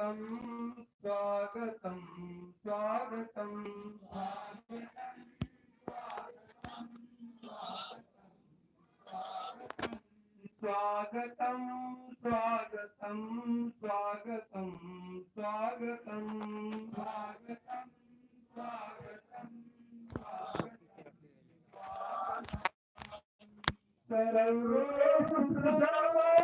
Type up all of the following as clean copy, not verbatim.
स्वागतम स्वागतम स्वागतम स्वागतम स्वागतम स्वागतम स्वागतम स्वागतम स्वागतम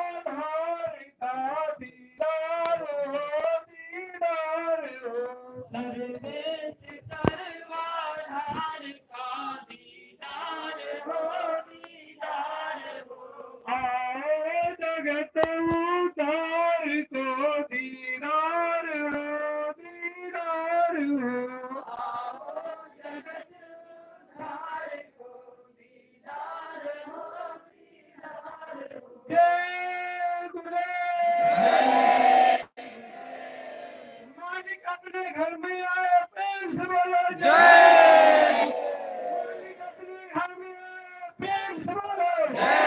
सर्वधार का दीदार हो दीदार हो सर्वेश सर्वाधार का दीदार हो दीदार हो आओ जगत उद्धार को दीदार हो दीदार हो आओ जगत उद्धार को दीदार हो दीदार हो जय गुरुदेव मालिक अपने घर में आए प्रेम से बोलो जय मालिक अपने घर में आए प्रेम से बोलो जय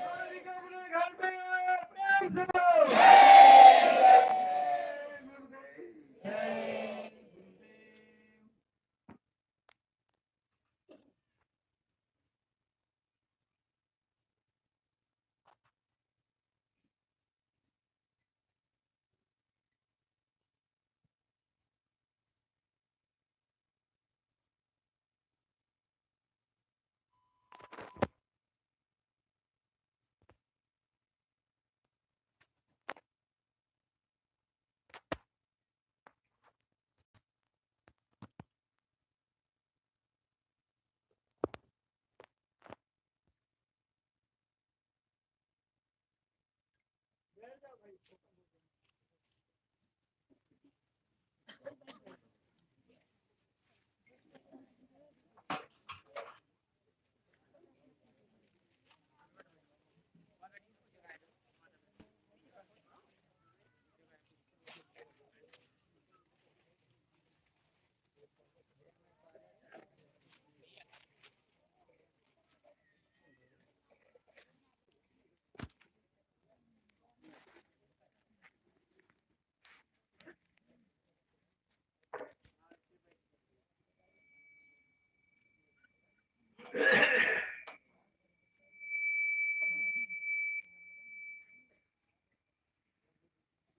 मालिक अपने घर में आए प्रेम से बोलो जय गुरुदेव जय गुरुदेव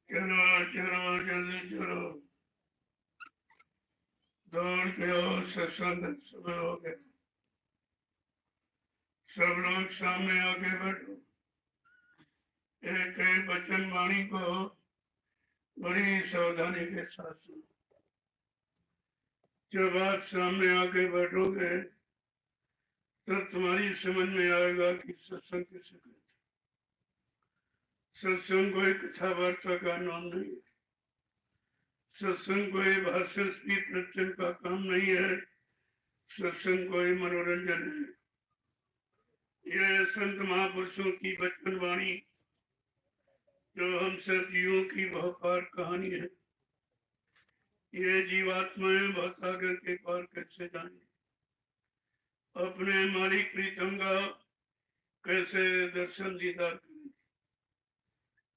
चलो चलो जल्दी चलो दौड़ के आओ सत्संग सुबह हो गए सब लोग सामने आके बैठो एक एक वचन वाणी को बड़ी सावधानी के साथ सुनो जब आप सामने आके बैठोगे तब तुम्हारी समझ में आएगा कि सत्संग किसे कहते हैं। सत्संग कोई कथा वार्ता का नाम नहीं है सत्संग कोई भाषण स्पीच प्रवचन का काम नहीं है सत्संग कोई मनोरंजन है यह संत महापुरुषों की बचपन वाणी जो हम सब जीवों की बहुपार कहानी है ये जीवात्माएं भवसागर के पार कैसे जाने अपने मालिक प्रीतम का कैसे दर्शन दीदार करें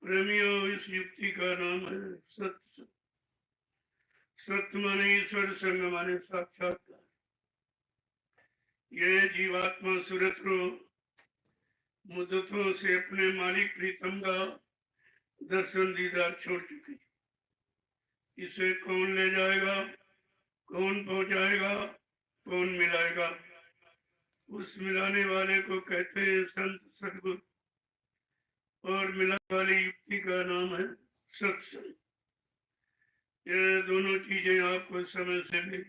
प्रेमियों इस युक्ति का नाम है सत्य सत्य माने ईश्वर संग माने साक्षात्कार ये जीवात्मा सुरत्रो मुद्दतों से अपने मालिक प्रीतम का दर्शन दीदार छोड़ चुकी इसे कौन ले जाएगा कौन पहुंचाएगा कौन मिलाएगा उस मिलाने वाले को कहते हैं संत सतगुरु और मिलाने वाली युक्ति का नाम है सत्संग ये दोनों चीजें आपको समय से मिली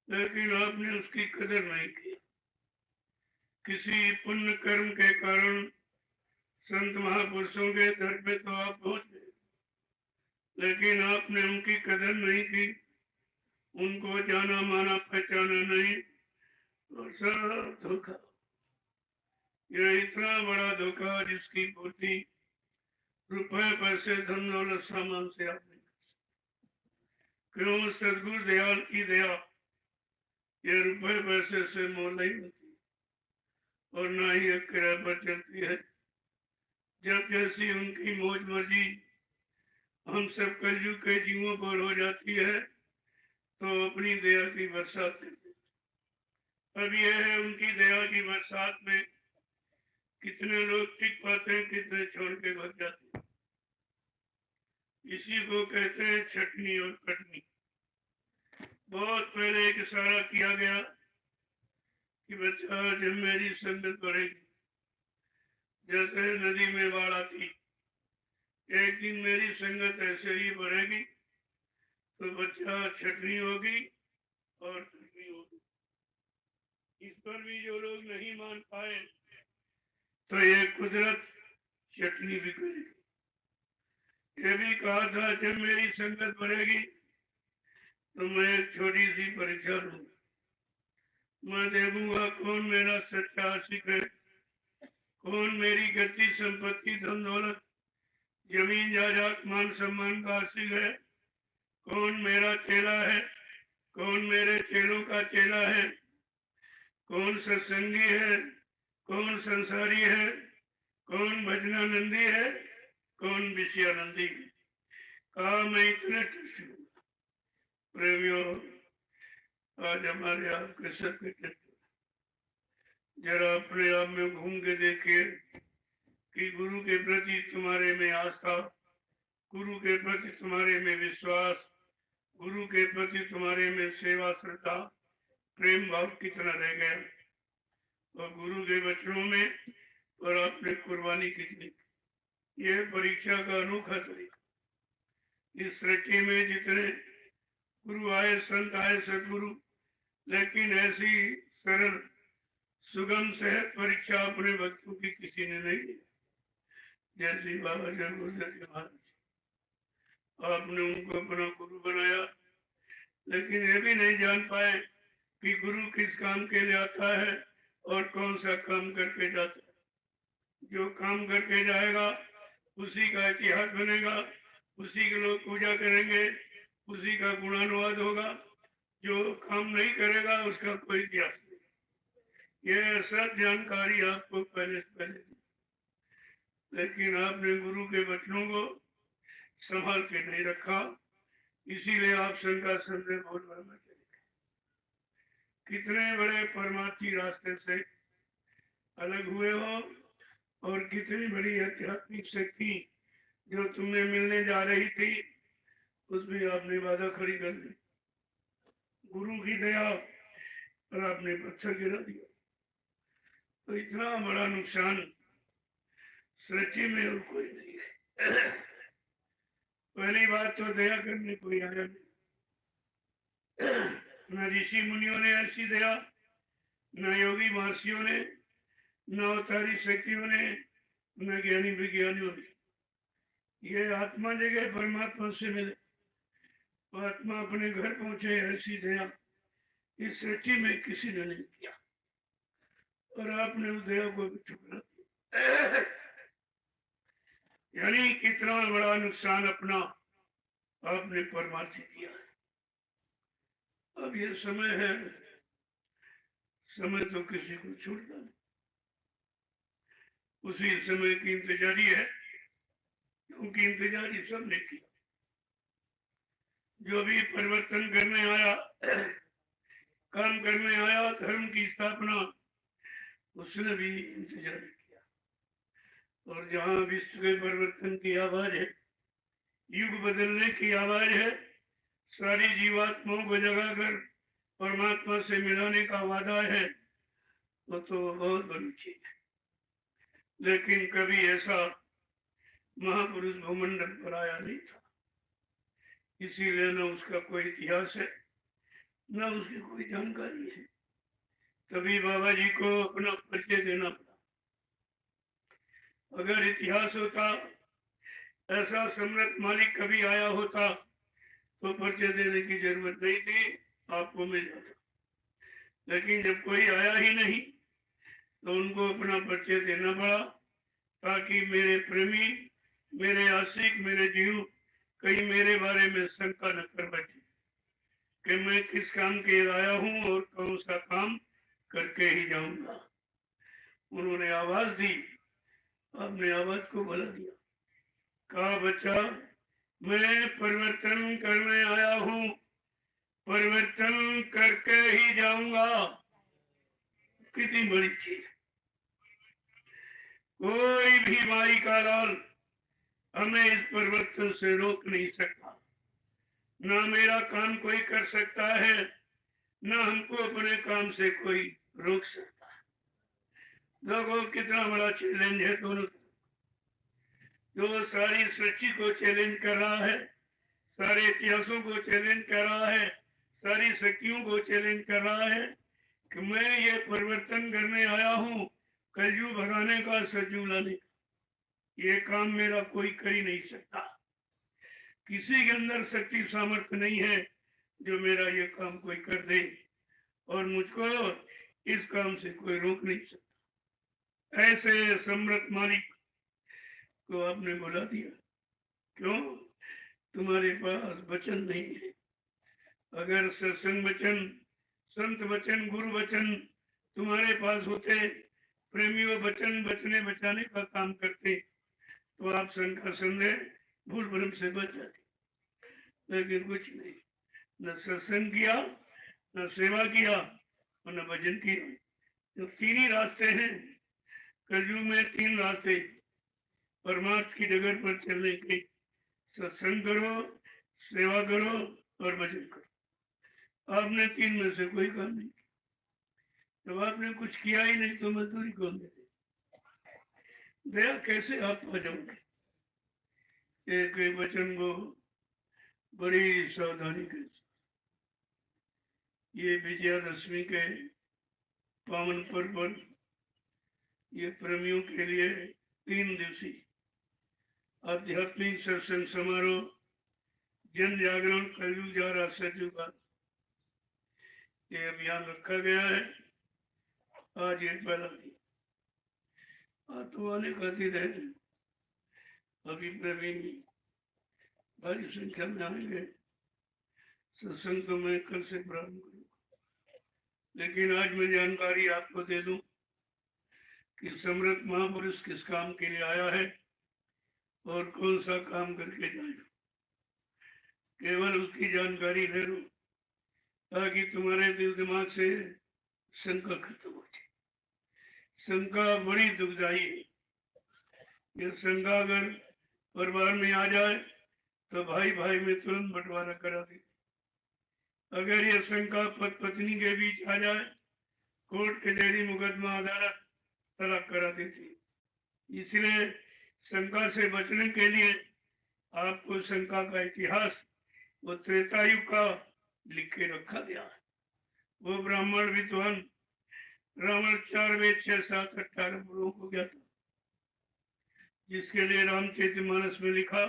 लेकिन आपने उसकी कदर नहीं की किसी पुण्य कर्म के कारण संत महापुरुषों के दर पे तो आप पहुंच गए लेकिन आपने उनकी कदर नहीं की उनको जाना माना पहचाना नहीं और सब धोखा यह इतना बड़ा धोखा जिसकी पूर्ति रुपए पैसे धन दौलत सामान से आप नहीं कर सकते क्यों सदगुरु दयाल की दया ये रुपए पैसे से मोल नहीं होती और ना ही एक किराए पर चलती है जब जैसी उनकी मौज मर्जी हम सब कलयुग के जीवों पर हो जाती है तो अपनी दया की बरसात करते हैं। अब यह है उनकी दया की बरसात में कितने लोग टिक पाते हैं, कितने छोड़ के भाग जाते हैं। इसी को कहते हैं छटनी और कटनी। बहुत पहले एक इशारा किया गया कि बच्चा जब मेरी संगत बढ़ेगी, जैसे नदी में बाढ़ आती, एक दिन मेरी संगत ऐसे ही बढ़ेगी तो बच्चा छटनी होगी और कटनी होगी। इस पर भी जो लोग नहीं मान पाए तो ये कुदरत चटनी भी करेगी। ये भी कहा था जब मेरी संगत बढ़ेगी तो मैं एक छोटी सी परीक्षा लूंगा, मैं देखूंगा कौन मेरा सच्चा आशिक है, कौन मेरी गति संपत्ति धन दौलत जमीन जायदाद मान सम्मान का आशिक है, कौन मेरा चेला है, कौन मेरे चेलों का चेला है, कौन सत्संगी है, कौन संसारी है, कौन भजनानंदी है, कौन विषयानंदी। कहा मैं इतने प्रेमियों, आज हमारे आपके सत्य जरा अपने आप में घूम के देखिए कि गुरु के प्रति तुम्हारे में आस्था, गुरु के प्रति तुम्हारे में विश्वास, गुरु के प्रति तुम्हारे में सेवा श्रद्धा प्रेम भाव कितना रह गया, और गुरु के वचनों में और आपने कुर्बानी कितनी। यह परीक्षा का अनोखा तरीका। इस सृष्टि में जितने गुरु आए, संत आए, सदगुरु, लेकिन ऐसी सरल सुगम सहज परीक्षा अपने भक्तों की किसी ने नहीं दी जैसी बाबा जन गुरुदेव जी महाराज। आपने उनको अपना गुरु बनाया, लेकिन ये भी नहीं जान पाए कि गुरु किस काम के लिए आता है और कौन सा काम करके जाता है। जो काम करके जाएगा उसी का इतिहास बनेगा, उसी के लोग पूजा करेंगे, उसी का गुणानुवाद होगा। जो काम नहीं करेगा उसका कोई इतिहास नहीं। यह सब जानकारी आपको पहले से पहले दी, लेकिन आपने गुरु के वचनों को संभाल के नहीं रखा, इसीलिए आप शंका संदेह बहुत बड़ा चले। कितने बड़े परमार्थी रास्ते से अलग हुए हो, और कितनी बड़ी आध्यात्मिक शक्ति जो तुम्हें मिलने जा रही थी उसमें आपने बाधा खड़ी कर दी। गुरु की दया और आपने पत्थर गिरा दिया, तो इतना बड़ा नुकसान सृष्टि में और कोई नहीं है। पहली बात तो दया करने कोई आया नहीं, न ऋषि मुनियों ने ऐसी दया, न योगी महर्षियों ने, न अवतारी शक्तियों ने, न ज्ञानी विज्ञानियों ने। ये आत्मा जगह परमात्मा से मिले, आत्मा अपने घर पहुंचे, ऐसी दया इस सृष्टि में किसी ने नहीं किया, और आपने उस दया को भी ठुकरा दिया। यानी कितना बड़ा नुकसान अपना आपने परमार्थी किया। अब ये समय है, समय तो किसी को छूटता नहीं, उसी समय की इंतजारी है, क्योंकि इंतजारी सबने किया। जो भी परिवर्तन करने आया, काम करने आया, धर्म की स्थापना, उसने भी इंतजार किया। और जहाँ विश्व के परिवर्तन की आवाज है, युग बदलने की आवाज है, सारी जीवात्माओं को जगाकर परमात्मा से मिलाने का वादा है, वो तो बहुत बड़ी चीज है। लेकिन कभी ऐसा महापुरुष भूमंडल पर आया नहीं था, इसीलिए न उसका कोई इतिहास है, न उसकी कोई जानकारी है। तभी बाबा जी को अपना परिचय देना पड़ा। अगर इतिहास होता, ऐसा सम्राट मालिक कभी आया होता तो परिचय देने की जरूरत नहीं थी, आपको मिल जाता। लेकिन जब कोई आया ही नहीं तो उनको अपना परिचय देना पड़ा, ताकि मेरे प्रेमी, मेरे आशिक, मेरे जीव कहीं मेरे बारे में शंका न कर बैठे कि मैं किस काम के लिए आया हूँ और कौन सा काम करके ही जाऊंगा। उन्होंने आवाज दी, आपने आवाज को बुला दिया, कहा बच्चा मैं परिवर्तन करने आया हूँ, परिवर्तन करके ही जाऊंगा। कितनी बड़ी चीज। कोई भी माई का लाल हमें इस परिवर्तन से रोक नहीं सकता। ना मेरा काम कोई कर सकता है, ना हमको अपने काम से कोई रोक सकता है। देखो कितना बड़ा चैलेंज है दोनों। जो सारी सृष्टि को चैलेंज कर रहा है, सारे इतिहासों को चैलेंज कर रहा है, सारी शक्तियों को चैलेंज कर रहा है कि मैं ये परिवर्तन करने आया हूँ, कलयुग भगाने का, सतयुग लाने का। ये काम मेरा कोई कर ही नहीं सकता। किसी के अंदर शक्ति सामर्थ्य नहीं है जो मेरा ये काम कोई कर दे, और मुझको इस काम से कोई रोक नहीं सकता। ऐसे सम्राट मालिक को आपने बुला दिया। क्यों? तुम्हारे पास वचन नहीं है। अगर सत्संग वचन, संत वचन, गुरु वचन तुम्हारे पास होते, प्रेमियों वचन बचने बचाने का काम करते, तो आप शंका संदेह भूल भ्रम से बच जाते। लेकिन कुछ नहीं, न सत्संग किया, न सेवा किया और न भजन किया। जो तीन ही रास्ते हैं कलयुग में, तीन रास्ते परमार्थ की डगर पर चलने के। सत्संग करो, सेवा करो और भजन करो। आपने तीन में से कोई काम नहीं किया। जब आपने कुछ किया ही नहीं तो मजदूरी कौन दे? दया कैसे आप पा जाओगे? एक वचन को बड़ी सावधानी के, ये विजयादशमी के पावन पर्व पर ये प्रेमियों के लिए 3 दिवसीय आध्यात्मिक सत्संग समारोह, जन जागरण कलयुग जा रहा सतयुग, ये अभियान रखा गया है। आज ये पहला दिन, तो आने का दिन है। अभी प्रेमी भारी संख्या में आएंगे। सत्संग तो मैं कल से प्रारंभ करूंगा, लेकिन आज मैं जानकारी आपको दे दूं कि सम्राट महापुरुष किस काम के लिए आया है और कौन सा काम करके जाएगा। केवल उसकी जानकारी दे दूं ताकि तुम्हारे दिल दिमाग से शंका खत्म हो जाए। शंका बड़ी दुखदायी है। ये शंका अगर परिवार में आ जाए तो भाई भाई में तुरंत बंटवारा करा दे। अगर ये शंका पति पत्नी के बीच आ जाए, कोर्ट कचहरी मुकदमा अदालत तलाक करा देती। इसलिए शंका से बचने के लिए आपको शंका का इतिहास वो त्रेता युग का लिख के रखा गया है। वो ब्राह्मण विद्वान रावण 4 वेद 6 7 18 गुरुओं को गया था, जिसके लिए रामचरितमानस में लिखा,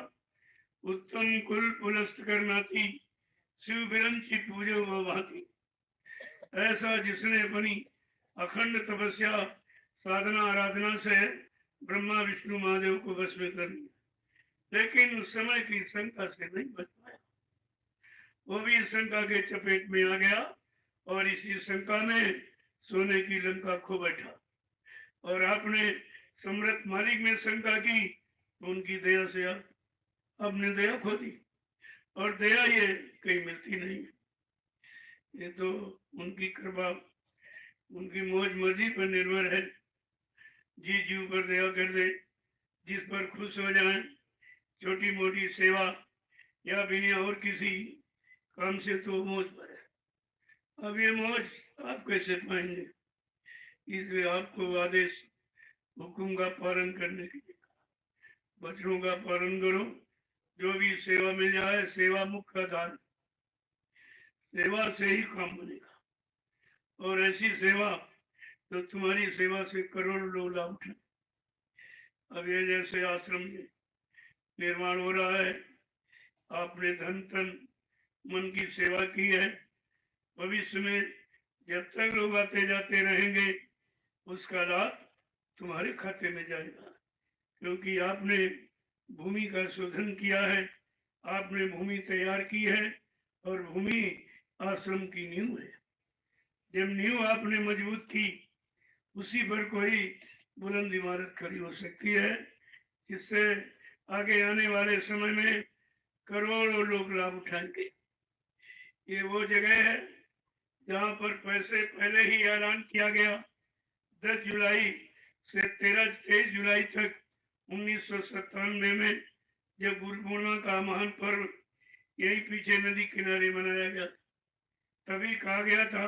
उत्तम कुल पुलस्त करना थी, शिव विरंची पूजो वो भांति। ऐसा जिसने अपनी अखंड तपस्या साधना आराधना से ब्रह्मा विष्णु महादेव को वश में कर लिया, लेकिन उस समय की शंका से नहीं बच पाया। वो भी शंका के चपेट में आ गया और इसी शंका में सोने की लंका खो बैठा। और आपने सम्राट मालिक में शंका की तो उनकी दया से आपने दया खो दी, और दया ये कहीं मिलती नहीं है। ये तो उनकी कृपा, उनकी मौज मर्जी पर निर्भर है। जी जीव पर दया कर दे, जिस पर खुश हो जाए। छोटी मोटी सेवा या बिना और किसी काम से तो मौज पर है। अब ये मौज आप कैसे पाएंगे? इसलिए आपको आदेश हुक्म का पालन करने के लिए, वचनों का पालन करो। जो भी सेवा मिल जाए, सेवा मुख्य आधार, सेवा से ही काम बनेगा। और ऐसी सेवा तो तुम्हारी सेवा से करोड़ों लोग लाभ उठाए। अब ये जैसे आश्रम में निर्माण हो रहा है, आपने धन तन मन की सेवा की है। भविष्य में जब तक लोग आते जाते रहेंगे, उसका लाभ तुम्हारे खाते में जाएगा, क्योंकि आपने भूमि का शोधन किया है, आपने भूमि तैयार की है, और भूमि आश्रम की नींव है। जब नींव आपने मजबूत की, उसी पर कोई बुलंद इमारत खड़ी हो सकती है, जिससे आगे आने वाले समय में करोड़ों लोग लाभ उठाएंगे। ये वो जगह है जहाँ पर पैसे पहले ही ऐलान किया गया 10 जुलाई से 23 जुलाई तक 1997 में, जब गुरु पूर्णिमा का महान पर्व यही पीछे नदी किनारे मनाया गया, तभी कहा गया था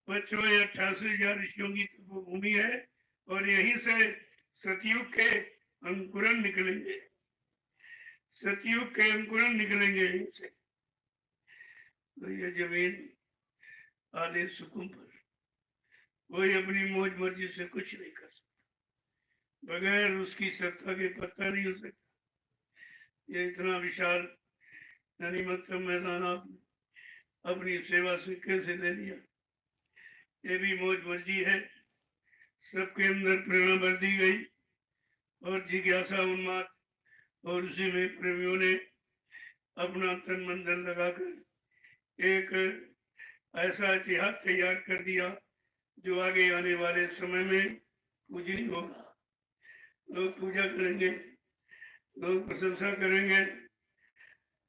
55,88,000 ऋषियों की भूमि है और यहीं से सतयुग के अंकुरन निकलेंगे, सतयुग के अंकुरन निकलेंगे यहीं से। तो ये जमीन आधे सुकून पर कोई अपनी मौज मर्जी से कुछ नहीं कर सकता, बगैर उसकी सत्ता के पत्ता नहीं हो सकता। ये इतना विशाल गनीमत मैदान आपने अपनी सेवा से कैसे ले लिया? ये भी मौज मर्जी है। सबके अंदर प्रेरणा बढ़ दी गई और जिज्ञासा उन्माद, और उसी में प्रेमियों ने अपना तन मन धन लगाकर एक ऐसा इतिहास तैयार कर दिया जो आगे आने वाले समय में पूजनीय होगा। लोग पूजा करेंगे, लोग प्रशंसा करेंगे।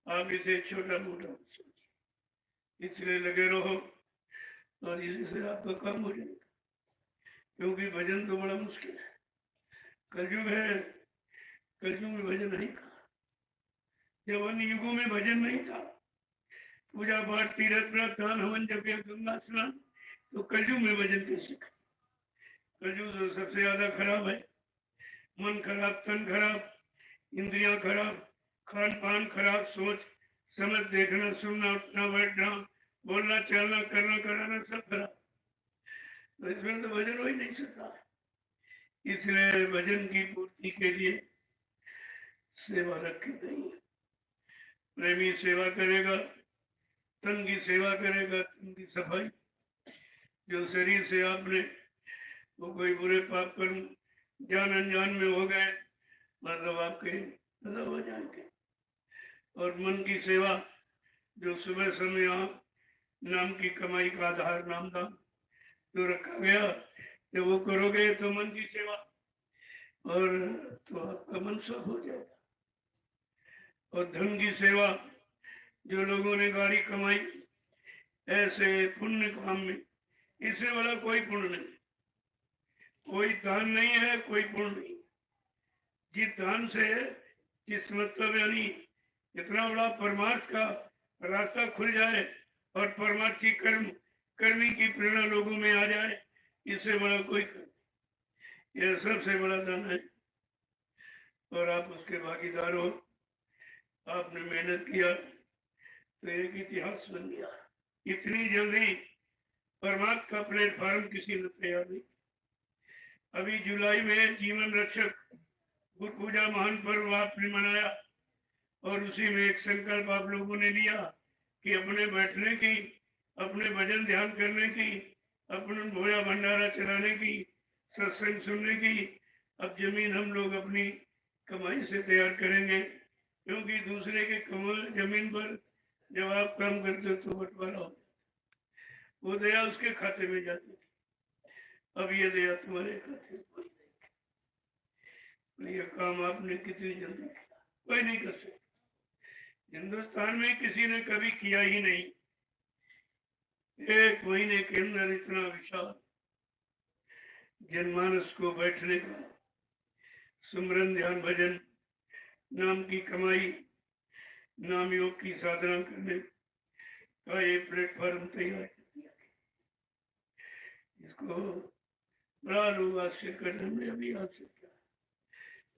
आप इसे छोटा मोटा समझिए, इसलिए लगे रहो और इसी से आपका काम हो जाएगा। क्योंकि भजन तो बड़ा मुश्किल है, कलयुग है, कलयुग में भजन नहीं था। जब अन्य युगों में भजन नहीं था, पूजा पाठ तीर्थ व्रत दान हवन जप गंगा स्नान, तो कलयुग में भजन कैसे? कलयुग तो सबसे ज्यादा खराब है। मन खराब, तन खराब, इंद्रियां खराब, खान पान खराब, सोच समझ, देखना सुनना, उठना बैठना, बोलना चलना करना कराना सब खराब। तो इसमें तो भजन हो ही नहीं सकता। इसलिए भजन की पूर्ति के लिए सेवा रखी गई है। प्रेमी सेवा करेगा, तन की सेवा करेगा, तन की सफाई। जो शरीर से आपने वो कोई बुरे पाप कर्म जान अनजान में हो गए, मतलब आपके अलग हो जाएंगे। और मन की सेवा, जो सुबह समय आप नाम की कमाई का आधार नामदान जो रखा गया, जब वो करोगे तो मन की सेवा, और तो आपका मन सब हो जाएगा। और धन की सेवा, जो लोगों ने गाड़ी कमाई ऐसे पुण्य काम में, इससे बड़ा कोई पुण्य नहीं, कोई दान नहीं है, कोई पुण्य नहीं। जिस दान से जिस मतलब यानी इतना बड़ा परमार्थ का रास्ता खुल जाए और परमार्थी कर्म करने की प्रेरणा लोगों में आ जाए, इससे बड़ा कोई कर्म, यह सबसे बड़ा दान है। और आप उसके भागीदार हो। आपने मेहनत किया तो एक इतिहास बन गया। इतनी जल्दी परमात्मा का प्लेटफॉर्म किसी ने तैयार नहीं। अभी जुलाई में जीवन रक्षक गुरु पूजा महान पर्व आपने मनाया और उसी में एक संकल्प आप लोगों ने लिया कि अपने बैठने की, अपने भजन ध्यान करने की, अपने भोया भंडारा चलाने की, सत्संग सुनने की अब जमीन हम लोग अपनी कमाई से तैयार करेंगे। क्योंकि दूसरे के जमीन पर जब आप काम करते हो तो बंटवारा हो, वो दया उसके खाते में जाती थी, अब ये दया तुम्हारे खाते में। ये काम आपने कितनी जल्दी किया, कोई नहीं कर सकता। हिंदुस्तान में किसी ने कभी किया ही नहीं। एक महीने के अंदर इतना विशाल जनमानस को बैठने का, सुमरन ध्यान भजन नाम की कमाई, नाम योग की साधना करने का ये प्लेटफॉर्म तैयार कर दिया। इसको बड़ा लोग आश्चर्य करने में अभी आश्चर्य क्या,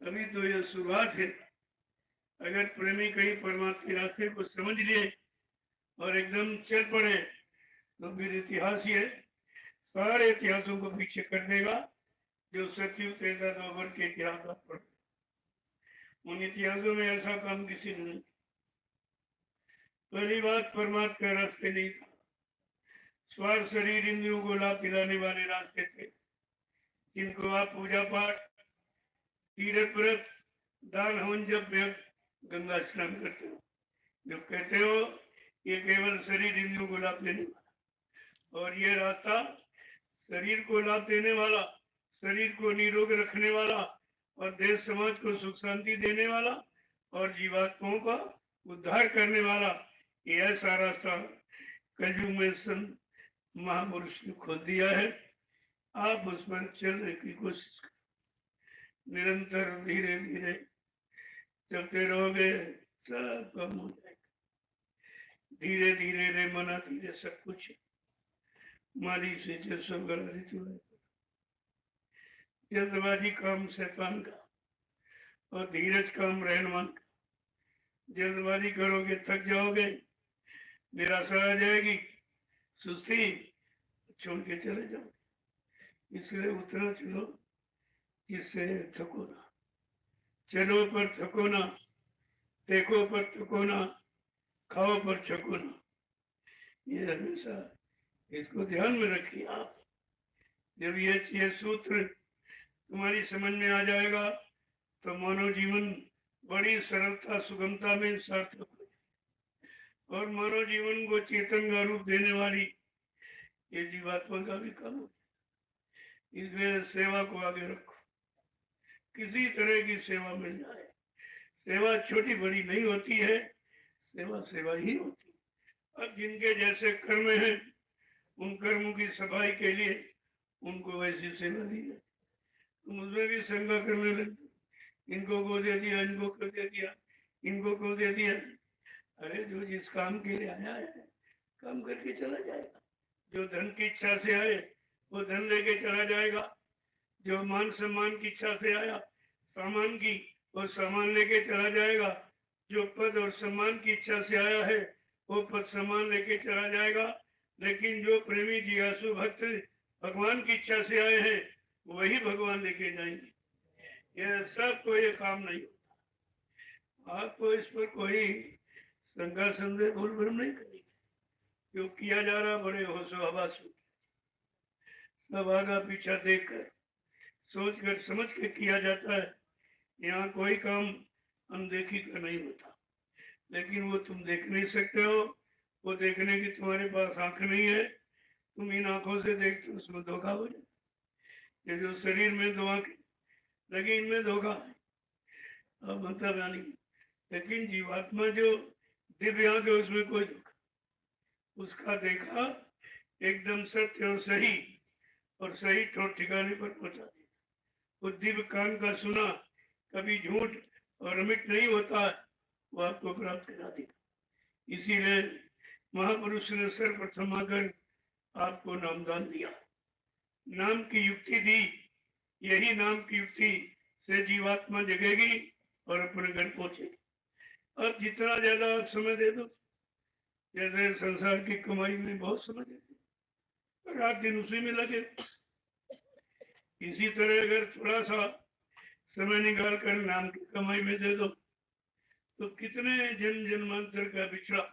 अभी तो यह शुरुआत है। अगर प्रेमी कहीं परमात्मा के रास्ते को समझ लिए और एकदम चल पड़े तो फिर इतिहास ही है, सारे इतिहासों को पीछे कर देगा। जो सतयुग त्रेता द्वापर के इतिहास आप पढ़, उन इतिहासों में ऐसा काम किसी ने नहीं। पहली बात, परमात्मा का रास्ते नहीं था, स्वार्थ शरीर इंद्रियों को लाभ दिलाने वाले रास्ते थे, जिनको आप पूजा पाठ तीर्थ व्रत दान हवन जप गंगा स्नान करते हो, जो कहते हो ये केवल शरीर इंद्रियों को लाभ देने वाला, और ये रास्ता शरीर को लाभ देने वाला, शरीर को निरोग रखने वाला और देश समाज को सुख शांति देने वाला और जीवात्माओं का उद्धार करने वाला ये ऐसा रास्ता कलयुग में संत महापुरुष ने खोल दिया है। आप उस पर चलने की कोशिश करें, निरंतर धीरे धीरे चलते रहोगे, सब कम हो जाएगा। धीरे धीरे रे मना धीरे सब कुछ मारी से जो सब गला जल्दबाजी काम शैतान का और धीरज काम रहनुमान का। जल्दबाजी करोगे थक जाओगे, निराशा आ जाएगी, सुस्ती, छोड़ के चले जाओगे। इसलिए उतना चलो जिससे थको ना, चलो पर थको ना, देखो पर थको ना, खाओ पर छको ना। ये हमेशा इसको ध्यान में रखिए आप। जब ये सूत्र तुम्हारी समझ में आ जाएगा तो मानव जीवन बड़ी सरलता सुगमता में सार्थक हो और मानव जीवन को चेतन का रूप देने वाली ये जीवात्मा का भी काम हो। इसलिए सेवा को आगे रखो, किसी तरह की सेवा मिल जाए। सेवा छोटी बड़ी नहीं होती है, सेवा सेवा ही होती है। अब जिनके जैसे कर्म हैं उन कर्मों की सफाई के लिए उनको वैसी सेवा दी जाए। तुम उसमें भी शंका करने लगते, इनको को दे दिया, इनको को दे दिया, इनको को दे दिया। अरे जो जिस काम के लिए आया है काम करके चला जाएगा। जो धन की इच्छा से आए वो धन लेके चला जाएगा, जो मान सम्मान की इच्छा से आया सामान की वो सामान लेके चला जाएगा, जो पद और सम्मान की इच्छा से आया है वो पद सम्मान लेके चला जाएगा। लेकिन जो प्रेमी जिज्ञासु भक्त भगवान की इच्छा से आए हैं वही भगवान लेके जाएंगे। यह सब को ये काम नहीं होता। आपको इस पर कोई शंका संदेह भूल भ्रम नहीं करनी। जो किया जा रहा बड़े होशो हवास सब आगा पीछा देखकर सोच कर समझ के किया जाता है। यहाँ कोई काम अनदेखी का नहीं होता, लेकिन वो तुम देख नहीं सकते हो, वो देखने की तुम्हारे पास आंख नहीं है। तुम इन आंखों से देखते हो उसमें धोखा हो जाए। ये जो शरीर में दो आंखें लगी इनमें धोखा है, अब मतलब नहीं। लेकिन जीवात्मा जो दिव्य आंख है उसमें कोई धोखा, उसका देखा एकदम सत्य और सही ठोर ठिकाने पर पहुंचा दिया। वो दिव्य कान का सुना कभी झूठ और अमिट नहीं होता, वो आपको प्राप्त करा देगा। इसीलिए महापुरुष ने सर्वप्रथम आकर आपको नामदान दिया, नाम की युक्ति दी। यही नाम की युक्ति से जीवात्मा जगेगी और अपने घर पहुंचेगी। अब जितना ज्यादा आप समय दे दो, जैसे संसार की कमाई में बहुत समय देते, रात दिन उसी में लगे, इसी तरह अगर थोड़ा सा समय निकाल कर नाम की कमाई में दे दो तो कितने जन्मांतर का बिछड़ा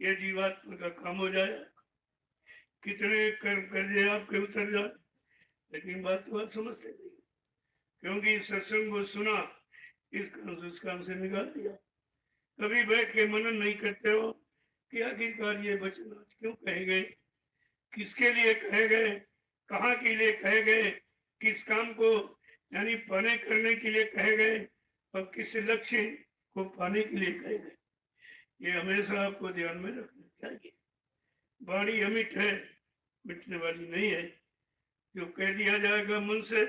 यह जीवात्मा का काम हो जाए, कितने कर्जे आपके उतर जाए। लेकिन बात तो आप समझते नहीं, क्योंकि सत्संग को सुना इस काम से निकाल दिया। कभी बैठ के मनन नहीं करते हो कि आखिरकार ये वचन क्यों कहे गए, किसके लिए कहे गए, कहाँ के लिए कहे गए, किस काम को यानी पाने करने के लिए कहे गए और किस लक्ष्य को पाने के लिए कहे गए। ये हमेशा आपको ध्यान में रखना चाहिए। वाणी अमिट है, मिटने वाली नहीं है। जो कह दिया जाएगा मन से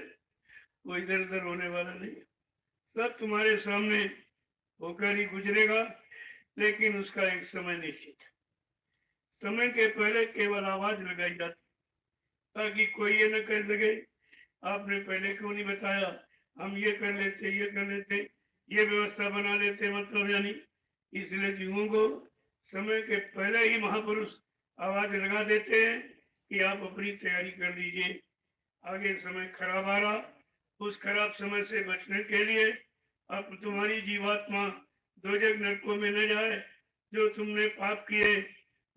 वो इधर उधर होने वाला नहीं है। सब तुम्हारे सामने होकर ही गुजरेगा, लेकिन उसका एक समय निश्चित है। समय के पहले केवल आवाज लगाई जाती ताकि कोई ये न कह सके आपने पहले क्यों नहीं बताया, हम ये कर लेते, ये कर लेते, ये व्यवस्था बना लेते, मतलब यानी इसलिए जीवों को समय के पहले ही महापुरुष आवाज लगा देते हैं कि आप अपनी तैयारी कर लीजिए। आगे समय खराब आ रहा, उस खराब समय से बचने के लिए अब तुम्हारी जीवात्मा दोजख नरकों में न जाए, जो तुमने पाप किए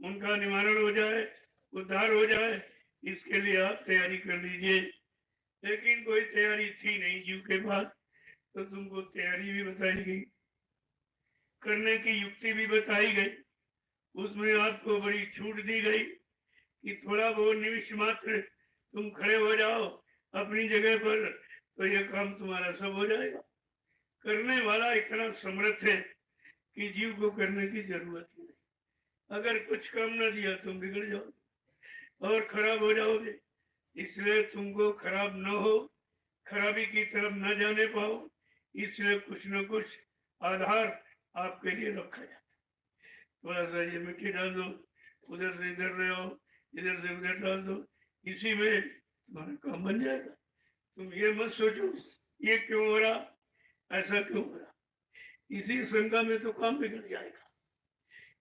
उनका निवारण हो जाए, उद्धार हो जाए, इसके लिए आप तैयारी कर लीजिए। लेकिन कोई तैयारी थी नहीं जीव के पास, तो तुमको तैयारी भी बताई गई, करने की युक्ति भी बताई गई, उसमें आपको बड़ी छूट दी गई कि थोड़ा बहुत निमिष मात्र तुम खड़े हो जाओ अपनी जगह पर तो यह काम तुम्हारा सब हो जाएगा। करने वाला इतना समर्थ है कि जीव को करने की जरूरत ही नहीं। अगर कुछ काम न दिया तुम बिगड़ जाओगे और खराब हो जाओगे। इसलिए तुमको खराब न हो, खराबी की तरफ न जाने पाओ, इसलिए कुछ न कुछ आधार आपके लिए रखा जाता है। थोड़ा सा ये मिट्टी डाल दो, उधर से इधर ले आओ, इधर से उधर डाल दो, इसी में तुम्हारा काम बन जाएगा। तुम ये मत सोचो ये क्यों हो रहा, ऐसा क्यों हो रहा। इसी शंका में तो काम बिगड़ जाएगा।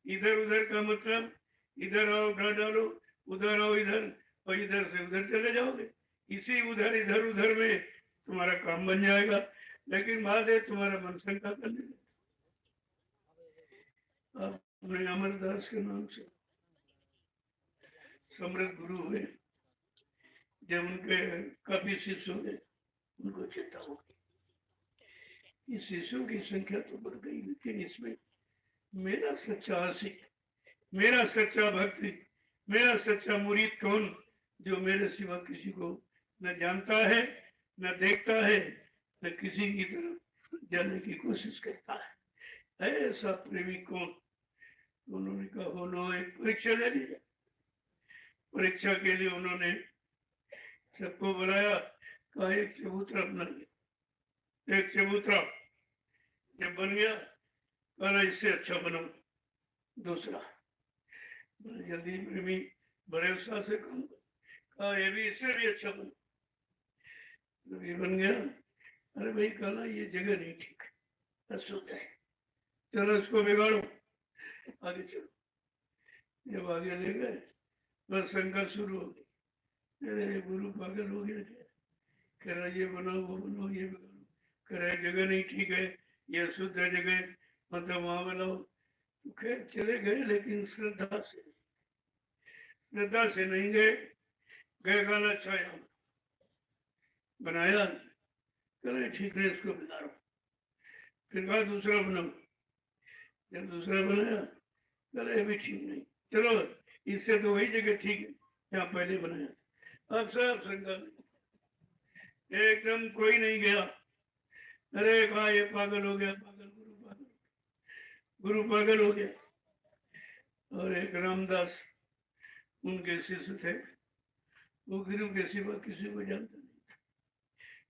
इधर उधर का मतलब इधर आओ उधर डालो, उधर आओ इधर, और इधर से उधर चले जाओगे। इसी उधर इधर उधर में तुम्हारा काम बन जाएगा। लेकिन बात है तुम्हारा मन शंका करने लगेगा। अपने अमरदास के नाम से समृद्ध गुरु हुए, जब उनके काफी शिष्य हो गए, उनको चिंता हो गई। इस शिष्यों की संख्या तो बढ़ गई, लेकिन इसमें मेरा सच्चा आशिक, मेरा सच्चा भक्ति, मेरा सच्चा मुरीद कौन, जो मेरे सिवा किसी को न जानता है, न देखता है, न किसी की तरफ जाने की कोशिश करता है, ऐसा प्रेमी कौन। उन्होंने कहा हो लो एक परीक्षा ले लीजिए। परीक्षा के लिए उन्होंने सबको बुलाया, कहा एक चबूतरा बनाइए। एक चबूतरा जब बन गया, कहा इससे अच्छा बनाओ दूसरा। जल्दी प्रेमी बड़े उत्साह से कहा ये भी इससे भी अच्छा बना। ये बन गया। अरे भाई कहना ये जगह नहीं ठीक, अशुद्ध है, चलो इसको बिगाड़ो, आगे चलो। जब आगे ले गए बस शंका शुरू हो गई। अरे गुरु पागल हो गया क्या, कह रहा ये बनाओ वो बनाओ ये बिगाड़ो, कह रहा जगह नहीं ठीक है, ये शुद्ध है जगह, मतलब वहां बनाओ। तो खैर चले गए, लेकिन श्रद्धा से नहीं गए। गए गाना अच्छा यहाँ बनाया, चले ठीक है इसको बिगाड़ो। फिर कहा दूसरा बनाओ। जब दूसरा बनाया, चले भी ठीक नहीं, चलो इससे तो वही जगह ठीक है जहाँ पहले बनाया। अब सब शंका में एकदम कोई नहीं गया। अरे कहा ये पागल हो गया, पागल गुरु पागल हो गया। और एक रामदास उनके शिष्य थे, वो गुरु के सिवा किसी को जानता नहीं था,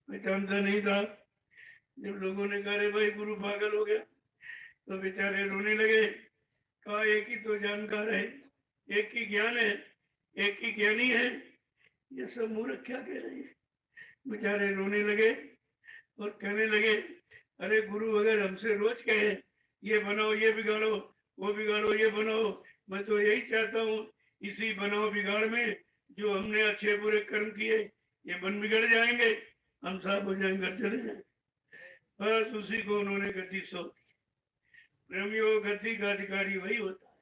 पहचानता नहीं था। जब लोगों ने कहा भाई गुरु पागल हो गया, तो बेचारे रोने लगे। कहा एक ही तो जानकार है, एक ही ज्ञान है, एक ही ज्ञानी है, ये सब मूर्ख क्या कह रहे हैं। बेचारे रोने लगे और कहने लगे अरे गुरु अगर हमसे रोज कहे ये बनाओ ये बिगाड़ो, वो बिगाड़ो ये बनाओ, मैं तो यही चाहता हूँ इसी बनाओ बिगाड़ में जो हमने अच्छे बुरे कर्म किए ये बन बिगड़ जाएंगे, हम साफ हो जाएंगे, चले जाएंगे। बस उसी को उन्होंने गद्दी सौंप दी। प्रेमियों, गद्दी का अधिकारी वही होता है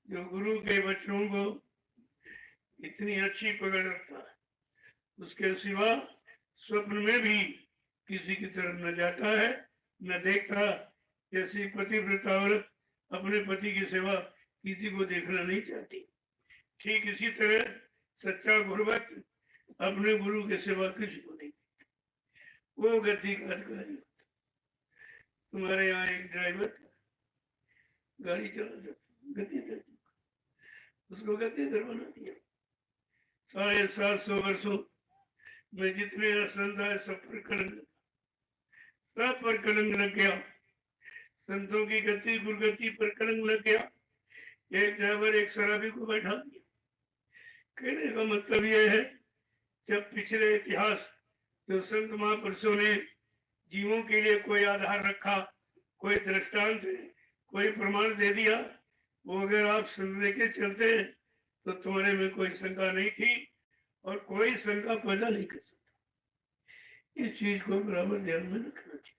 जो गुरु के वचनों को इतनी अच्छी पकड़ रखता है, उसके सिवा स्वप्न में भी किसी की तरफ न जाता है न देखता। जैसी पतिव्रता औरत अपने पति की सेवा किसी को देखना नहीं चाहती, ठीक इसी तरह सच्चा गुरुभक्त अपने गुरु के सिवा किसी को नहीं, वो गद्दी का अधिकारी होता। तुम्हारे यहाँ एक ड्राइवर था, गाड़ी चला गद्दीधर, उसको गद्दीधर बना दिया। 750 वर्षों में जितने संत आए सब पर कलंक, सब पर कलंक लग गया। संतों की गति गुरगति पर कलंक लग गया। एक ड्राइवर एक शराबी को बैठा दिया। कहने का मतलब यह है जब पिछले इतिहास जो संत महापुरुषों ने जीवों के लिए कोई आधार रखा, कोई दृष्टांत, कोई प्रमाण दे दिया, वो अगर आप सुनने के चलते तो तुम्हारे में कोई शंका नहीं थी और कोई शंका पैदा नहीं कर सकता। इस चीज को बराबर ध्यान में रखना चाहिए।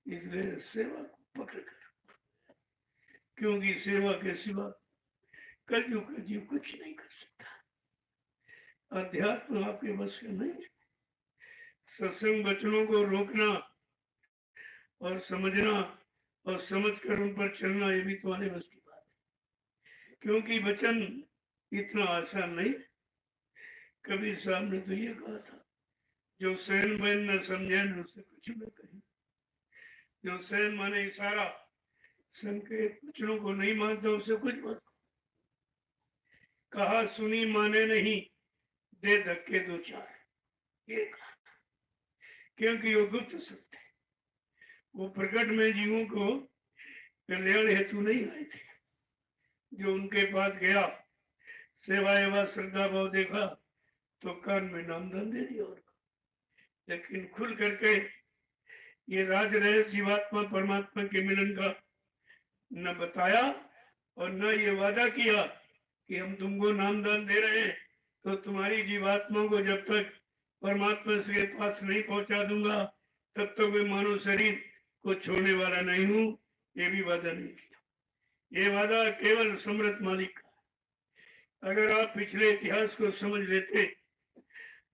इसलिए सेवा को पकड़ कर, क्योंकि सेवा के सिवा कलयुग का जीव कुछ नहीं कर सकता। अध्यात्म आपके बस का नहीं है। सत्संग वचनों को रोकना और समझना और समझकर उन पर चलना, ये भी तुम्हारे बस की बात है, क्योंकि वचन इतना आसान नहीं। कबीर साहब ने तो ये कहा था जो सहन बहन न समझे उससे कुछ न कहे। जो सहन माने इशारा, संकेत, वचनों को नहीं मानता उसे कुछ मत कहा, सुनी माने नहीं, दे धक्के दो चार, ये कहा। क्योंकि वो गुप्त सत्य है, वो प्रकट में जीवों को कल्याण हेतु नहीं आए थे। जो उनके पास गया, सेवा एवं श्रद्धा भाव देखा तो कान में नामदान दे दिया उनको। लेकिन खुल करके ये राज रहे जीवात्मा परमात्मा के मिलन का न बताया और न ये वादा किया कि हम तुमको नामदान दे रहे हैं तो तुम्हारी जीवात्मा को जब तक परमात्मा के पास नहीं पहुंचा दूंगा तब तक वे मानव शरीर को छोड़ने वाला नहीं हूं, ये भी वादा नहीं किया। ये वादा केवल समृत मालिक का। अगर आप पिछले इतिहास को समझ लेते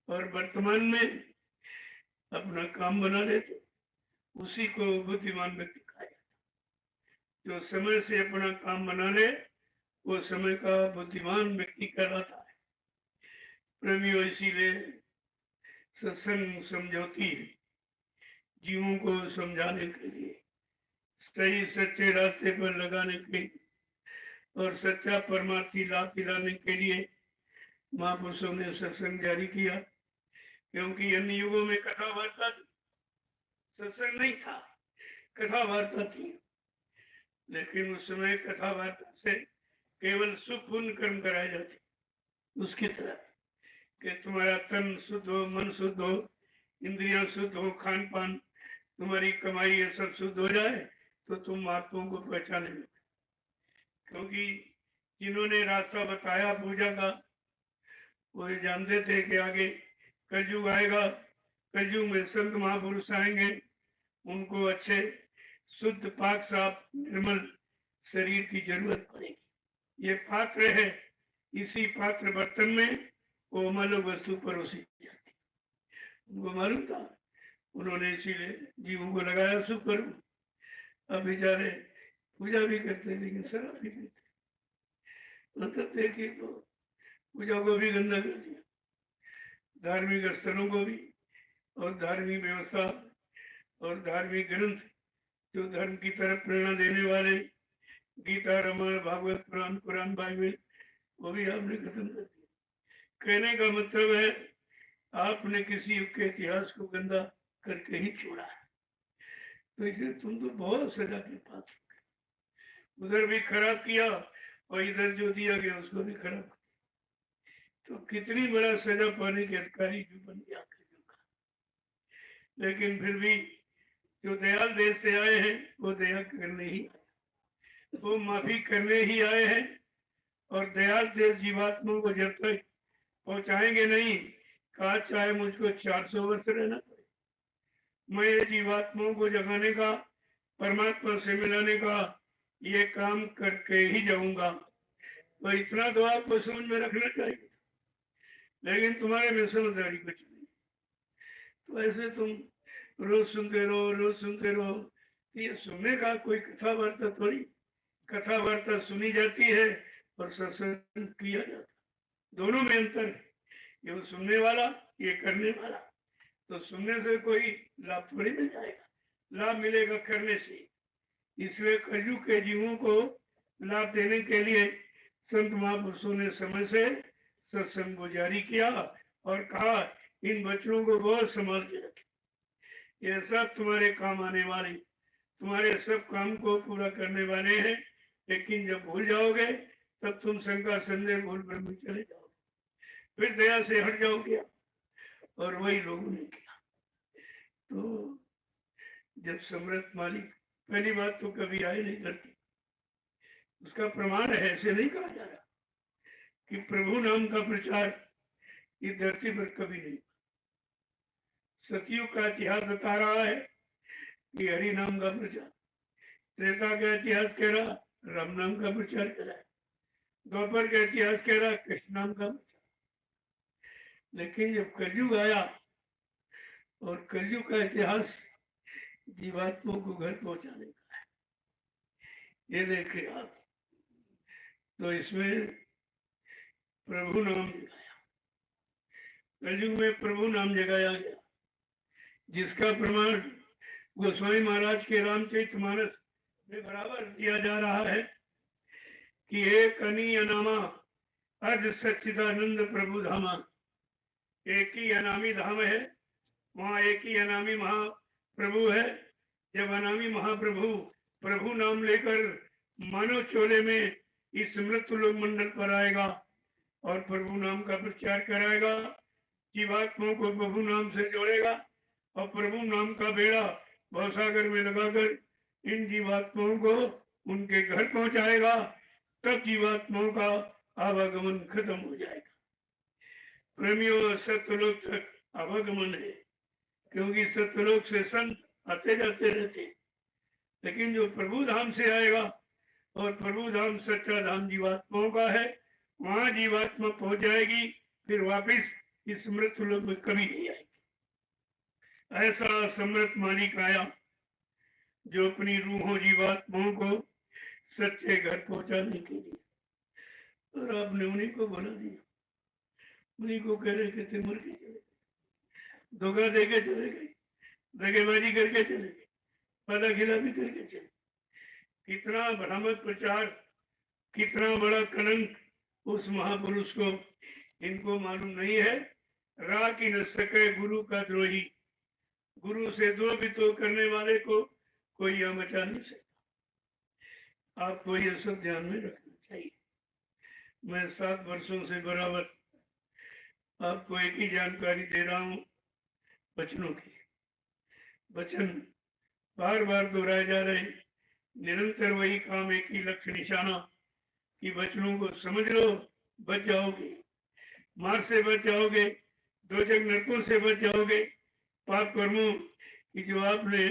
और वर्तमान में अपना काम बना लेते, उसी को बुद्धिमान व्यक्ति कहा जाता। जो समय से अपना काम बना ले वो समय का बुद्धिमान व्यक्ति कहलाता है। प्रेमियों, इसीलिए सत्संग समझौती है जीवों को समझाने के लिए, सही सच्चे रास्ते पर लगाने के लिए और सच्चा परमार्थी लाभ दिलाने के लिए महापुरुषों ने सत्संग जारी किया। क्योंकि अन्य युगों में कथा वार्ता थी, सत्संग नहीं था, कथा वार्ता थी। लेकिन उस समय कथा वार्ता से केवल सुख पुण्य कर्म कराए जाते, उसकी तरह कि तुम्हारा तन शुद्ध हो, मन शुद्ध हो, इंद्रियां शुद्ध हो, खान पान, तुम्हारी कमाई ये सब शुद्ध हो जाए तो तुम महात्माओं को पहचाने लगे। क्योंकि जिन्होंने रास्ता बताया पूजा का, वो ये जानते थे कि आगे कलयुग आएगा, कलयुग में संत महापुरुष आएंगे, उनको अच्छे शुद्ध पाक साफ निर्मल शरीर की जरूरत पड़ेगी। ये पात्र है, इसी पात्र बर्तन में वो मानव वस्तु परोसी जाती। उनको मालूम था, उन्होंने इसीलिए जीवों को लगाया शुभ कर्म। अब बेचारे पूजा भी करते लेकिन शराब भी पीते, मतलब देखिए तो पूजा को भी गंदा कर दिया, धार्मिक स्थलों को भी, और धार्मिक व्यवस्था और धार्मिक ग्रंथ जो धर्म की तरफ प्रेरणा देने वाले गीता, रामायण, भागवत, पुराण, कुरान, बाइबल, वो भी आपने खत्म कर दिया। कहने का मतलब है आपने किसी युग के इतिहास को गंदा करके ही छोड़ा है, तो इसलिए तुम तो बहुत सजा के पात्र हो। उधर भी खराब किया और इधर जो दिया गया उसको भी खराब किया, तो कितनी बड़ा सजा पाने के अधिकारी जो बन गया। लेकिन फिर भी जो दयाल देश से आए हैं वो दया करने ही आए, वो माफी करने ही आए हैं। और दयाल देश जीवात्मा को जब तक पहुंचाएंगे नहीं, कहा चाहे मुझको 400 वर्ष रहना पड़े, मैं जीवात्माओं को जगाने का, परमात्मा से मिलाने का ये काम करके ही जाऊंगा। तो इतना तो आपको समझ में रखना चाहिए, लेकिन तुम्हारे में समझदारी कुछ नहीं। तो ऐसे तुम रोज सुनते रहो, रोज सुनते रहो, तो ये सुनने का कोई कथा वार्ता थोड़ी। कथा वार्ता सुनी जाती है और सत्संग किया जाता, दोनों में अंतर है। ये सुनने वाला, ये करने वाला। तो सुनने से कोई लाभ थोड़ी मिल जाएगा, लाभ मिलेगा करने से। इसलिए कलयुग के जीवों को लाभ देने के लिए संत महापुरुषों ने समय से सत्संग को जारी किया और कहा इन बच्चों को बहुत संभाल के रखें, ये सब तुम्हारे काम आने वाले, तुम्हारे सब काम को पूरा करने वाले हैं। लेकिन जब भूल जाओगे तब तुम शंका संदेह भूल ब्रह्म चले जाओगे, फिर दया से हट जाओगे। और वही लोगों ने किया। तो जब समृत मालिक, पहली बात तो कभी आए नहीं करती, उसका प्रमाण है, ऐसे नहीं कहा जा रहा कि प्रभु नाम का प्रचार इस धरती पर कभी नहीं। सतयुग का इतिहास बता रहा है कि हरि नाम का प्रचार, त्रेता का इतिहास कह रहा राम नाम का प्रचार करा है, द्वापर का इतिहास कह रहा कृष्ण नाम का प्रचार। लेकिन जब कलयुग आया और कलयुग का इतिहास जीवात्माओं को घर पहुंचाने का है, ये देखे आप, तो इसमें प्रभु नाम जगाया, कलयुग में प्रभु नाम जगाया गया, जिसका प्रमाण गोस्वामी महाराज के रामचरितमानस में बराबर दिया जा रहा है कि एक अनीय नामा अर्ध सच्चिदानंद प्रभु धामा। एक ही अनामी धाम है, वहाँ एक ही अनामी महाप्रभु है। जब अनामी महाप्रभु प्रभु नाम लेकर मानव चोले में इस मृत्यु लोक मंडल पर आएगा और प्रभु नाम का प्रचार कराएगा, जीवात्माओं को प्रभु नाम से जोड़ेगा और प्रभु नाम का बेड़ा भवसागर में लगाकर इन जीवात्माओं को उनके घर पहुंचाएगा, तब जीवात्माओं का आवागमन खत्म हो जाएगा। प्रेमियों, सत्यलोक तक आवागमन है, क्योंकि सत्यलोक से संत आते जाते रहते, लेकिन जो प्रभु धाम से आएगा, और प्रभु धाम सच्चा धाम जीवात्माओं का है, वहां जीवात्मा पहुंच जाएगी, फिर वापिस इस मृत्यु लोक में कभी नहीं आएगी। ऐसा समर्थ मालिक आया जो अपनी रूहों जीवात्माओं को सच्चे घर पहुंचाने के लिए, और आपने उन्हीं को बना दिया। उन्हीं को कह रहे थे मर के चले गए, धोखा दे के चले गए, दगेबाजी करके चले गए, वादा खिलाफी करके चले। कितना भ्रामक प्रचार, कितना बड़ा कलंक उस महापुरुष को, इनको मालूम नहीं है। राह की न सके गुरु का द्रोही, गुरु से द्रोह भी तो करने वाले को कोई यह बचा नहीं सकता। आपको यह सब ध्यान में रखना चाहिए। मैं 7 वर्षों से बराबर आपको एक ही जानकारी दे रहा हूँ वचनों की। वचन बार बार दोहराए जा रहे, निरंतर वही काम, एक ही लक्ष्य निशाना कि वचनों को समझ लो, बच जाओगे, मार से बच जाओगे, दोजख नरकों से बच जाओगे, पाप कर्मों की जो आपने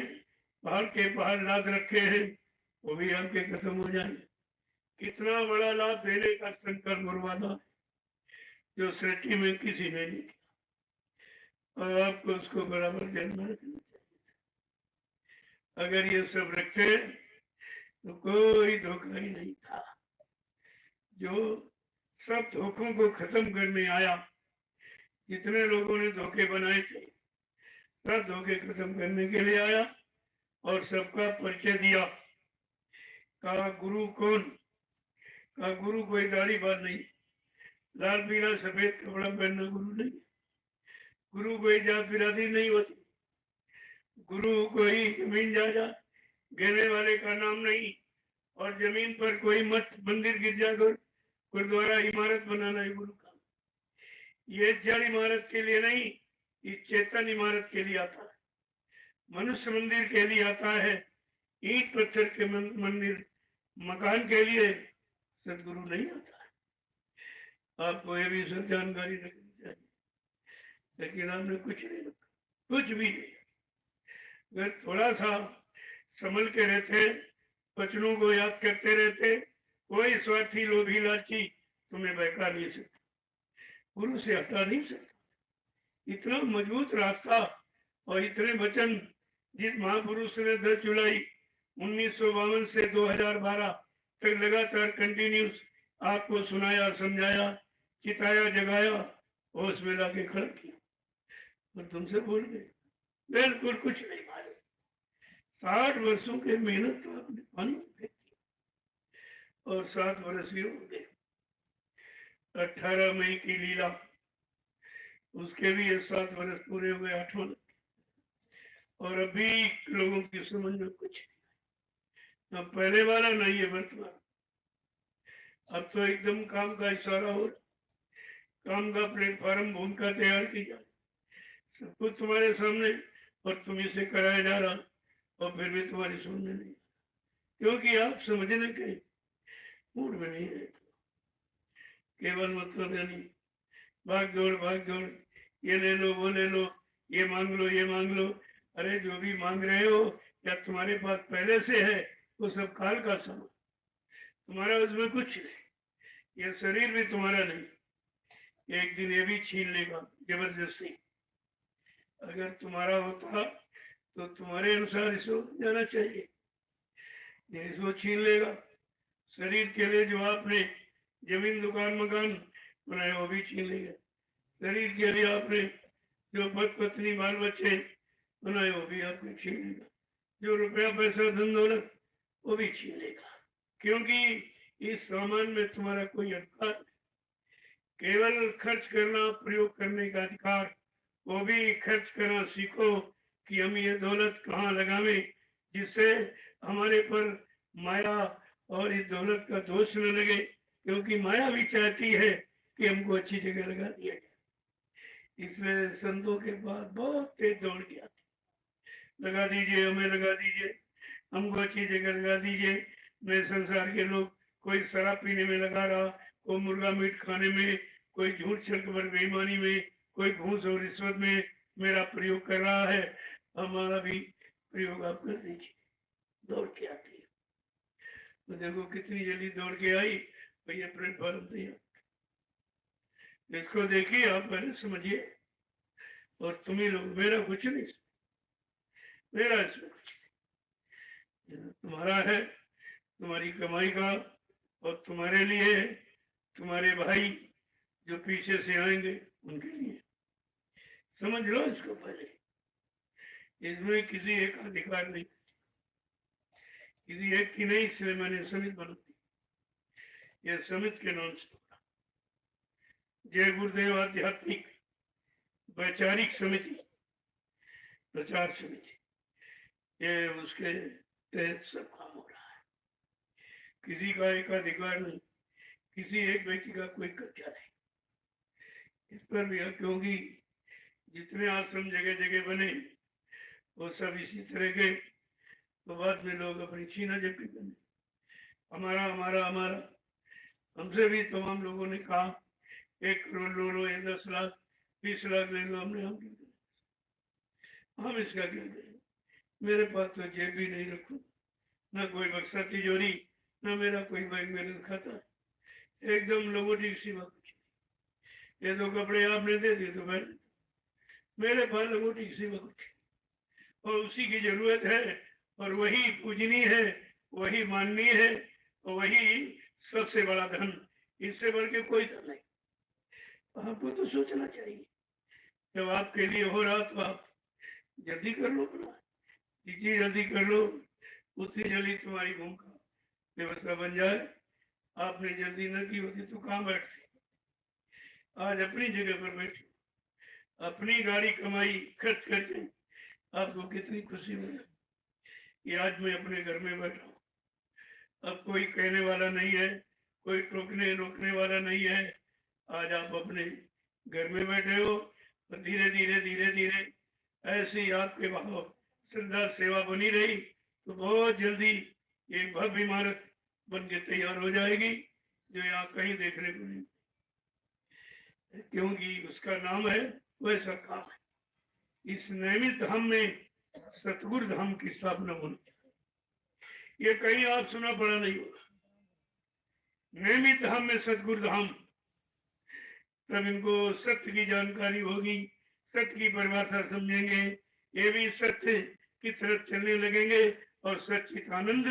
पहाड़ के पहाड़ लाद रखे हैं वो भी आपके खत्म हो जाएंगे। कितना बड़ा लाभ देने का संकल्प और वादा है जो सृष्टि में किसी ने नहीं किया, और आपको उसको बराबर ध्यान में रखना चाहिए। अगर ये सब रखते तो कोई धोखा ही नहीं था। जो सब धोखों को खत्म करने आया, जितने लोगों ने धोखे बनाए थे, सब धोखे खत्म करने के लिए आया और सबका परिचय दिया। कहा गुरु कौन? कहा गुरु कोई दाढ़ी बाल नहीं, लाल पीला सफेद कपड़ा पहनना गुरु नहीं। गुरु कोई जात बिरादरी नहीं होती, गुरु कोई जमीन जायदाद घेरने वाले का नाम नहीं, और जमीन पर कोई मठ मंदिर गिरजाघर गुरुद्वारा इमारत बनाना है गुरु का। ये जड़ इमारत के लिए नहीं, ये चेतन इमारत के लिए आता है, मनुष्य मंदिर के लिए आता है, ईंट पत्थर के मंदिर मकान के लिए सदगुरु नहीं आता है। आपको ये भी सब जानकारी रखनी चाहिए, लेकिन आपने कुछ नहीं रखा, कुछ भी नहीं। अगर थोड़ा सा संभल के रहते, वचनों को याद करते रहते, कोई स्वार्थी लोभी लालची तुम्हें बहका नहीं सकता, गुरु से हटा नहीं सकता। इतना मजबूत रास्ता और इतने वचन जिस महापुरुष ने 10 जुलाई 1952 से 2012 तक लगातार कंटिन्यूस आपको सुनाया, समझाया, चिताया, जगाया, होश में लाके खड़ा किया, और तुमसे बोल गए बिल्कुल कुछ नहीं मालूम। 60 वर्षों के मेहनत तो आपने पानी में फेंक दिया, और 7 वर्ष ही हो गए। 18 मई की लीला, उसके भी ये 7 वर्ष पूरे हुए, 8वां, और अभी लोगों की समझ में कुछ नहीं, न पहले वाला न ये वर्तमान। अब तो एकदम काम का इशारा हो रहा, काम का प्लेटफॉर्म भूमिका तैयार की जाए, सब कुछ तुम्हारे सामने, और तुम्हें से कराया जा रहा, और फिर भी तुम्हारी सुनने नहीं, क्योंकि आप समझने के मूड में नहीं रहते। केवल मतलब यानी भाग दौड़, ये ले लो, वो ले लो, ये मांग लो, ये मांग लो। अरे जो भी मांग रहे हो या तुम्हारे पास पहले से है वो सब काल का समय, तुम्हारा उसमें कुछ नहीं। ये शरीर भी तुम्हारा नहीं, एक दिन ये भी छीन लेगा जबरदस्ती। अगर तुम्हारा होता तो तुम्हारे अनुसार इसको जाना चाहिए, इसको छीन लेगा। शरीर के लिए जो आपने जमीन दुकान मकान बनाए वो भी छीन लेगा, शरीर के लिए आपने जो पत्नी बाल बच्चे बनाए वो भी आपने छीन लेगा। जो रुपया पैसा धन दौलत वो भी छीन लेगा, क्योंकि इस सामान में तुम्हारा कोई अधिकार नहीं। केवल खर्च करना, प्रयोग करने का अधिकार, वो भी खर्च करना सीखो कि हम ये दौलत कहाँ लगावे जिससे हमारे पर माया और इस दौलत का दोष न लगे, क्योंकि माया भी चाहती है कि हमको अच्छी जगह लगा दिया जाए। इसमें संतों के पास बहुत तेज दौड़ के आती, लगा दीजिए, हमें लगा दीजिए, हमको अच्छी जगह लगा दीजिए। मैं संसार के लोग, कोई शराब पीने में लगा रहा, कोई मुर्गा मीट खाने में, कोई झूठ छल पर बेईमानी में, कोई घूस और रिश्वत में मेरा प्रयोग कर रहा है, हमारा भी प्रयोग आप कर दीजिए। दौड़ के आती है, तो देखो कितनी जल्दी दौड़ के आई, भैया प्लेटफॉर्म तैयार। इसको देखिए, आप पहले समझिए, और तुम्ही लोग, मेरा कुछ नहीं, मेरा इसमें कुछ नहीं, तुम्हारा है, तुम्हारी कमाई का, और तुम्हारे लिए, तुम्हारे भाई जो पीछे से आएंगे उनके लिए। समझ लो इसको पहले, इसमें किसी एक का अधिकार नहीं, किसी एक की नहीं, इसलिए मैंने समिति बना दी। यह समिति के नाम से जय गुरुदेव आध्यात्मिक वैचारिक समिति, प्रचार समिति, ये उसके तहत सब काम हो रहा है। किसी का एक अधिकार नहीं, किसी एक व्यक्ति का कोई कब्जा नहीं इस पर भी, क्योंकि जितने आश्रम जगह जगह बने वो सब इसी तरह के, तो बाद में लोग अपनी छीना झपटी करने, हमारा हमारा हमारा। हमसे भी तमाम लोगों ने कहा 1 करोड़ लो लो, 10 लाख 20 लाख ले लो, हमने हम इसका क्या करें, मेरे पास तो जेब भी नहीं रखू, ना कोई बक्सा तिजोरी, ना मेरा कोई बैंक बैलेंस खाता, एकदम लोगोटी की सिवा कुछ नहीं। ये तो कपड़े आपने दे दिए तो मेरे पास लोगोटी की सिवा कुछ, और उसी की जरूरत है, और वही पूजनीय है, वही माननीय है, और वही सबसे बड़ा धन, इससे बढ़ के कोई धन नहीं। आपको तो सोचना चाहिए, जब आपके लिए हो रहा तो आप जल्दी कर लो अपना, जितनी जल्दी कर लो उतनी जल्दी तुम्हारी भूमिका व्यवस्था बन जाए। आपने जल्दी न की होती तो कहाँ बैठते, आज अपनी जगह पर बैठे, अपनी गाड़ी कमाई खर्च करके आपको कितनी खुशी मिली कि आज मैं अपने घर में बैठा हूँ, अब कोई कहने वाला नहीं है, कोई टोकने रोकने वाला नहीं है। आज आप अपने घर में बैठे हो, और धीरे धीरे धीरे धीरे ऐसे ही आपके भाव श्रद्धा सेवा बनी रही तो बहुत जल्दी एक भव्य इमारत बन के तैयार हो जाएगी, जो यहाँ कहीं देखने को नहीं, क्योंकि उसका नाम है वैसा काम है। इस नैमित धाम में सतगुरु धाम की स्थापना होनी चाहिए, ये कहीं आप सुना पड़ा नहीं होगा। नैमित धाम में सतगुरु धाम, तब इनको सत्य की जानकारी होगी, सत्य की परिभाषा समझेंगे, ये भी सत्य की तरफ चलने लगेंगे और सच्चित आनंद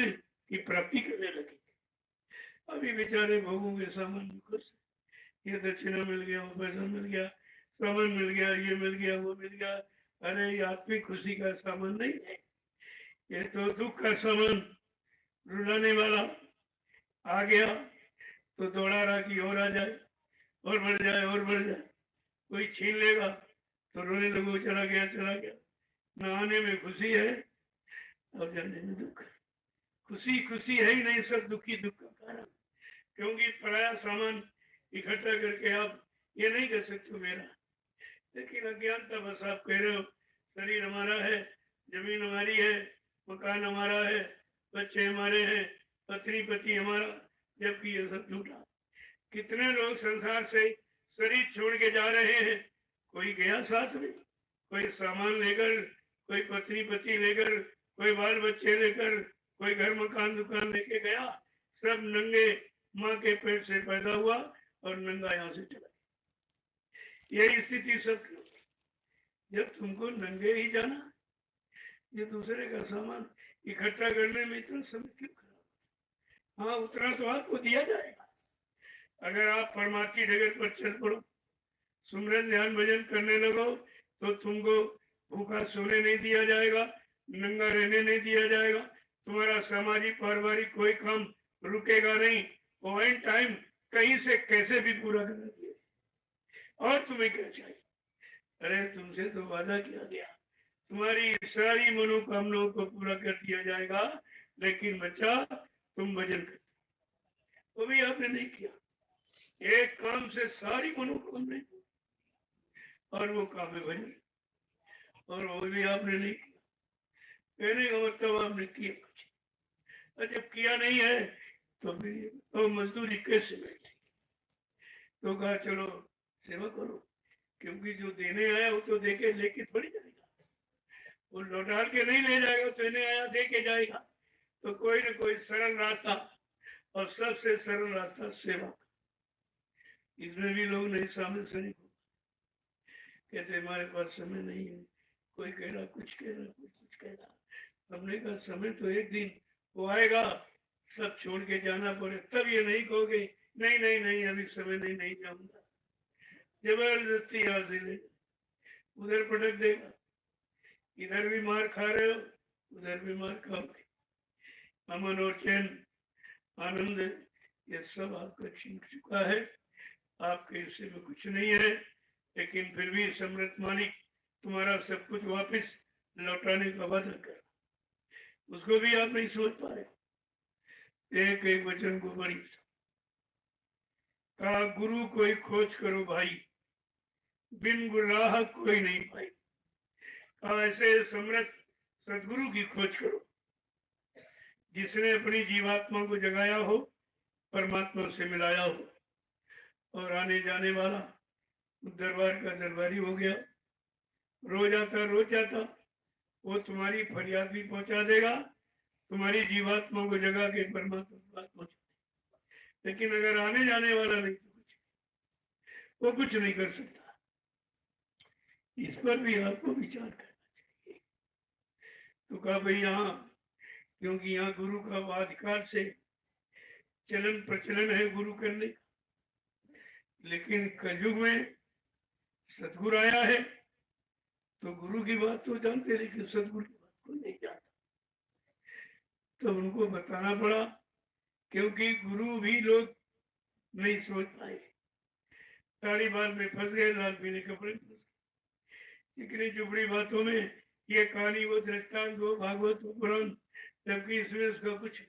की प्राप्ति करने लगेंगे। अभी बेचारे भोगों के सामान्य खुश, ये दक्षिणा मिल गया, वो पैसा मिल गया, सामान मिल गया, ये मिल गया, वो मिल गया, अरे ये आत्मिक खुशी का सामान नहीं है, ये तो दुख का सामान। रुलाने वाला आ गया तो दौड़ा रहा कि और आ जाए, और बढ़ जाए, और बढ़ जाए, कोई छीन लेगा तो रोने लगो, चला गया चला गया। न आने में खुशी है और जाने में दुख है, खुशी खुशी है ही नहीं, सब दुखी दुख का कारण, क्योंकि पराया सामान इकट्ठा करके आप ये नहीं कर सकते मेरा, लेकिन अज्ञानता बस आप कह रहे हो शरीर हमारा है, जमीन हमारी है, मकान हमारा है, बच्चे हमारे हैं, पत्नी पति हमारा, जबकि ये सब झूठा। कितने लोग संसार से शरीर छोड़ के जा रहे हैं, कोई गया साथ में, कोई सामान लेकर, कोई पत्नी पति लेकर, कोई बाल बच्चे लेकर, कोई घर मकान दुकान लेके गया, सब नंगे माँ के पेट से पैदा हुआ और नंगा यहाँ से चला। यही स्थिति सब, जब तुमको नंगे ही जाना, ये दूसरे का सामान इकट्ठा करने में इतना समय क्यों खराब? हाँ, उतना तो आपको दिया जाएगा, अगर आप परमार्थी डगर पर चल पड़ो, सुमरन ध्यान भजन करने लगो, तो तुमको भूखा सोने नहीं दिया जाएगा, नंगा रहने नहीं दिया जाएगा, तुम्हारा सामाजिक पारिवारिक कोई काम रुकेगा नहीं, वो एंड टाइम कहीं से कैसे भी पूरा करना चाहिए। और तुम्हें क्या चाहिए? अरे तुमसे तो वादा किया गया, तुम्हारी सारी मनोकामनाओं को पूरा कर दिया जाएगा, लेकिन बच्चा तुम भजन कर, वो भी आपने नहीं किया। एक काम से सारी मनोकामनाएं, और वो काम है भजन, और वो भी आपने नहीं किया। कहने का मतलब आपने किया कुछ, और जब किया नहीं है तो फिर तो मजदूरी कैसे बैठे? तो कहा चलो सेवा करो, क्योंकि जो देने आया वो तो देके लेके थोड़ी जाएगा, वो लौटा के नहीं ले जाएगा, तो देने आया दे के जाएगा। तो कोई ना कोई सरल रास्ता, और सबसे सरल रास्ता सेवा। इसमें भी लोग नहीं शामिल से नहीं कहते हमारे पास समय नहीं है, कोई कह रहा कुछ कह रहा कुछ कह रहा। हमने कहा समय तो एक दिन वो आएगा, सब छोड़ के जाना पड़े, तब ये नहीं कहोगे नहीं नहीं नहीं अभी समय नहीं, नहीं जाऊंगा, जबरदस्ती यहाँ से ले उधर पटक देगा। इधर भी मार खा रहे हो, उधर भी मार खाओगे। अमन और चैन, आनंद, ये सब आपका छीन चुका है, आपके हिस्से में कुछ नहीं है, लेकिन फिर भी सम्राट मालिक तुम्हारा सब कुछ वापस लौटाने का वादा कर, उसको भी आप नहीं सोच पा रहे। एक एक वचन को बड़ी कहा, गुरु कोई खोज करो भाई, बिन गुराह कोई नहीं पाई। कहा ऐसे समृद्ध सदगुरु की खोज करो, जिसने अपनी जीवात्मा को जगाया हो, परमात्मा से मिलाया हो, और आने जाने वाला दरबार का दरबारी हो गया, रोज आता, वो तुम्हारी फरियाद भी पहुंचा देगा, तुम्हारी जीवात्मा को जगा के परमात्मा की बात पहुंचा। लेकिन अगर आने जाने वाला नहीं तो वो कुछ नहीं कर सकता। इस पर भी आपको विचार करना चाहिए। तो कहा भाई यहाँ, क्योंकि यहाँ गुरु का अधिकार से चलन प्रचलन है गुरु करने का, लेकिन कलयुग में सतगुरु आया है तो गुरु की बात तो जानते, लेकिन सतगुरु की बात को नहीं जानता। तो उनको बताना पड़ा, क्योंकि गुरु भी लोग नहीं सोच पाए, सारी बात में फंस गए, लाल पीले कपड़े फंस गए। इतनी चुपड़ी बातों में ये कहानी, वो दृष्टांत, वो भागवत, वो पुराण, जबकि इसमें उसका कुछ,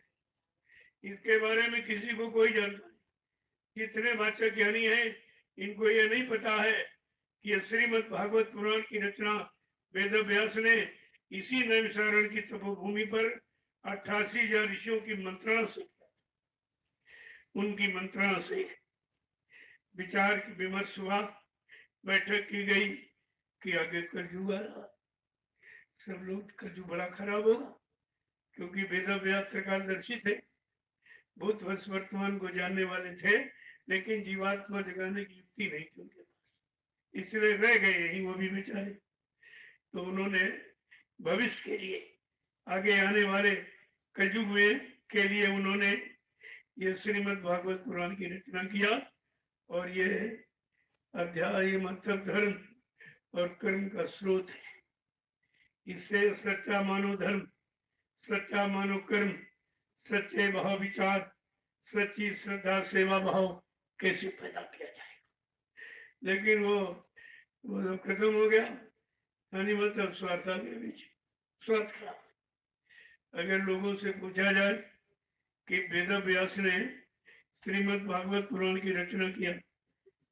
इसके बारे में किसी को कोई जानता नहीं। जितने वाचक ज्ञानी हैं, इनको ये नहीं पता है कि श्रीमद् भागवत पुराण की रचना वेद व्यास ने इसी नैमिषारण्य की तपोभूमि पर 88,000 ऋषियों की मंत्रणा से, उनकी मंत्रणा से विचार विमर्श हुआ, बैठक की गई कि आगे कलयुग आ रहा, सब लोग कलयुग बड़ा खराब होगा, क्योंकि वेद व्यास त्रिकालदर्शी थे, भूत वर्तमान को जानने वाले थे, लेकिन जीवात्मा जगाने की युक्ति नहीं थी उनके पास, इसलिए रह गए यही वो भी बेचारे। तो उन्होंने भविष्य के लिए, आगे आने वाले कलयुग में के लिए उन्होंने ये श्रीमद् भागवत पुराण की रचना किया, और ये अध्याय मतलब धर्म और कर्म का स्रोत है। इससे सच्चा मानो धर्म, सच्चा मानो कर्म, सच्चे भाव विचार, सच्ची श्रद्धा सेवा भाव कैसे पैदा किया जाएगा। लेकिन वो खत्म हो गया, यानी मतलब स्वार्थ के बीच स्वार्थ खराब। अगर लोगों से पूछा जाए कि वेद व्यास ने श्रीमद् भागवत पुराण की रचना किया,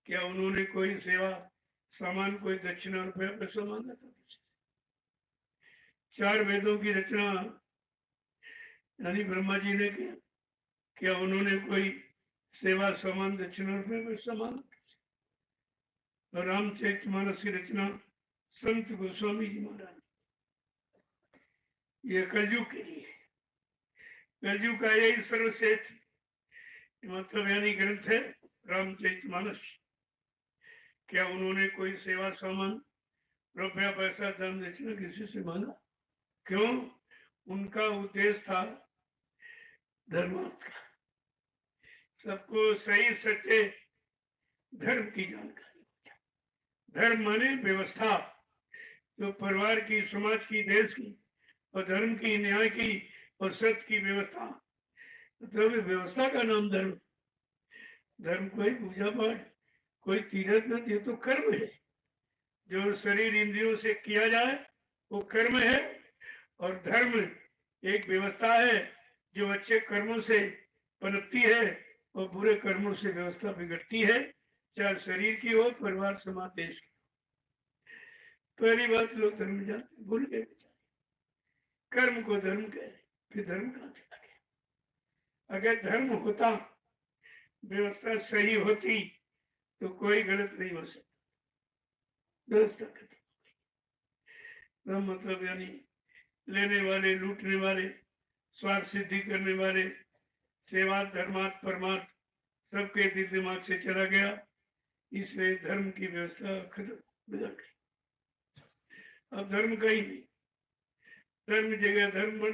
क्या उन्होंने कोई सेवा सामान, कोई दक्षिणा रुपया पैसा मांगा था? 4 वेदों की रचना यानी ब्रह्मा जी ने किया, क्या उन्होंने कोई सेवा सामान दक्षिणा रुपया पैसा मांगा? और रामचरितमानस की रचना संत गोस्वामी जी महाराज, ये कलयुग के लिए, कलयुग का यही सर्वश्रेष्ठ मतलब यानी ग्रंथ है रामचरितमानस। क्या उन्होंने कोई सेवा सामान रुपया पैसा दान दक्षिणा किसी से मांगा? क्यों? उनका उद्देश्य था धर्मार्थ का, सबको सही सच्चे धर्म की जानकारी। धर्म माने व्यवस्था, जो परिवार की, समाज की, देश की और धर्म की, न्याय की और सत्य की व्यवस्था। तो व्यवस्था का नाम धर्म। धर्म कोई पूजा पाठ, कोई तीर्थ नहीं, ये तो कर्म है। जो शरीर इंद्रियों से किया जाए वो कर्म है। और धर्म एक व्यवस्था है जो अच्छे कर्मों से पनपती है और बुरे कर्मों से व्यवस्था बिगड़ती है, चाहे शरीर की हो, परिवार, समाज, देश की। पहली बात लोग धर्म जानते भूल गए, कर्म को धर्म कहे, फिर धर्म कहां चला गया। अगर धर्म होता, व्यवस्था सही होती, तो कोई गलत नहीं हो सकता। व्यवस्था तो मतलब यानी लेने वाले, लूटने वाले, स्वार्थ सिद्धि करने वाले, सेवार्थ, धर्मार्थ, परमार्थ सबके दिल दिमाग से चला गया। इसलिए धर्म की व्यवस्था खत्म, बिगड़ गई। अब धर्म का ही नहीं, धर्म की जगह धर्म बढ़,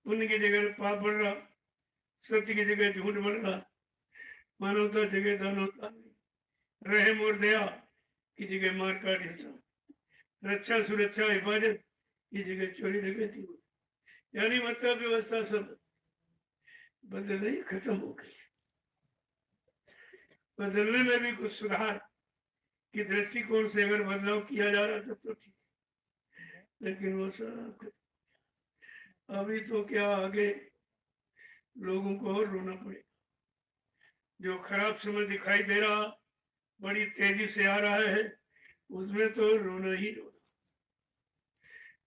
पुण्य की जगह पाप बढ़ रहा, सत्य की जगह झूठ बढ़ रहा, मानवता जगह दानवता, रहम और दया की जगह मार काट, हिंसा, रक्षा सुरक्षा हिफाजत की जगह चोरी डकैती। यानी मतलब व्यवस्था सब बदल गई, खत्म हो गई। बदलने में भी कुछ सुधार की दृष्टिकोण से अगर बदलाव किया जा रहा तब तो ठीक, लेकिन वो सब अभी तो क्या, आगे लोगों को और रोना पड़ेगा। जो खराब समय दिखाई दे रहा, बड़ी तेजी से आ रहा है, उसमें तो रोना ही रोना।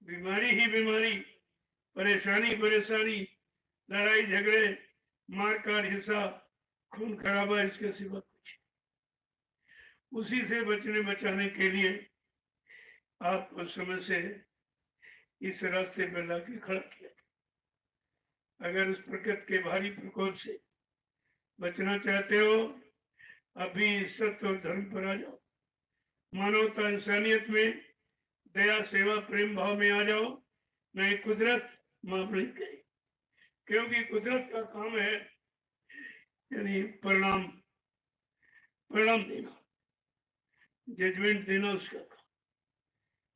बीमारी ही बीमारी, परेशानी परेशानी, लड़ाई झगड़े, मारकाट, हिंसा, खून खराबा, इसके सिवा कुछ। उसी से बचने बचाने के लिए आपको समय से इस रास्ते पर लाके खड़ा किया। अगर उस प्रकृति के भारी प्रकोप से बचना चाहते हो, अभी सत्य और धर्म पर आ जाओ। मानवता, इंसानियत में दया, सेवा, प्रेम भाव में आ जाओ। नहीं कुदरत माफ नहीं करे, क्योंकि कुदरत का काम है यानी परिणाम देना, जजमेंट देना उसका काम।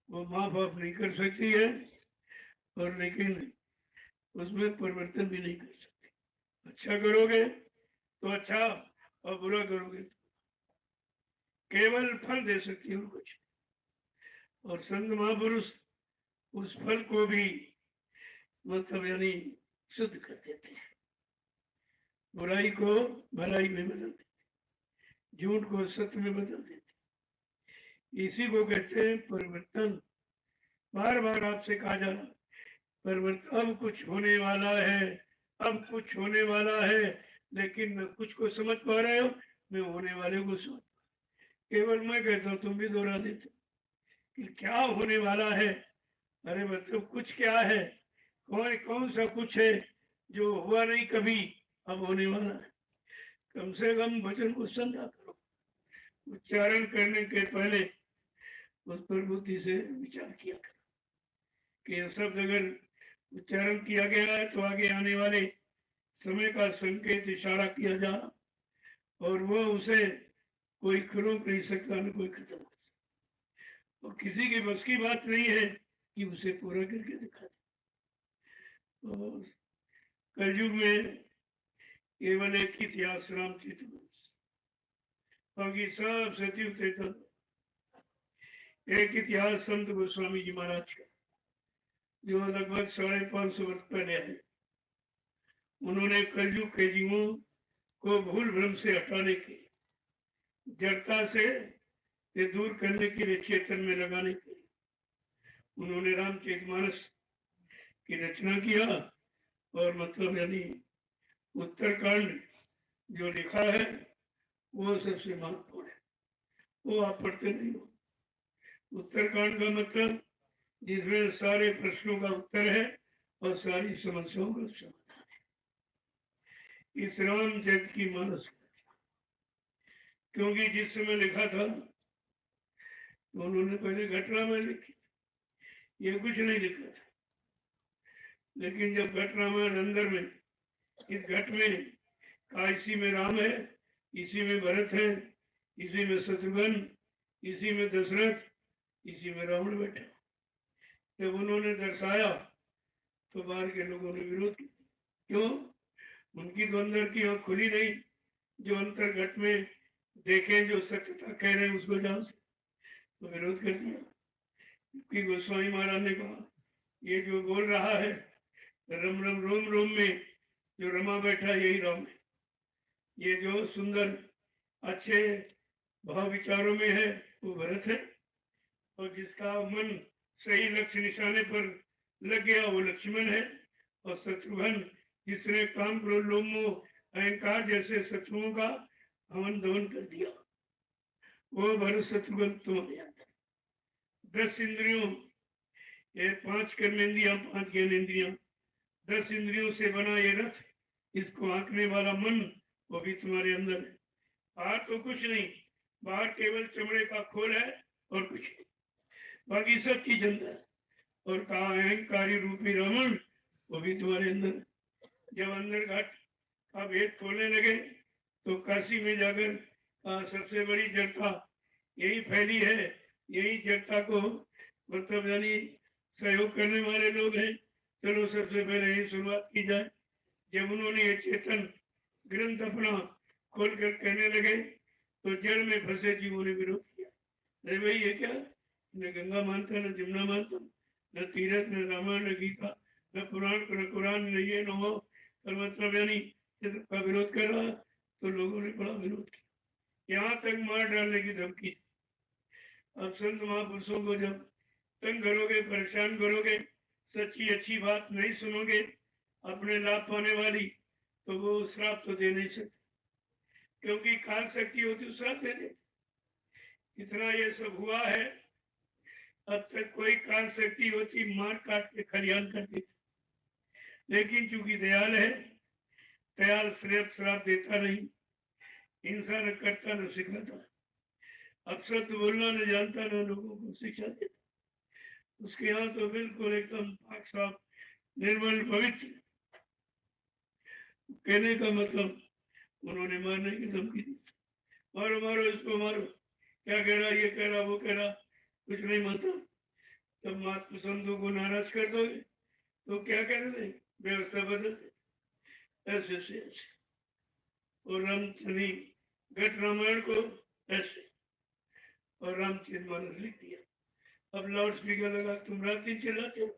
वो माँ बाप नहीं कर सकती है, और लेकिन उसमें परिवर्तन भी नहीं कर सकती। अच्छा करोगे तो अच्छा, और बुरा करोगे तो केवल फल दे सकती है कुछ। और संत महापुरुष उस फल को भी मतलब यानी शुद्ध कर देते हैं, बुराई को भलाई में बदल देते, झूठ को सत्य में बदल देते। इसी को कहते हैं परिवर्तन। बार बार आपसे कहा जा रहा परिवर्तन, अब कुछ होने वाला है, अब कुछ होने वाला है, लेकिन न कुछ को समझ पा रहे हो, मैं होने वाले को समझ। केवल मैं कहता हूँ, तुम भी दोहरा देते कि क्या होने वाला है। अरे मतलब कुछ क्या है, कौन सा कुछ है जो हुआ नहीं कभी, अब होने वाला है। कम से कम वचन को समझा करो, उच्चारण करने के पहले उस पर बुद्धि से विचार किया करो कि यह शब्द अगर उच्चारण किया गया है तो आगे आने वाले समय का संकेत, इशारा किया जा रहा, और वो उसे कोई रोक नहीं सकता, न कोई खत्म कर सकता, और किसी की बस की बात नहीं है कि उसे पूरा करके दिखा दे। और कलयुग में केवल एक ही इतिहास रामचरित मानस, बाकी सब सती त्रेता। एक इतिहास संत गोस्वामी जी महाराज का, जो लगभग 550 वर्ष पहले आए। उन्होंने कलयुग के जीवों को भूल भ्रम से हटाने के, जड़ता से दूर करने के लिए, चेतन में लगाने के लिए उन्होंने रामचरितमानस की रचना किया। और मतलब यानी उत्तरकांड जो लिखा है वो सबसे महत्वपूर्ण है, वो आप पढ़ते नहीं हो। उत्तरकांड का मतलब जिसमें सारे प्रश्नों का उत्तर है और सारी समस्याओं का समाधान है। इस रामचरित की मानस, क्योंकि जिस समय लिखा था तो उन्होंने पहले घटना में लिखी, ये कुछ नहीं लिखा था। लेकिन जब घट रामायण अंदर में, इस घट में का इसी में राम है, इसी में भरत है, इसी में शत्रुघ्न, इसी में दशरथ, इसी में रावण बैठा, जब उन्होंने दर्शाया तो बाहर के लोगों ने विरोध किया। क्यों? उनकी तो अंदर की आंख खुली नहीं, जो अंतर्गत में देखें, जो सत्यता कह रहे हैं उसको जान से, तो विरोध कर दिया। क्योंकि गोस्वामी महाराज ने कहा ये जो बोल रहा है रम रम रोम रोम में जो रमा बैठा यही राम है। ये जो सुंदर अच्छे भाव विचारों में है वो भरत है, और जिसका मन सही लक्ष्य निशाने पर लग गया वो लक्ष्मण है, और शत्रुघ्न जिसने काम क्रोध लोभ मोह अहंकार जैसे शत्रुओं का हवन दमन कर दिया वो भरत शत्रुघ्न तुम्हारे अंदर। 10 इंद्रियों, ये 5 कर्मेंद्रियां 5 ज्ञानेंद्रियां, 10 इंद्रियों से बना ये रथ, इसको आंकने वाला मन वो भी तुम्हारे अंदर है। बाहर तो कुछ नहीं, बाहर केवल चमड़े का खोल है और कुछ नहीं, बाकी सब चीज अंदर है। और कहा अहंकारी रूपी रावण वो भी तुम्हारे अंदर। जब अंदर घाट का भेद खोलने लगे तो काशी में जाकर सबसे बड़ी जड़ता यही फैली है, यही जड़ता को मतलब यानी सहयोग करने वाले लोग हैं। चलो सबसे पहले यही शुरुआत की जाए। जब उन्होंने ये चेतन ग्रंथ अपना खोल कर कहने लगे तो जड़ में फंसे जीवों ने विरोध किया। अरे भाई ये क्या, न गंगा मानता, न जमुना मानता, न तीरथ, न रामायण, न गीता, न पुराण, न कुरान, न ये न हो, और मतलब यानी का विरोध कर रहा, तो लोगों ने बड़ा विरोध किया, यहाँ तक मार डालने की धमकी। अब संत महापुरुषों को जब तंग करोगे, परेशान करोगे, सच्ची अच्छी बात नहीं सुनोगे अपने लाभ पाने वाली, तो वो श्राप तो दे नहीं सकते, क्योंकि काल शक्ति होती श्राप दे दे। इतना ये सब हुआ है, अब तक कोई काल शक्ति होती मार काट के खलियान करती थी, लेकिन चूंकि दयाल है, दयाल श्राप देता नहीं, हिंसा न करता न सिखाता, अब सत्य बोलना न जानता न लोगों को शिक्षा देता, उसके यहाँ तो बिल्कुल एकदम पाक साफ निर्मल पवित्र। कहने का मतलब उन्होंने मारने की धमकी दी, मारो मारो इसको मारो, क्या कह रहा, ये कह रहा, वो कह रहा, कुछ नहीं मतलब। तब मात पसंदों को नाराज कर दोगे तो क्या कर दे, व्यवस्था बदल दे, ऐसे से ऐसे। और रामचंद्री घट रामायण को ऐसे, और रामचरितमानस लिख दिया। अब लाउड स्पीकर लगा, तुम रात दिन चिल्लाते हो,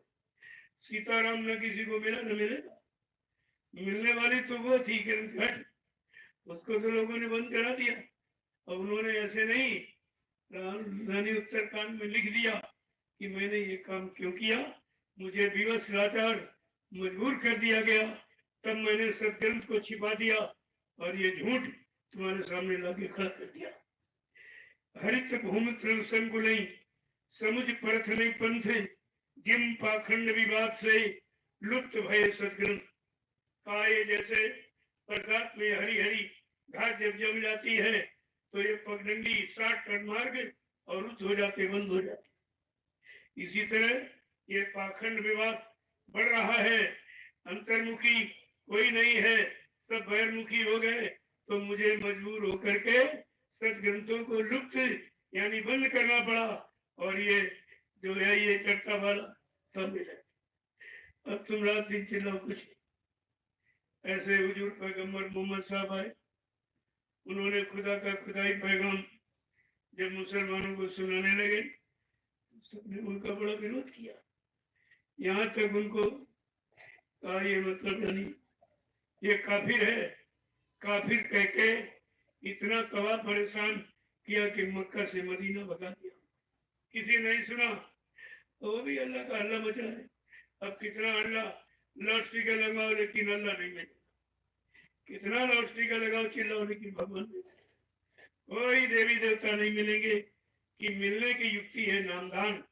सीताराम न किसी को मिला न मिलेगा, मिलने वाली तो वो थी घट, उसको तो लोगों ने बंद करा दिया। अब उन्होंने ऐसे नहीं, रानी उत्तरकांड में लिख दिया कि मैंने ये काम क्यों किया, मुझे विवश लाचार मजबूर कर दिया गया, तब मैंने सत्ग्रंथ को छिपा दिया और ये झूठ तुम्हारे सामने लाके खड़ा कर दिया। हरित भूमित्र संकुलई समुझ परथ नहीं पंथ, जिम पाखंड विवाद से लुप्त भय सत्ग्रंथ। काये जैसे बरसात में हरी हरी घास जब जम जाती है तो ये पगडंडी शॉर्टकट मार्ग अवरुद्ध हो जाते, बंद हो जाते। इसी तरह ये पाखंड विवाद बढ़ रहा है, अंतर्मुखी कोई नहीं है, सब बहिर्मुखी हो गए, तो मुझे मजबूर होकर के सदग्रंथों को लुप्त यानी बंद करना पड़ा, और ये जो है ये चर्चा वाला सामने जाए। अब तुम रात दिन चिल्लाओ कुछ। ऐसे हुजूर पैगंबर मोहम्मद साहब आए, उन्होंने खुदा का खुदाई पैगाम जब मुसलमानों को सुनाने लगे, सबने उनका बड़ा विरोध किया, यहाँ तक उनको कहा ये मतलब यानी ये काफिर है, काफिर कह के इतना तवा परेशान किया कि मक्का से मदीना भगा दिया। किसी नहीं सुना तो वो भी अल्लाह का अल्लाह मचा है। अब कितना अल्लाह लाउड स्पीकर लगाओ लेकिन अल्लाह नहीं मिले, कितना लाउड स्पीकर लगाओ चिल्लाओ लेकिन भगवान नहीं मिले। कोई देवी देवता नहीं मिलेंगे कि मिलने की युक्ति है नामदान।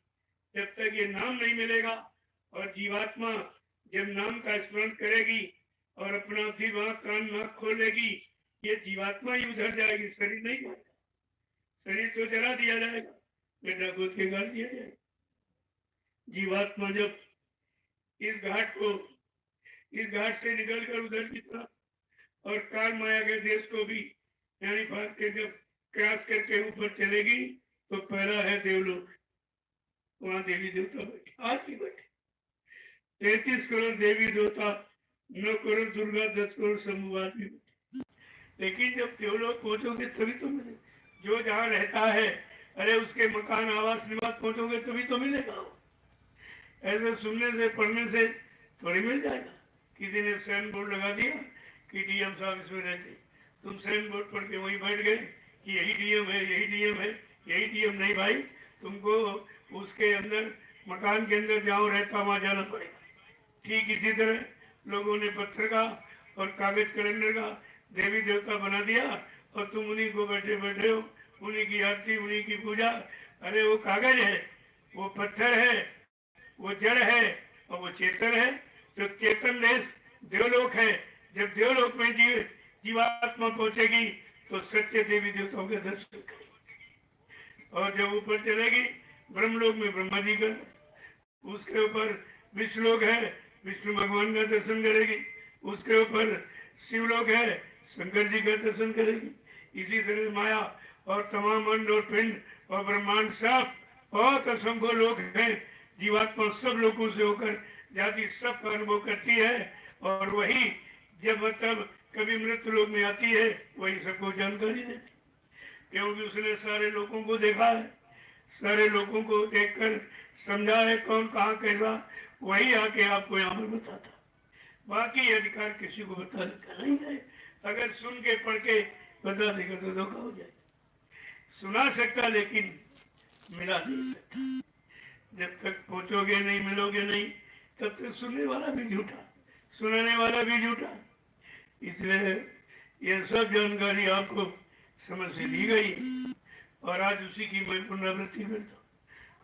जब तक ये नाम नहीं मिलेगा और जीवात्मा जब नाम का स्मरण करेगी और अपना दिमाग कान नाक खोलेगी, ये जीवात्मा ही उधर जाएगी, शरीर नहीं जाएगा। शरीर तो जला दिया जाएगा, बेटा गोद के गाल दिया जाएगा। जीवात्मा जब इस घाट से निकलकर उधर की तरफ और काल माया के देश को भी यानी भाग के जब क्रॉस करके ऊपर चलेगी तो पहला है देवलोक, वहां देवी देवता बैठे, आज भी बैठे। 33 करोड़ देवी देवता, 9 करोड़ दुर्गा, 10 करोड़ समूह भी। लेकिन जब देवलोक पहुंचोगे तभी तो मिले। जो जहाँ रहता है, अरे उसके मकान, आवास, निवास पहुंचोगे तभी तो मिलेगा। ऐसे सुनने से, पढ़ने से थोड़ी मिल जाएगा। किसी ने साइन बोर्ड लगा दिया कि डीएम साहब इसमें रहते, तुम साइन बोर्ड पढ़ के वहीं बैठ गए कि यही डीएम है, यही डीएम है। यही डीएम नहीं भाई, तुमको उसके अंदर, मकान के अंदर जहाँ रहता वहां जाना पड़ेगा। ठीक इसी तरह लोगों ने पत्थर का और कागज कैलेंडर का देवी देवता बना दिया, और तुम उन्हीं को बैठे बैठे हो, उन्हीं की आरती, उन्हीं की पूजा। अरे वो कागज है, वो पत्थर है, वो जड़ है, और वो चेतन है। तो चेतन देश देवलोक है। जब देवलोक में जीवात्मा पहुंचेगी तो सच्चे देवी देवताओं के दर्शन करेगी। और जब ऊपर चलेगी ब्रह्मलोक में ब्रह्मा जी का, उसके ऊपर विष्णुलोक है, विष्णु भगवान का दर्शन करेगी। उसके ऊपर शिवलोक है, शंकर जी का दर्शन करेगी। इसी तरह माया और तमाम अंड और पिंड और ब्रह्मांड सब बहुत असंख्य लोक हैं। जीवात्मा सब लोगों से होकर जाति सब का अनुभव करती है, और वही जब मतलब कभी मृत्यु लोक में आती है वही सबको जानकारी देती, क्योंकि उसने सारे लोगों को देखा है, सारे लोगों को देखकर समझा है कौन कहाँ कैसा, वही आके आपको यहाँ पर बताता। बाकी अधिकार किसी को बताने का नहीं है। अगर सुन के पढ़ के बता देगा तो धोखा हो जाएगा। सुना सकता लेकिन मिला नहीं सकता। जब तक पहुंचोगे नहीं, मिलोगे नहीं, तब तक सुनने वाला भी झूठा, सुनाने वाला भी झूठा। इसलिए यह सब जानकारी आपको समझ से दी गई है, और आज उसी की मैं पुनरावृत्ति करता हूँ।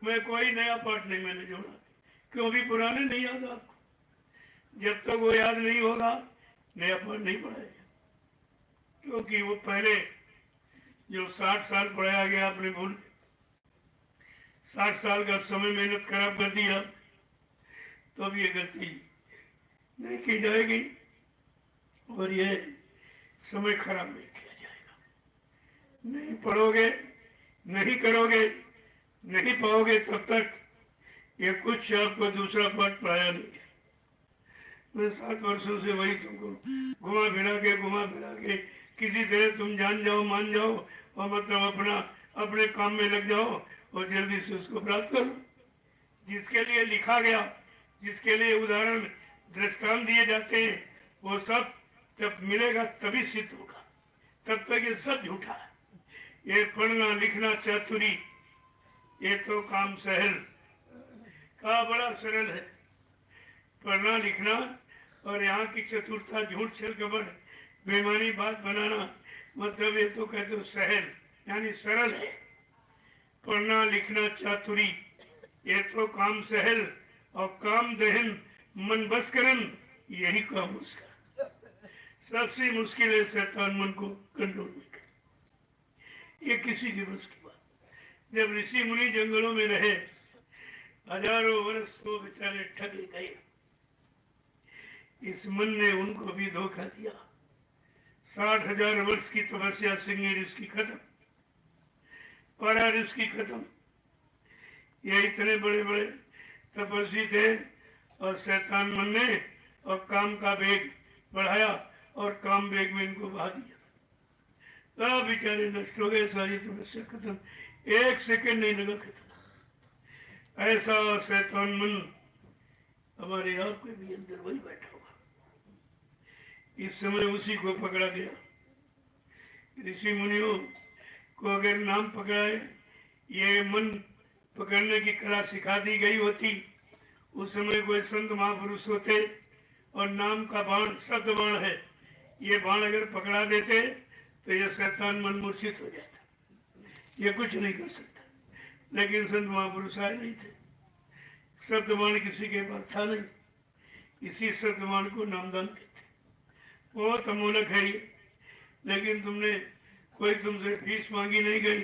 मैं कोई नया पाठ नहीं मैंने जोड़ा, क्योंकि पुराने नहीं याद आपको। जब तक वो याद नहीं होगा नया पाठ नहीं पढ़ाएगा, क्योंकि वो पहले जो 60 साल पढ़ाया गया आपने भूल, 60 साल का समय मेहनत खराब कर दिया, तो अब ये गलती नहीं की जाएगी और ये समय खराब नहीं किया जाएगा। नहीं पढ़ोगे, नहीं करोगे, नहीं पाओगे, तब तक ये कुछ आपको दूसरा पाठ पढ़ाया नहीं। मैं 7 वर्षों से वही तुमको घुमा फिरा के किसी तरह तुम जान जाओ, मान जाओ, और मतलब अपने काम में लग जाओ और जल्दी से उसको प्राप्त करो। जिसके लिए लिखा गया, जिसके लिए उदाहरण दृष्टांत दिए जाते हैं, वो सब जब मिलेगा तभी सिद्ध होगा। तब तक ये सब झूठा है। ये पढ़ना लिखना चातुरी, ये तो काम सहल का बड़ा सरल है। पढ़ना लिखना और यहाँ की चतुरता, झूठ छल कपट बेईमानी बात बनाना, मतलब ये तो कहते हो सहल, यानी सरल है। पढ़ना लिखना चातुरी, ये तो काम सहल, और काम दहन मन बस करन, यही काम उसका। सबसे मुश्किल है शैतान मन को कंट्रोल में कर। ये किसी की बस की बात। जब ऋषि मुनि जंगलों में रहे, हजारों वर्ष को बेचारे ठगे गए, इस मन ने उनको भी धोखा दिया। 60,000 वर्ष की तपस्या सिंगी ऋषि की खत्म, पारा ऋषि की खत्म। ये इतने बड़े बड़े तपस्वी थे, और शैतान मन ने और काम का वेग बढ़ाया, और काम वेग में इनको बहा दिया। तब बेचारे नष्ट हो गए, सारी तपस्या खत्म, 1 सेकंड नहीं लगा खत्म। ऐसा शैतान मन हमारे आपके भी अंदर वही बैठा हुआ। इस समय उसी को पकड़ा गया। ऋषि मुनियों को अगर नाम पकड़ाए, ये मन पकड़ने की कला सिखा दी गई होती, उस समय कोई संत महापुरुष होते, और नाम का बाण, शब्द बाण है, ये बाण अगर पकड़ा देते तो ये शैतान मन मूर्छित हो जाता, ये कुछ नहीं कर सकता। लेकिन संत महापुरुष आए नहीं थे, शब्द बाण किसी के पास था नहीं, इसी शब्द बाण को नामदान कहते। बहुत अमूलक है ये। लेकिन तुमने, कोई तुमसे फीस मांगी नहीं गई,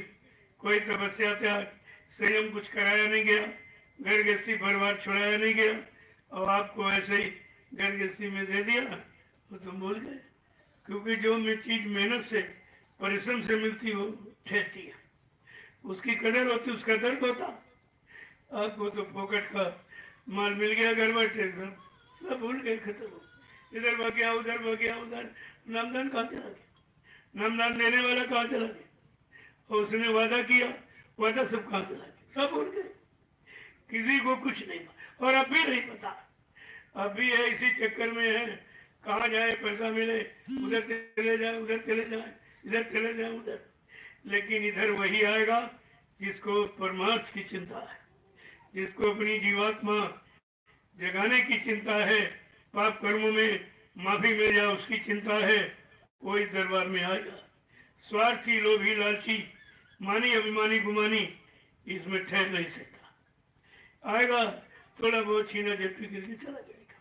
कोई तपस्या त्याग संयम कुछ कराया नहीं गया, घर गृहस्थी परिवार छुड़ाया नहीं गया, और आपको ऐसे ही घर गृहस्थी में दे दिया तो तुम भूल गए। क्योंकि जो चीज मेहनत से, परिश्रम से मिलती हो ठहरती है, उसकी कदर होती, उसका दर्द होता। आपको तो फोकट का माल मिल गया घर बैठे, सब भूल गए, खत्म हो, इधर भाग गया उधर भाग गया उधर, नामदान कहाँ चला गया, नामदान देने वाला कहाँ चला गया, और उसने वादा किया, वादा सब कहाँ चला गया, सब भूल गए, किसी को कुछ नहीं पता, और अब भी नहीं पता, अब भी है इसी चक्कर में है, कहाँ जाए पैसा मिले, उधर चले जाए उधर चले जाए, इधर चले जाए उधर, लेकिन इधर वही आएगा जिसको परमार्थ की चिंता है, जिसको अपनी जीवात्मा जगाने की चिंता है, पाप कर्मों में माफी मिल जाए उसकी चिंता है, वो इस दरबार में आएगा। स्वार्थी लोभी लालची मानी अभिमानी गुमानी इसमें ठहर नहीं सकता, आएगा थोड़ा बहुत छीना झपटी करके चला जाएगा,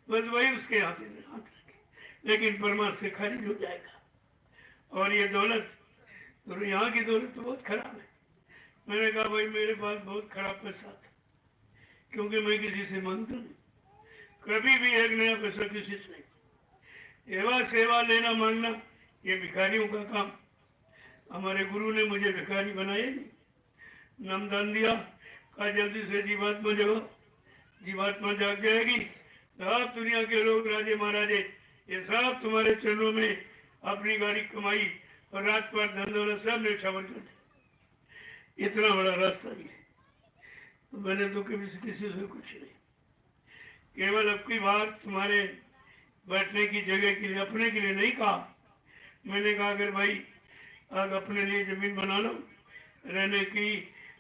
बस वही उसके हाथ में हाथ लगे, लेकिन परमार्थ से खारिज हो जाएगा। और ये दौलत तो यहाँ की दौलत तो बहुत खराब है। मैंने कहा भाई मेरे पास बहुत खराब पैसा था, क्योंकि मैं किसी से मांगता नहीं, कभी भी एक नया पैसा किसी से नहीं, एवं सेवा लेना मांगना ये भिखारियों का काम। हमारे गुरु ने मुझे भिखारी बनाया नहीं, नामदान दिया, कहा जल्दी से जीवात्मा जगो, जीवात्मा जाग जाएगी, सब दुनिया के लोग राजे महाराजे ये सब तुम्हारे चरणों में अपनी गाड़ी कमाई और रात पर धन दौलत सब न्यौछावर कर दी, इतना बड़ा रास्ता ये। तो मैंने तो कभी किसी से कुछ नहीं, केवल अब की बात तुम्हारे बैठने की जगह के लिए, अपने के लिए नहीं कहा। मैंने कहा अगर भाई आज अपने लिए जमीन बना लो रहने की,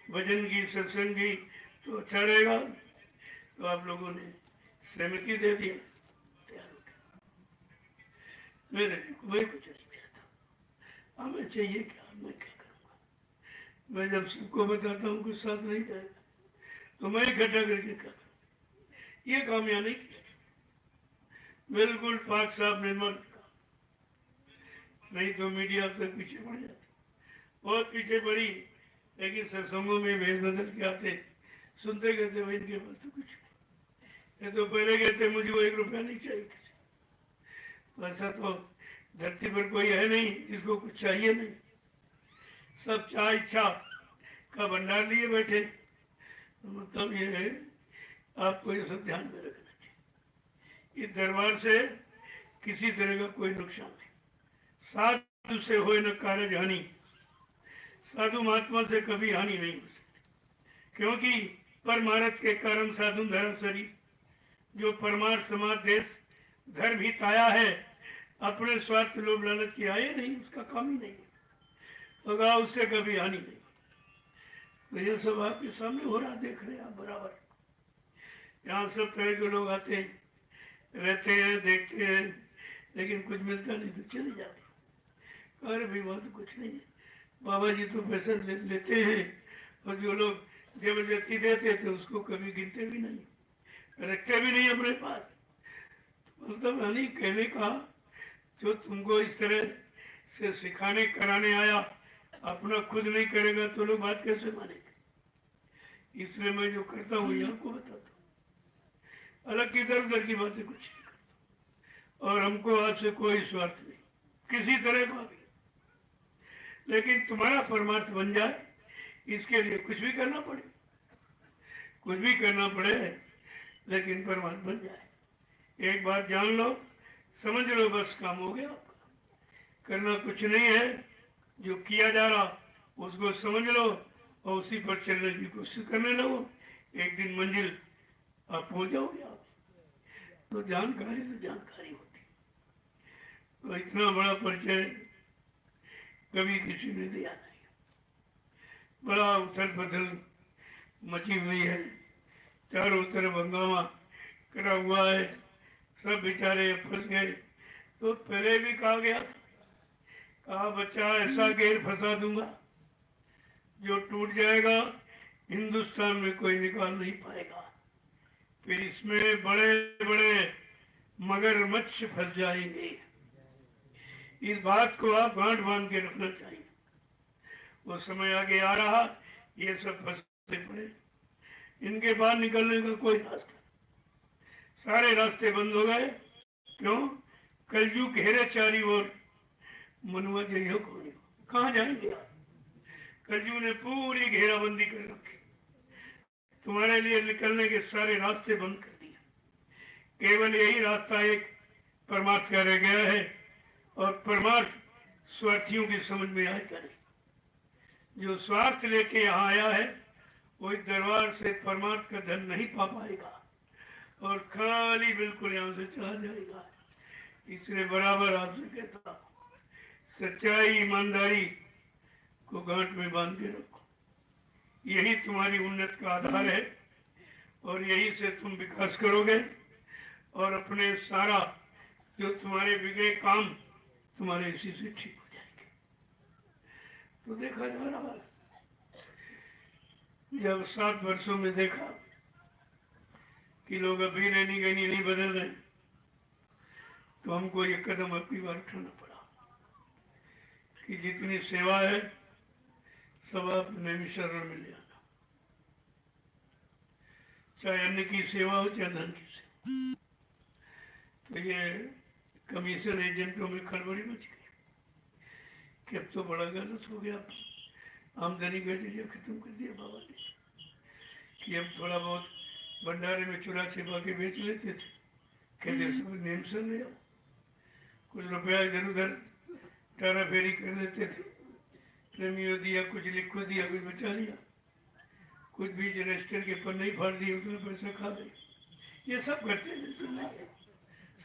भजन की, सत्संग की, तो अच्छा रहेगा। तो आप लोगों ने सहमति दे दिया, तैयार हो गया। मेरे मैं कुछ नहीं कहता, हमें चाहिए क्या, मैं क्या करूँगा। मैं जब सबको बताता हूँ कुछ साथ नहीं जाएगा तो मैं इकट्ठा करके क्या करूँ, ये काम यहाँ नहीं किया, बिल्कुल पाक साहब निर्मल का, नहीं तो मीडिया तक पीछे पड़ जाती, बहुत पीछे पड़ी, लेकिन सत्संगों में भेद बदल के आते, सुनते कहते भाई इनके पास तो कुछ नहीं, ये तो पहले कहते मुझे वो 1 रुपया नहीं चाहिए, तो ऐसा तो धरती पर कोई है नहीं जिसको कुछ चाहिए नहीं, सब चाह इच्छा का भंडार लिए बैठे। तो मतलब ये है आपको ये सब ध्यान में रखना चाहिए, इस दरबार से किसी तरह का कोई नुकसान नहीं, साधु से होए न कारज हानि, साधु महात्मा से कभी हानि नहीं हो सकती, क्योंकि परमार्थ के कारण साधु धर्म शरीर, जो परमार्थ समाज देश धर्म ही आया है, अपने स्वार्थ लोभ लालच की आए नहीं, उसका काम ही नहीं होगा, उससे कभी हानि नहीं। तो ये सब आपके सामने हो रहा, देख रहे हैं आप बराबर, यहाँ सब तरह के लोग आते हैं, रहते हैं, देखते हैं, लेकिन कुछ मिलता नहीं तो चले जाते, अरे भी बात कुछ नहीं है, बाबा जी तो पैसा लेते हैं, और जो लोग जबरदस्ती देते थे उसको कभी गिनते भी नहीं, रखते भी नहीं अपने पास। मतलब यानी कहने का, जो तुमको इस तरह से सिखाने कराने आया, अपना खुद नहीं करेगा तो लोग बात कैसे मानेंगे। इसलिए मैं जो करता हूँ ये आपको बताता हूँ, अलग इधर उधर की बातें कुछ नहीं करता, और हमको आपसे कोई स्वार्थ नहीं किसी तरह का भी, लेकिन तुम्हारा परमार्थ बन जाए इसके लिए कुछ भी करना पड़े, कुछ भी करना पड़े, लेकिन परमार्थ बन जाए। एक बात जान लो, समझ लो, बस काम हो गया आपका, करना कुछ नहीं है, जो किया जा रहा उसको समझ लो और उसी पर चलने की कोशिश करने लगो, एक दिन मंजिल आप पहुंच जाओगे। आप तो जानकारी होती, तो इतना बड़ा परिचय कभी किसी ने दिया नहीं, बड़ा उथल पुथल मची हुई है, चारों तरफ हंगामा करा हुआ है, सब बेचारे फंस गए। तो पहले भी कहा गया था, कहा बच्चा ऐसा घेर फंसा दूंगा जो टूट जाएगा, हिंदुस्तान में कोई निकाल नहीं पाएगा, फिर इसमें बड़े बड़े मगरमच्छ फंस जाएंगे। इस बात को आप गांठ बांध के रखना चाहिए, वो समय आगे आ रहा, ये सब फंसे पड़े, इनके बाहर निकलने का कोई रास्ता, सारे रास्ते बंद हो गए। क्यों? कलयुग घेरे चारी ओर, मनुआ जइयो कोई, कहाँ जाएंगे आप? कलयुग ने पूरी घेराबंदी कर रखी, तुम्हारे लिए निकलने के सारे रास्ते बंद कर दिए। केवल यही रास्ता एक परमार्थ का रह गया है, और परमार्थ स्वार्थियों की समझ में आए करे। जो स्वार्थ लेके यहाँ आया है वो इस दरबार से परमार्थ का धन नहीं पा पाएगा और खाली बिल्कुल यहाँ से चला जाएगा। इसलिए बराबर आपसे कहता हूं, सच्चाई ईमानदारी को गांठ में बांध के रखो। यही तुम्हारी उन्नत का आधार है और यही से तुम विकास करोगे और अपने सारा जो तुम्हारे बिगड़े काम तुम्हारे इसी से ठीक हो जाएंगे। तो देखा जा रहा है, जब 7 वर्षों में देखा कि लोग अभी रहनी गहनी नहीं बदल रहे, तो हमको ये कदम अपनी बार उठाना पड़ा कि जितनी सेवा है सब अपने शरण में ले आना, चाहे अन्न की सेवा हो चाहे धन की सेवा। तो ये कमीशन एजेंटों में खड़बड़ी मच गई कि अब तो बड़ा गलत हो गया, आमदनी का जरिया खत्म कर दिया बाबा ने कि अब थोड़ा बहुत भंडारे में चुरा छिपा के बेच लेते थे, कहते सब नेम से ले आओ, कुछ रुपया इधर उधर टारा फेरी कर लेते थे, प्रेमियों दिया, कुछ लिखो दिया, कुछ बचा लिया, कुछ बीच रजिस्टर के पर नहीं फाड़ दिए, उतना पैसा खा गए। ये सब करते थे,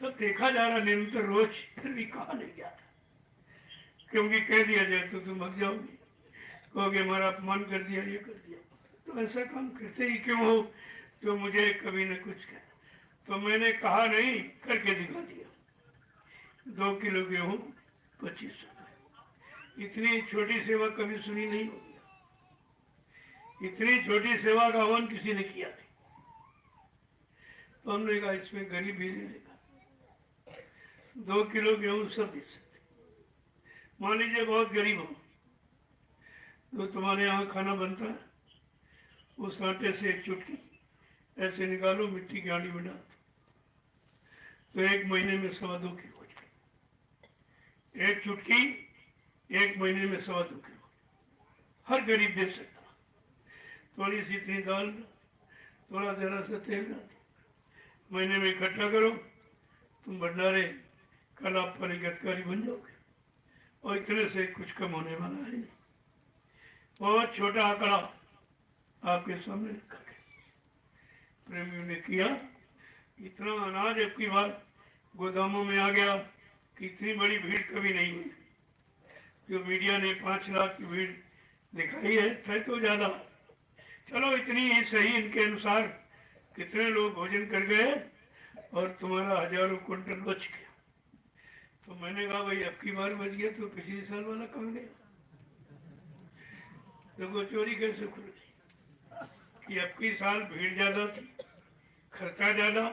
सब देखा जा रहा निरंतर रोज, फिर भी कहा नहीं जाता क्योंकि कह दिया जाए तो तुम भाग जाओगे, कहोगे हमारा अपमान कर दिया, ये कर दिया। तो ऐसा काम करते ही क्यों हो जो मुझे कभी न कुछ कहा। तो मैंने कहा नहीं, करके दिखा दिया। 2 किलो गेहूं 25 रुपए। इतनी छोटी सेवा कभी सुनी नहीं होगी, इतनी छोटी सेवा का आह्वान किसी ने किया नहीं। तो हमने कहा इसमें गरीब भी दे देगा, 2 किलो गेहूं सब दे सकते। मान लीजिए बहुत गरीब हो, तो तुम्हारे यहाँ खाना बनता है, उस आटे से एक चुटकी ऐसे निकालो, मिट्टी की हांडी में डाल दो, तो 1 महीने में 2.25 किलो हो जाए। एक चुटकी 1 महीने में 2.25 किलो, हर गरीब दे सकता। थोड़ी सी इतनी दाल, थोड़ा जरा सा तेल डाल, महीने में इकट्ठा करो, तुम भंडारे कल आप परिगतकारी बन जाओगे। और इतने से कुछ कम होने वाला है नहीं। बहुत छोटा आंकड़ा आपके सामने रखा गया। प्रेमियों ने किया, इतना अनाज अब की बार गोदामों में आ गया कि इतनी बड़ी भीड़ कभी नहीं हुई। जो मीडिया ने 5 लाख की भीड़ दिखाई है तो ज्यादा, चलो इतनी ही सही, इनके अनुसार कितने लोग भोजन कर गए और तुम्हारा हजारों क्विंटल बच गया। तो मैंने कहा भाई अब की बार बच गया तो पिछले साल वाला कहाँ गया? देखो चोरी कैसे खुल गई कि अब की साल भीड़ ज्यादा थी, खर्चा ज्यादा,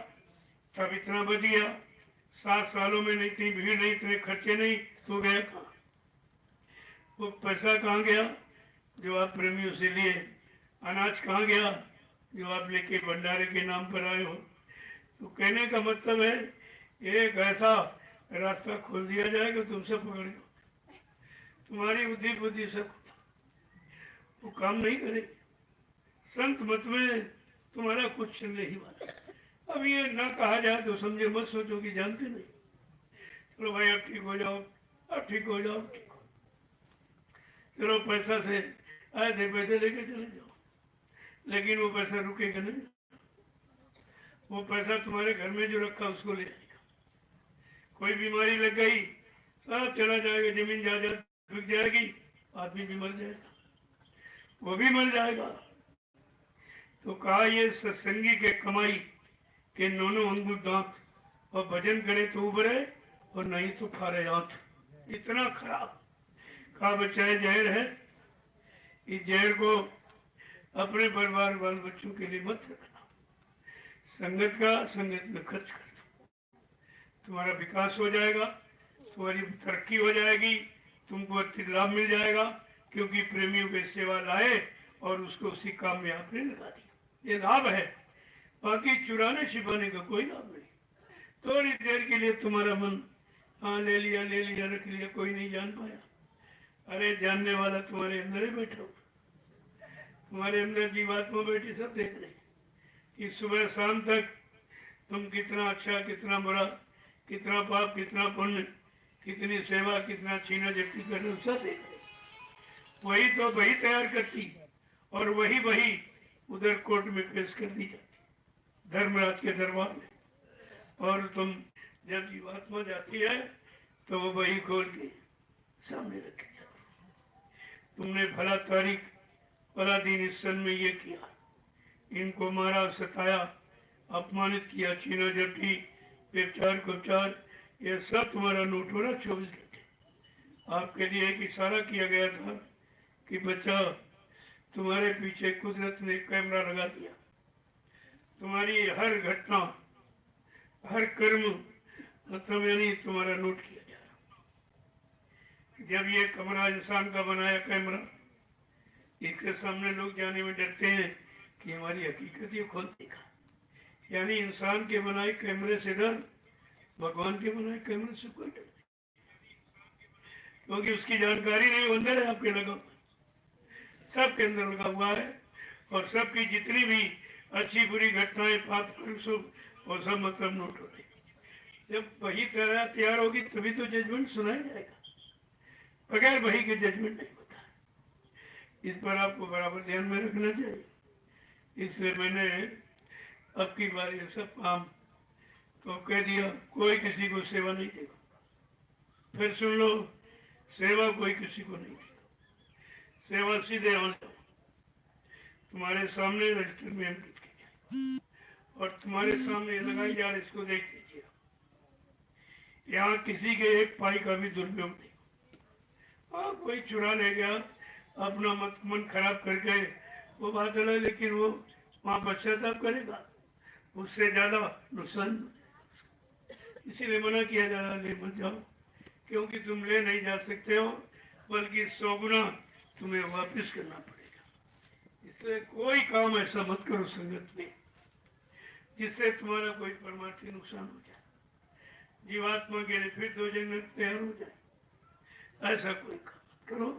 तब इतना बच गया। 7 सालों में नहीं इतनी भीड़ नहीं, इतने खर्चे नहीं, तो गया कहाँ? वो पैसा कहाँ गया जो आप प्रेमियों से लिए? अनाज कहाँ गया जो आप लेके भंडारे के नाम पर आए हो? तो कहने का मतलब है एक ऐसा रास्ता खोल दिया जाएगा, तुम सब पकड़ लो, तुम्हारी बुद्धि सब वो काम नहीं करेगी। संत मत में तुम्हारा कुछ चलने ही वाला। अब ये ना कहा जाए तो समझे मत सोचो कि जानते नहीं। चलो भाई अब ठीक हो जाओ, अब ठीक हो जाओ, ठीक हो, चलो पैसा से आए थे पैसे लेके चले जाओ, लेकिन वो पैसा रुकेगा नहीं। वो पैसा तुम्हारे घर में जो रखा उसको ले जाएगा। कोई बीमारी लग गई सब चला जाएगा, जमीन जायदाद बिक जाएगी, आदमी भी मर जाएगा, वो भी मर जाएगा। तो कहा ये सत्संगी के कमाई के 9 अंगूर दांत, और भजन करे तो उबरे और नहीं तो फारे आंत। इतना खराब कहा बच्चा जहर है, इस जहर को अपने परिवार बाल बच्चों के लिए मत रखना। संगत में खर्च कर दो, तुम्हारा विकास हो जाएगा, तुम्हारी तरक्की हो जाएगी, तुमको अतिरिक्त लाभ मिल जाएगा, क्योंकि प्रेमियों की सेवा लाए और उसको उसी काम में आपने लगा दिया। ये लाभ है, बाकी चुराने छिपाने का कोई लाभ नहीं। थोड़ी देर के लिए तुम्हारा मन हाँ ले लिया रख लिया, कोई नहीं जान पाया। अरे जानने वाला तुम्हारे अंदर ही बैठा हो, तुम्हारे अंदर जीवात्मा बैठी सब देख रहे कि सुबह शाम तक तुम कितना अच्छा कितना बुरा, कितना पाप कितना पुण्य, कितनी सेवा कितना छीना झपटी कर रहे हो, सब देख रहे। वही तो वही तैयार करती और वही वही उधर कोर्ट में पेश कर दी जाती धर्मराज के दरबार में। और तुम जब जीवात्मा जाती है तो वो वही खोल के सामने रखी जाती। तुमने भला तारीख भला दिन इस सन में ये किया, इनको मारा, सताया, अपमानित किया, छीना झपटी, व्यभिचार कुपचार, ये सब तुम्हारा नोट हो रहा 24 घंटे। आपके लिए एक इशारा किया गया था कि बच्चा तुम्हारे पीछे कुदरत ने कैमरा लगा दिया, तुम्हारी हर घटना हर कर्म मतलब यानी तुम्हारा नोट किया जा रहा। जब ये कमरा इंसान का बनाया कैमरा, इसके सामने लोग जाने में डरते हैं कि हमारी हकीकत ये खोल देगा। यानी इंसान के बनाए कैमरे से डर, भगवान के बनाए कैमरे से कोई डर नहीं, क्योंकि उसकी जानकारी नहीं, अंदर है आपके लगा, सबके अंदर लगा हुआ है। और सबकी जितनी भी अच्छी बुरी घटनाएं पाप सब वो सब मतलब नोट हो रही। जब वही तरह तैयार होगी तभी तो जजमेंट सुनाया जाएगा, बगैर वही के जजमेंट नहीं होता। इस पर आपको बराबर ध्यान में रखना चाहिए। इसलिए मैंने अब की बार ये सब काम तो कह दिया, कोई किसी को सेवा नहीं देगा। फिर सुन लो, सेवा कोई किसी को नहीं देगा, सेवा सीधे हो जाओ, तुम्हारे सामने रजिस्टर में अंकित की जाए और तुम्हारे सामने लगाई जा रही, इसको देख लीजिए। यहाँ किसी के एक पाई का भी दुरुपयोग नहीं। हाँ, कोई चुरा ले गया अपना मन खराब करके, वो बात अलग, लेकिन वो वहाँ पश्चाताप करेगा, उससे ज्यादा नुकसान। इसीलिए मना किया जा रहा, ले मत जाओ, क्योंकि तुम ले नहीं जा सकते हो, बल्कि 100 गुना तुम्हें वापस करना पड़ेगा। इसलिए कोई काम ऐसा मत करो संगत में जिससे तुम्हारा कोई परमार्थी नुकसान हो जाए, जीवात्मा के लिए फिर 2 जन्नत तैयार हो जाए। ऐसा कोई काम मत करो।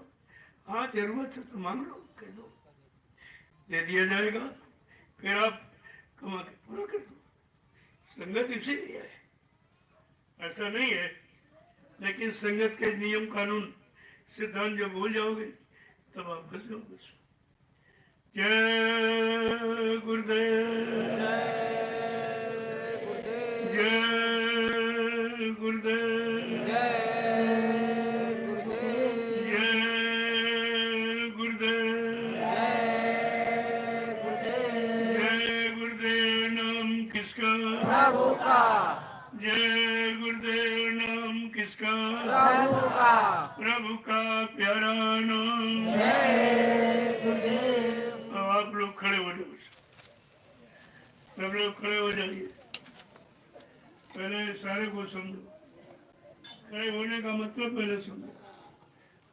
हाँ, जरूरत है तो मांग लो, कह दो, दे दिया जाएगा, फिर आप कमा के पूरा कर दो। संगत इसीलिए है, ऐसा नहीं है। लेकिन संगत के नियम कानून सिद्धांत जब भूल जाओगे तब आप फंस जाओगे। जय गुरुदेव, जय गुरुदेव, प्रभु का। जय गुरुदेव, नाम किसका? प्रभु का। प्रभु का प्यारा नाम। जय गुरुदेव। अब आप लोग खड़े हो जाओ, सब लोग खड़े हो जाइए। पहले सारे को समझो, खड़े होने का मतलब पहले समझो।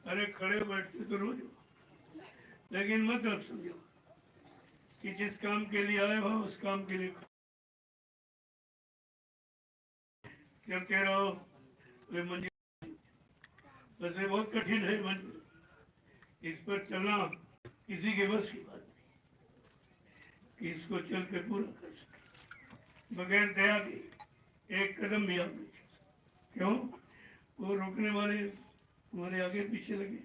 अरे खड़े बैठते तो रोज, लेकिन मतलब समझो कि जिस काम के लिए आए हो उस काम के लिए चलते रहो। वे मंजिल वैसे बहुत कठिन है मंजिल, इस पर चलना किसी के बस की बात नहीं कि इसको चल कर पूरा कर सके। बगैर दया के एक कदम भी आप नहीं चल सकते। क्यों? वो रोकने वाले हमारे आगे पीछे लगे।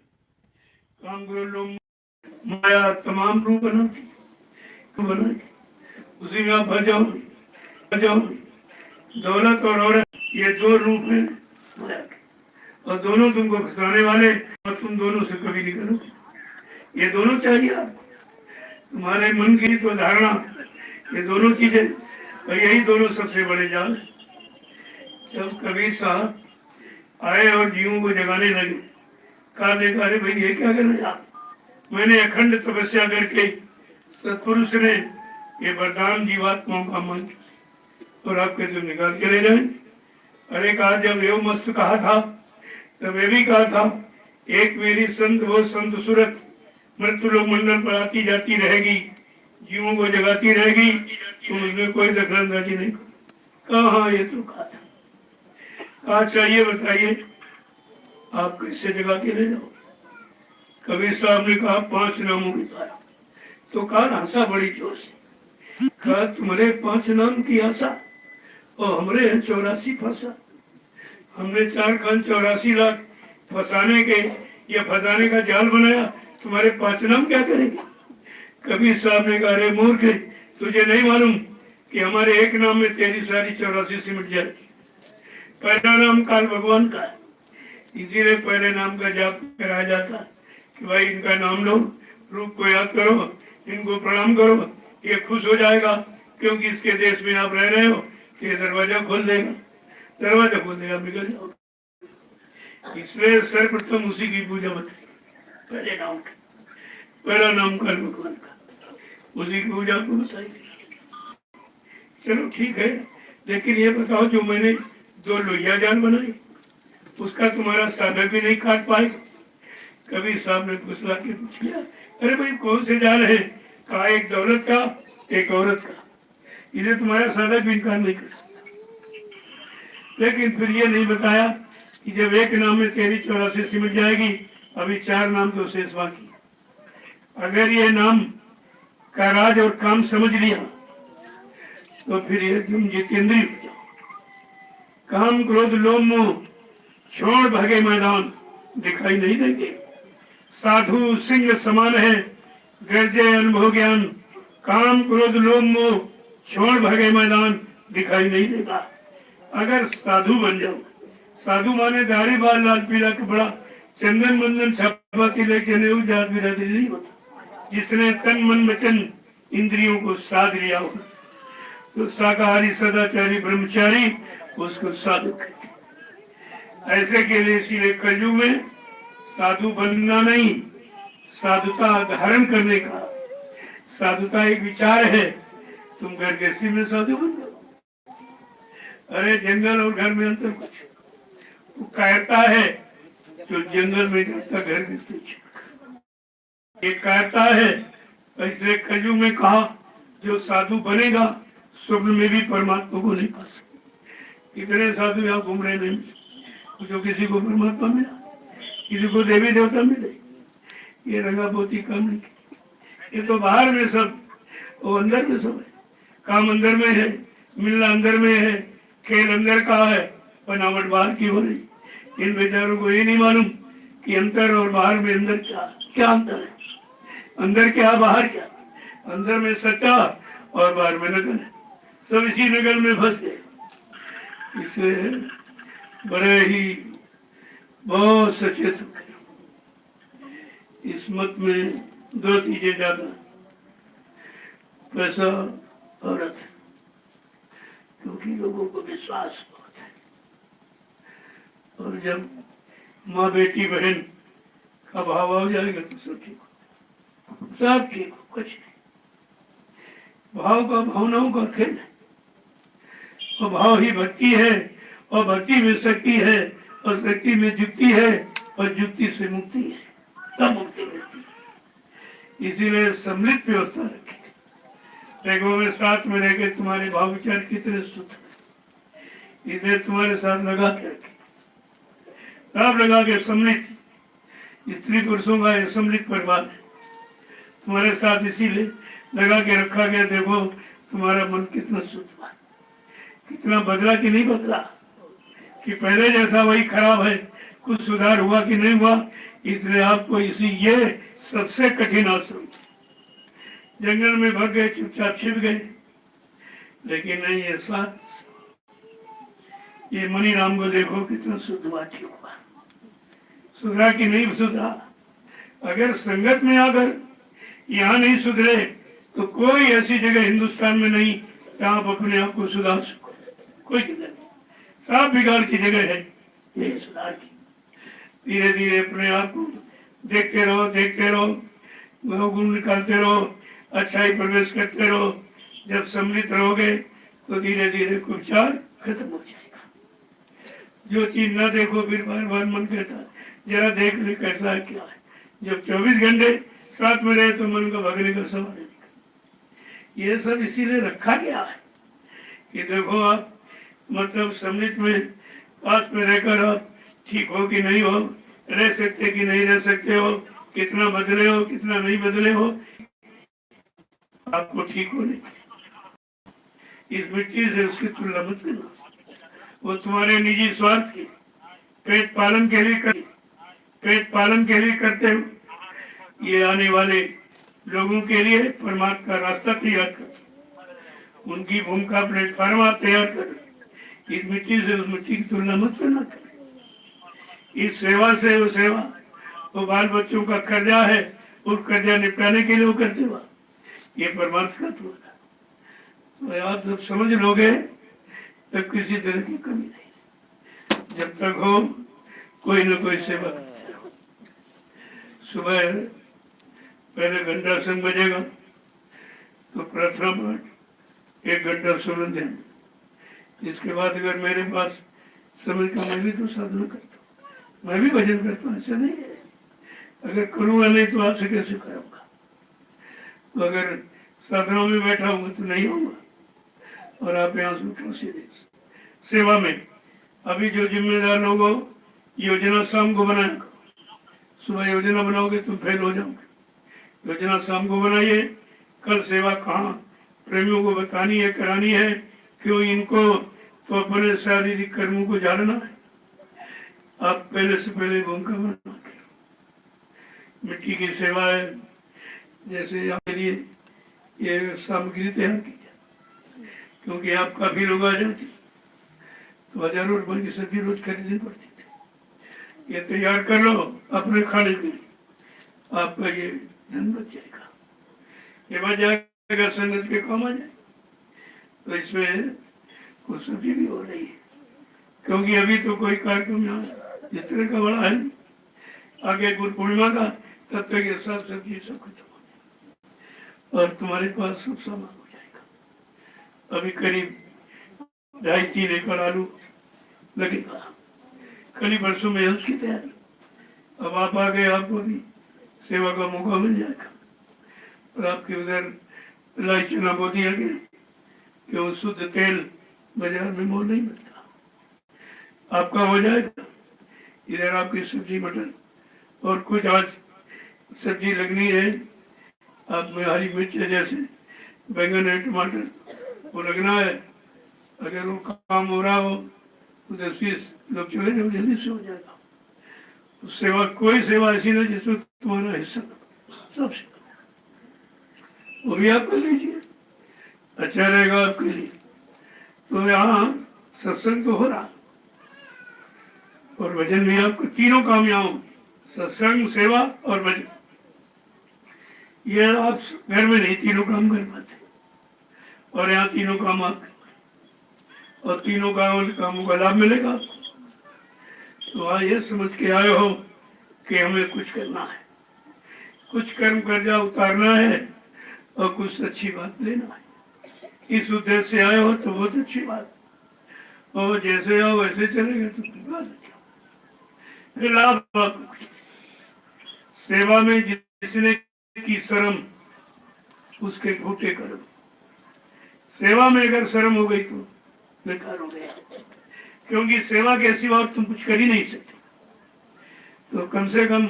काम करो, लोग माया तमाम रूप बनाती उसी में आप बजाओ बजाओ। दौलत और औरत ये 2 रूप है माया के, और दोनों तुमको फंसाने वाले, और तुम दोनों से कभी नहीं करोगे। ये दोनों चाहिए आपको, तुम्हारे मन की तो धारणा, ये दोनों चीजें, और यही दोनों सबसे बड़े जाल। जब कबीर साहब आए और जीवों को जगाने लगे, कहा देखा, अरे भाई ये क्या कर रहे आप? मैंने अखंड तपस्या करके सत्पुरुष ने ये वरदान जीवात्माओं का मंत्र, और आप कैसे निकाल के ले जाए? अरे कहा, जब एवं मस्त कहा था तब ये भी कहा था, एक मेरी संत वो संत सूरत मृत्यु लोक मंडल पर आती जाती रहेगी, जीवों को जगाती रहेगी, तुम उसमें कोई दखलंदाजी नहीं करो। कहा ये तो कहा था, कहा चाहिए बताइए आप कैसे जगा के ले जाओ? कबीर साहब ने कहा 5 नामों के द्वारा। तो काल हंसा बड़ी जोर से, कहा तुम्हारे 5 नाम की आशा और हमरे हैं 84 फंसा। हमने 4 कान 84 लाख फंसाने के या फंसाने का जाल बनाया, तुम्हारे 5 नाम क्या करेंगे? कबीर साहब ने कहा, अरे मूर्ख, तुझे नहीं मालूम कि हमारे एक नाम में तेरी सारी 84 सिमट जाएगी। पहला नाम काल भगवान का है, इसीलिए पहले नाम का जाप कराया जाता है कि भाई इनका नाम लो, रूप को याद करो, इनको प्रणाम करो, ये खुश हो जाएगा, क्योंकि इसके देश में आप रह रहे हो, ये दरवाजा खोल देगा, दरवाजा खोल देगा, निकल जाओ। इसलिए सर्वप्रथम उसी की पूजा बताई, पहले नाम का, पहला नाम काल भगवान का, उसी की पूजा को बताई। चलो ठीक है, लेकिन ये बताओ जो मैंने 2 लोहिया जान बनाई, उसका तुम्हारा साधक भी नहीं काट पाएगा। कबीर साहब ने गुस्सा के पूछ लिया, अरे भाई कौन से जाल है? कहा एक दौलत का, एक औरत का, इसे तुम्हारा साधक भी इनकार नहीं कर सकता। लेकिन फिर ये नहीं बताया कि जब एक नाम में तेरी 84 सिमट जाएगी, अभी 4 नाम तो शेष बाकी। अगर ये नाम का राज और काम समझ लिया तो फिर ये तुम जितेंद्रिय हो जाओ। काम क्रोध लोभ मोह छोड़ भागे मैदान, दिखाई नहीं देंगे। साधु सिंह समान है गर्जे अनुभव ज्ञान, काम क्रोध लोभ मोह छोड़ भागे मैदान, दिखाई नहीं देगा। अगर साधु बन जाओ, साधु माने दाढ़ी बाल लाल पीला कपड़ा चंदन बंदन छापा तिलक जनेऊ जात बिरादरी नहीं होता। जिसने तन मन वचन इंद्रियों को साध लिया हो तो शाकाहारी सदाचारी ब्रह्मचारी उसको साधु कहते। ऐसे के लिए इसीलिए कलयुग में साधु बनना नहीं, साधुता धारण करने का। साधुता एक विचार है, तुम घर गृहस्थी में साधु बन जाओ। अरे जंगल और घर में अंतर कुछ, वो कायरता है जो जंगल में जाता घर गृहस्थी, ये कायरता है। इसलिए कलयुग में कहा जो साधु बनेगा स्वप्न में भी परमात्मा को नहीं पा सकता। इतने साधु यहाँ घूम रहे नहीं, जो किसी को परमात्मा मिला, किसी को देवी देवता मिले, ये रंगा पोती काम नहीं। ये तो बाहर में सब, वो अंदर में सब है। काम अंदर में है, मिलना अंदर में है, खेल अंदर का है, बनावट बाहर की हो रही। इन बेचारों को ये नहीं मालूम कि अंतर और बाहर में अंदर क्या अंतर है। अंदर क्या बाहर क्या, अंदर में सच्चा और बाहर में नकल है। सब इसी नकल में फंस गए। इसे बड़े ही बहुत सचेत हो गए। इस मत में 2 चीजें ज्यादा, पैसा और अर्थ, क्योंकि लोगों को विश्वास बहुत है। और जब माँ बेटी बहन का भाव हो जाएगा तो सब ठीक हो, सब ठीक हो, कुछ नहीं। भाव का भावनाओं का खेल है, और भाव ही भक्ति है, और भक्ति में शक्ति है, और शक्ति में युक्ति है, और युक्ति से मुक्ति है, तब मुक्ति मिलती है। इसीलिए सम्मिलित व्यवस्था रखी। देखो में साथ में रह के तुम्हारे भाव विचार कितने शुद्ध है, इसलिए तुम्हारे साथ लगा के रखे, तब लगा के सम्मिलित। स्त्री पुरुषों का सम्मिलित परिवार है, तुम्हारे साथ इसीलिए लगा के रखा गया। देखो तुम्हारा मन कितना शुद्ध हुआ, कितना बदला कि नहीं बदला, कि पहले जैसा वही खराब है, कुछ सुधार हुआ कि नहीं हुआ। इसलिए आपको इसी ये सबसे कठिन आश्रम, जंगल में भग गए, चुपचाप छिप गए, लेकिन नहीं ये साथ। ये मनी राम को देखो कितना शुद्ध हुआ, ठीक हुआ, सुधरा कि नहीं सुधरा। अगर संगत में आकर यहाँ नहीं सुधरे तो कोई ऐसी जगह हिंदुस्तान में नहीं जहाँ आप अपने आप को सुधार सको, कोई जगह नहीं। सब बिगाड़ की जगह है ये सुधार की। धीरे धीरे अपने आप को देखते रहो, गुण निकालते रहो, अच्छाई प्रवेश करते रहो। जब सम्मिलित रहोगे तो धीरे धीरे कुचार खत्म हो जाएगा। जो चीज न देखो फिर बार बार मन कहता जरा देख ले कैसा है क्या है। जब 24 घंटे साथ में रहे तो मन का भगने का सवाल है। ये सब इसीलिए रखा गया है कि देखो आप मतलब सम्मिलित में पास में रहकर आप ठीक हो कि नहीं हो, रह सकते कि नहीं रह सकते हो, कितना बदले हो कितना नहीं बदले हो, आपको ठीक होने की। इस मिट्टी से उसकी तुलना मत करना। वो तुम्हारे निजी स्वार्थ के पेट पालन के लिए करते हो। ये आने वाले लोगों के लिए परमात्मा का रास्ता तैयार कर, उनकी भूमिका प्लेटफॉर्म आप तैयार कर। इस मिट्टी से उस मिट्टी की तुलना मत करना। इस सेवा से वो सेवा, वो बाल बच्चों का कर्जा है, उस कर्जा निपटाने के लिए वो करते हुआ, ये परमात्मा का तो आप जब समझ लोगे तब किसी तरह की कमी नहीं। जब तक हो कोई न कोई सेवा। सुबह पहले घंटा संग बजेगा तो प्रार्थना पाठ 1 घंटा सुन ध्यान। इसके बाद अगर मेरे पास समय का, मैं भी तो साधना करता हूँ, मैं भी भजन करता हूँ, ऐसा नहीं है। अगर करूँगा नहीं तो आपसे कैसे करूँगा। तो अगर साधना में बैठा हूँ तो नहीं होगा। और आप यहाँ से उठो सीधे सेवा में। अभी जो जिम्मेदार लोग हो, योजना शाम को बनाया करो। सुबह योजना बनाओगे तुम फेल हो जाओगे। योजना शाम को बनाइए। कल सेवा कहाँ प्रेमियों को बतानी है, करानी है, क्यों इनको तो अपने शारीरिक कर्मों को जानना है। आप पहले से पहले भूमिका बना। मिट्टी की सेवा है, जैसे आपके लिए ये सामग्री तैयार की जाए, क्योंकि आप काफी लोग आ जाते तो हजारों रुपए की सब्जी रोज खरीदनी पड़ती थी। ये तैयार कर लो अपने खाने के लिए, आपका ये धन बच जाएगा, ये बच जाएगा, संगत के काम आ जाए। तो इसमें कुछ सब्जी भी हो रही है, क्योंकि अभी तो कोई कार्यक्रम यहाँ इस तरह का बड़ा है। आगे गुरु पूर्णिमा का, तब तक ये सब सब्जी सब खत्म हो जाए और तुम्हारे पास सब सामान हो जाएगा। अभी करीब 2.5-3 एकड़ आलू लगेगा। कल ही वर्षों में उसकी तैयारी। अब आप आ गए, आपको भी सेवा का मौका मिल जाएगा। और आपके उधर लाई चना बो दिया गया कि वो शुद्ध तेल बाजार में मोल नहीं मिलता, आपका हो जाएगा। इधर आपकी सब्जी मटर और कुछ आज सब्जी लगनी है, आप में हरी मिर्च जैसे बैंगन है, टमाटर वो लगना है। अगर वो काम हो रहा हो तो 10-20 लोग चले जाओ, जल्दी से हो जाएगा। तो सेवा, कोई सेवा ऐसी नहीं जिसमें तुम्हारा हिस्सा सब सेवा वो भी आप कर लीजिए, अच्छा रहेगा आपके लिए। तो यहाँ सत्संग तो हो रहा और भजन भी, आपको तीनों काम यहाँ हो, सत्संग, सेवा और भजन। ये आप घर में नहीं तीनों काम कर पाते, और यहाँ तीनों काम आप, और तीनों कामों का लाभ मिलेगा आपको। तो आज ये समझ के आए हो कि हमें कुछ करना है, कुछ कर्म कर्जा उतारना है और कुछ अच्छी बात लेना है। इस उद्देश्य से आए हो तो बहुत अच्छी बात, और जैसे आओ वैसे चलेगा तो बात अच्छी। फिर लाभ आपको कुछ। सेवा में जिसने की शर्म उसके घूटे कर्म। सेवा में अगर शर्म हो गई तो बेकार हो गया, क्योंकि सेवा के सिवा तुम कुछ कर ही नहीं सकते। तो कम से कम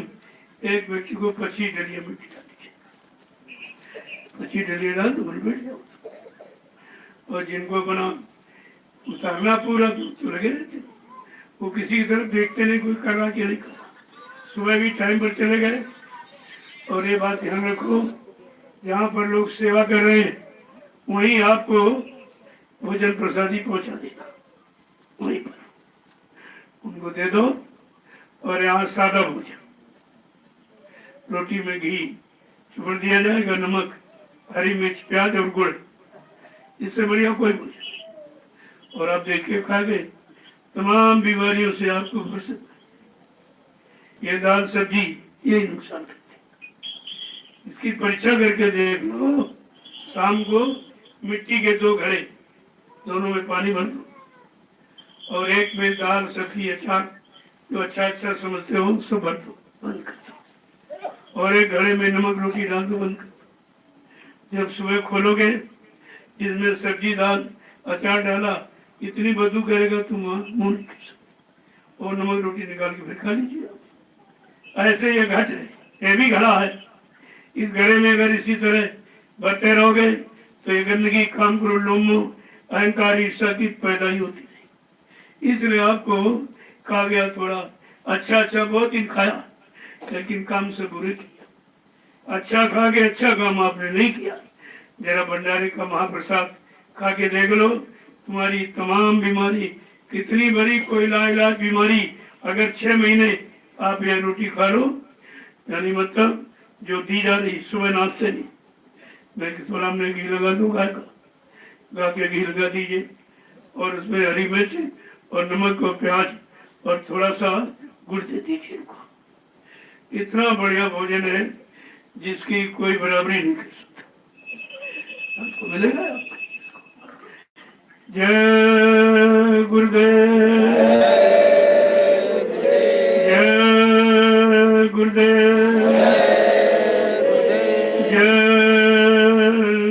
एक व्यक्ति को 25 डलिया मिट्टी डाली चाहिए, 25 डलिया डाल तो बैठ जाओ। और जिनको अपना उतारना पूरा तो लगे रहते, वो किसी की तरफ देखते नहीं, कोई कर रहा कि नहीं कर रहा। सुबह भी टाइम पर चले गए। और ये बात ध्यान रखो, जहाँ पर लोग सेवा कर रहे हैं वहीं आपको भोजन प्रसादी पहुंचा देगा, वहीं पर उनको दे दो। और यहाँ सादा भोजन, रोटी में घी चुपड़ दिया जाएगा, नमक, हरी मिर्च, प्याज और गुड़, इससे बढ़िया कोई भोजन। और आप देखिए खा गए, तमाम बीमारियों से आपको बच सकता है। ये दाल सब्जी यही नुकसान करते, इसकी परीक्षा करके देख लो। शाम को मिट्टी के 2 घड़े, दोनों में पानी भर दो, और एक में दाल सब्जी अचार जो अच्छा समझते हो सब भर दो, बंद कर दो। और एक घड़े में नमक रोटी डाल दो, बंद कर दो। जब सुबह खोलोगे, जिसमें सब्जी दाल अचार डाला, इतनी बदबू करेगा तुम मुंह नहीं कर सकते। और नमक रोटी निकाल के फिर खा लीजिए। ऐसे ये घट है, ये भी घड़ा है। इस घड़े में अगर इसी तरह बढ़ते रहोगे तो ये गंदगी, काम करो, लोमो, अहंकार, ईर्ष्या की पैदा ही होती नहीं। इसलिए आपको कहा गया थोड़ा अच्छा अच्छा बहुत ही खाया, लेकिन काम से बुरे किया। अच्छा खा के अच्छा काम आपने नहीं किया। जरा भंडारे का महाप्रसाद खा के देख लो, तुम्हारी तमाम बीमारी, कितनी बड़ी कोई लाइलाज बीमारी, अगर 6 महीने आप यह रोटी खा लो, यानी मतलब जो दी जा रही सुबह नाश्ते नहीं, मैं थोड़ा हमने घी लगा दूँ गाय का, गा के घी लगा दीजिए और उसमें हरी मिर्च और नमक और प्याज और थोड़ा सा गुड़ दे दीजिए इनको। इतना बढ़िया भोजन है जिसकी कोई बराबरी नहीं कर सकता, आपको मिलेगा। जय गुरुदेव, जय गुरुदेव, जय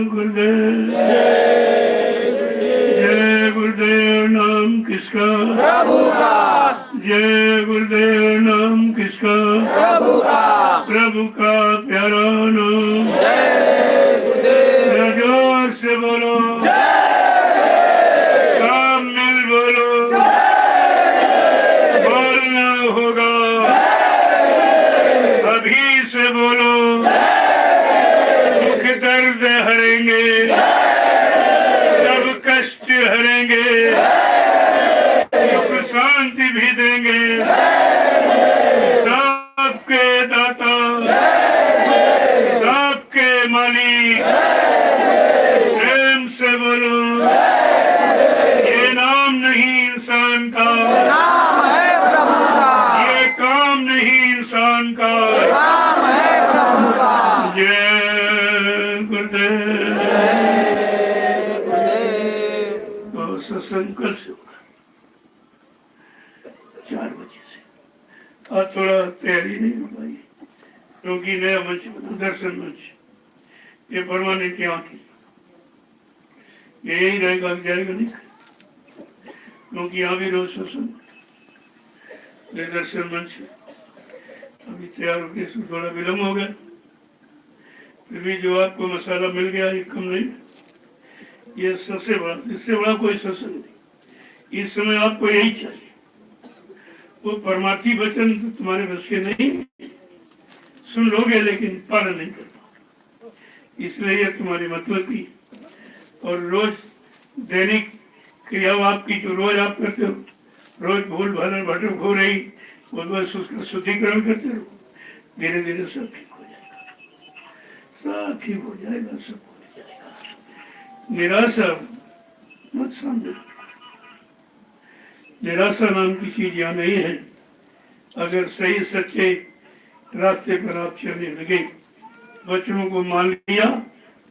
गुरुदेव, जय गुरुदेव। नाम किसका? प्रभु का। जय गुरुदेव। नाम किसका? प्रभु का। प्रभु का प्यारा नाम। जय गुरुदेव। जोर से बोलो, सब मिल बोलो, बोलना होगा, अभी से बोलो। दुख दर्द हरेंगे, सब कष्ट हरेंगे, सुख शांति भी देंगे, सबके दाता, सबके मालिक। प्रेम से बोलो, ये नाम नहीं इंसान का, नाम है प्रभु का। ये काम नहीं इंसान का, नाम है प्रभु का। जय गुरुदेव। गुरुदेव। तो सत्संग कल से होगा 4 बजे से। आज थोड़ा तैयारी नहीं हो पाई क्योंकि नया मंच बना, दर्शन मंच, ये परमानेंट यहाँ की, ये यही रहेगा, जाएगा नहीं, क्योंकि यहाँ भी रोज सत्संग, दर्शन मंच अभी तैयार होकर इसमें थोड़ा विलम्ब हो गया, फिर भी जो आपको मसाला मिल गया ये कम नहीं, ये सबसे बड़ा, इससे बड़ा कोई सत्संग नहीं। इस समय आपको यही चाहिए, वो परमार्थी वचन तो तुम्हारे बस के नहीं, सुन लोगे लेकिन पालन नहीं कर पाओगे। इसलिए ये तुम्हारी मतलब की और रोज दैनिक क्रिया आपकी जो रोज आप करते हो, रोज भूल भलन भटक हो रही, बस उसका शुद्धिकरण करते रहो, धीरे धीरे सब ठीक हो जाएगा, सब ठीक हो जाएगा, सब हो जाएगा। निराशा मत समझो, निराशा नाम की चीज यहाँ नहीं है। अगर सही सच्चे रास्ते पर आप चलने लगे, वचनों को मान लिया,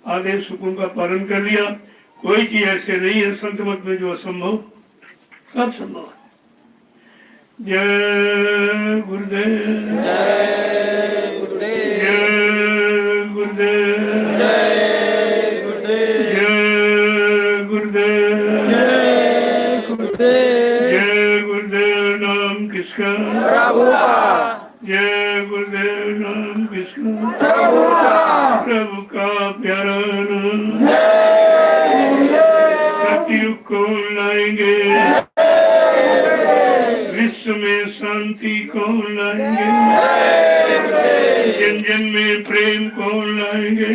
आदेश हुकुम का पालन कर लिया, कोई चीज ऐसे नहीं है संत मत में जो असंभव, सब संभव है। जय गुरुदेव, जय गुरुदेव। जय गुरुदेव, जय गुरुदेव। जय गुरुदेव, जय गुरुदेव। जय गुरुदेव। नाम किसका? प्रभु का। जय गुरुदेव। नाम किसका? प्रभु का। प्रभु का प्यारा नाम। सतयुग कौन लाएंगे, विश्व में शांति कौन लाएंगे, जन जन में प्रेम कौन लाएंगे।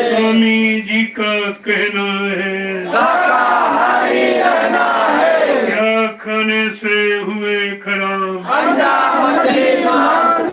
स्वामी जी का कहना है, शाकाहारी रहना है। क्या खाने से हुए खराब, अंडा मछली मांस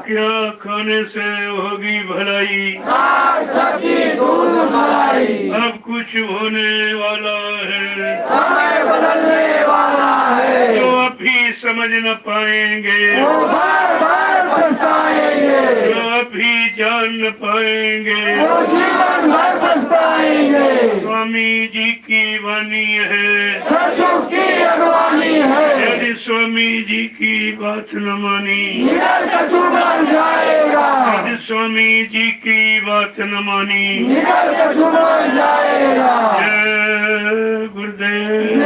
क्या खाने से होगी भलाई, साग सब्जी दूध मलाई। अब कुछ होने वाला है, समय बदलने वाला है। जो अभी समझ न पाएंगे, वो बार बार पछताएंगे। जो अभी जान न पाएंगे, वो जीवन भर पछताएंगे। स्वामी जी की वाणी है, सतयुग की अगवानी है। यदि स्वामी जी की बात न मानी, निगल कछु बन जाएगा। यदि स्वामी जी की बात न मानी। निगल कछु बन जाएगा। जय गुरुदेव।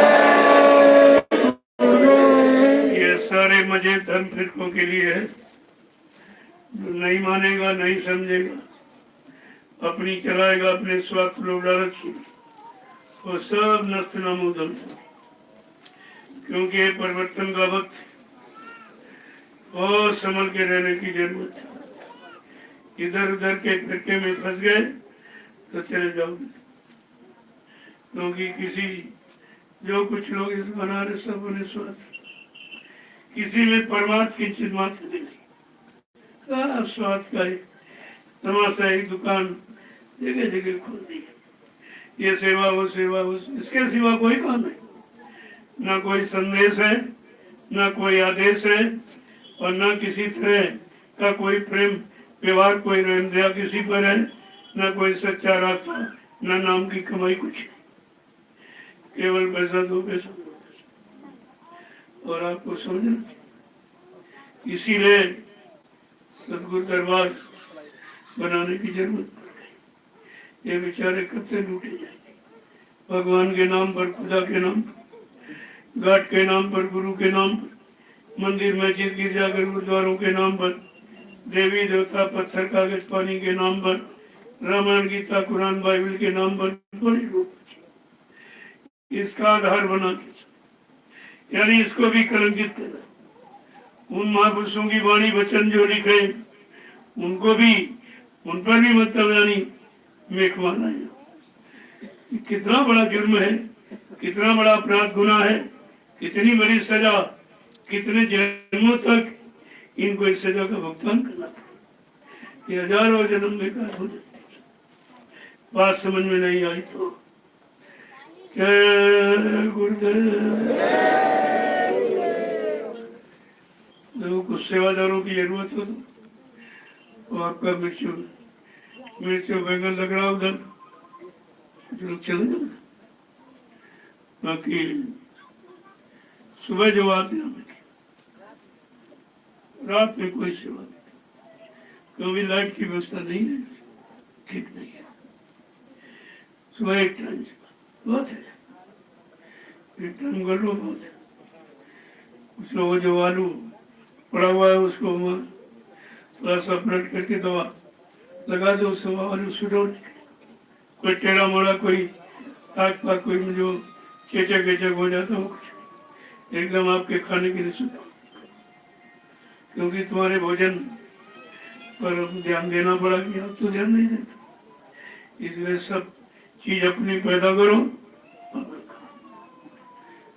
ये सारे मजे धर्म फिरकों के लिए है, जो नहीं मानेगा नहीं समझेगा अपनी चलाएगा, अपने स्वार्थ लोग रखी वो सब नष्ट नामोदम, क्योंकि परिवर्तन का वक्त बहुत संभल के रहने की जरूरत है। इधर उधर के फिरके में फंस गए तो चले जाओगे, क्योंकि किसी जो कुछ लोग इस बना रहे सब उन्हें स्वार्थ, किसी में परमार्थ की चिंता मात्र नहीं, स्वार्थ का एक तमाशा, एक दुकान जगह जगह खोल दी, ये सेवा वो सेवा वो, इसके सिवा कोई काम नहीं, ना कोई संदेश है, ना कोई आदेश है, और ना किसी तरह का कोई प्रेम व्यवहार, कोई रहम दया किसी पर है, ना कोई सच्चा रास्ता, ना नाम की कमाई, कुछ केवल पैसा दो, पैसा दो, और आपको समझना। इसीलिए सदगुरु दरबार बनाने की जरूरत पड़ गई। ये बेचारे कत्ते लूटे जाएंगे भगवान के नाम पर, खुदा के नाम पर, घाट के नाम पर, गुरु के नाम पर, मंदिर मस्जिद गिरजाघर गुरुद्वारों के नाम पर, देवी देवता पत्थर कागज पानी के नाम पर, रामायण गीता कुरान बाइबल के नाम पर बड़ी लोग इसका आधार बना के, यानी इसको भी कलंकित करना। उन महापुरुषों की वाणी वचन जो लिखे उनको भी, उन पर भी मतलब यानी मेखवाना है। कितना बड़ा जुर्म है, कितना बड़ा अपराध गुनाह है, कितनी बड़ी सजा, कितने जन्मों तक इनको इस सजा का भुगतान करना पड़ा। ये हजारों जन्म बेकार हो जाते। बात समझ में नहीं आई तो गुरुदेव, लोगों को सेवादारों की जरूरत हो तो आपका मिर्च बैंगन लग रहा उधर कुछ लोग चले जाओ। बाकी सुबह जो आते हैं रात में कोई सेवा नहीं, क्योंकि लाइट की व्यवस्था नहीं है, ठीक नहीं है। सुबह एक टाइम बहुत है, एक टाइम कर लो बहुत है। कुछ लोगों जो आलू पड़ा हुआ है उसको थोड़ा सा पलट करके दवा लगा दो, उससे आलू सुडो। कोई टेढ़ा मोड़ा, कोई ताक पाक, कोई जो चेचक वेचक हो जाता हो, कुछ एकदम आपके खाने के लिए सुडो, क्योंकि तुम्हारे भोजन पर ध्यान देना पड़ा कि आप तो ध्यान नहीं देते। इसलिए सब चीज अपनी पैदा करो,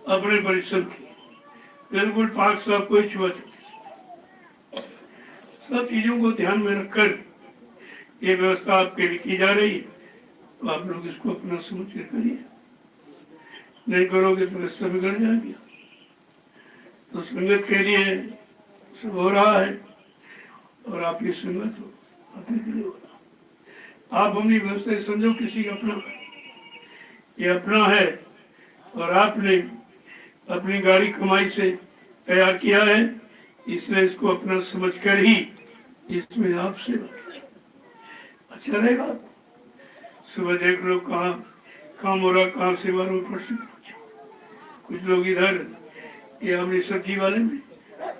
अपने परिश्रम की, बिल्कुल पाक साफ, कोई छुआछूत, सब चीजों को ध्यान में रखकर ये व्यवस्था आपके लिए की जा रही है। तो आप लोग इसको अपना समझ कर करिए, नहीं करोगे तो रास्ता बिगड़ जाएगी। तो संगत के लिए सब हो रहा है, और आपकी संगत हो, आपके लिए हो रहा। आप अपनी व्यवस्था समझो किसी का अपना, ये अपना है, और आपने अपनी गाड़ी कमाई से तैयार किया है, इसलिए इसको अपना समझकर ही इसमें आपसे अच्छा रहेगा। सुबह देख लो कहाँ काम हो रहा, कहाँ सेवा रोड पर से कुछ लोग इधर ये अपनी सब्जी वाले में,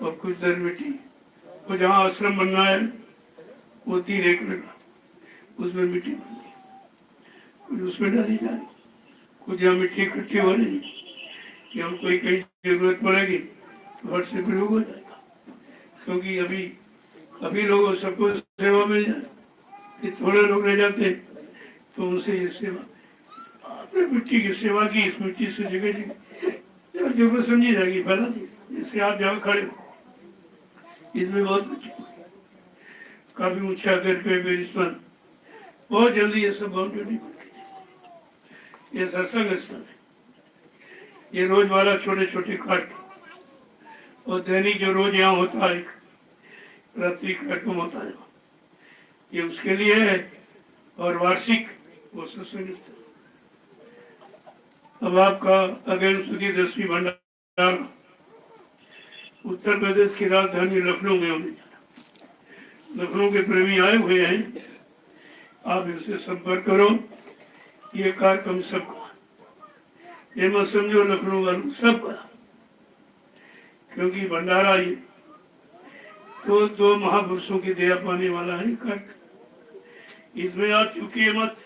और कुछ इधर मिट्टी, और जहाँ आश्रम बनना है वो 3 एकड़ उसमें मिट्टी बन रही, कुछ उसमें डाली जा रही, कुछ जहाँ मिट्टी इकट्ठी हो रही, कि हम कोई कहीं जरूरत पड़ेगी तो हट से प्रयोग हो जाएगा। क्योंकि अभी लोगों सबको सेवा मिल जाए, कि थोड़े लोग रह जाते तो उनसे ये सेवा, आपने मिट्टी की सेवा की, इस मिट्टी से जगह जगह जरूरत समझी जाएगी, फैला दी, जिससे आप जहाँ खड़े हो इसमें बहुत कुछ काफी ऊंचा करके मेरी स्मरण बहुत जल्दी ये सब बाउंड्री, ये सत्संग स्थल है, ये रोज वाला छोटे छोटे कार्य, और दैनिक जो रोज यहाँ होता है रात्रि कार्यक्रम होता है, ये उसके लिए है, और वार्षिक वो सत्संग स्थल। अब आपका अगेन सुधी 10वीं भंडार उत्तर प्रदेश की राजधानी लखनऊ में होने जा रहा। लखनऊ के प्रेमी आए हुए हैं, आप इनसे संपर्क करो। ये कार्यक्रम सबका, ये मत समझो लखनऊ वालों सबका, क्योंकि भंडारा ये तो 2 महापुरुषों की दया पाने वाला है कार्यक्रम। इसमें आप चूकिए मत,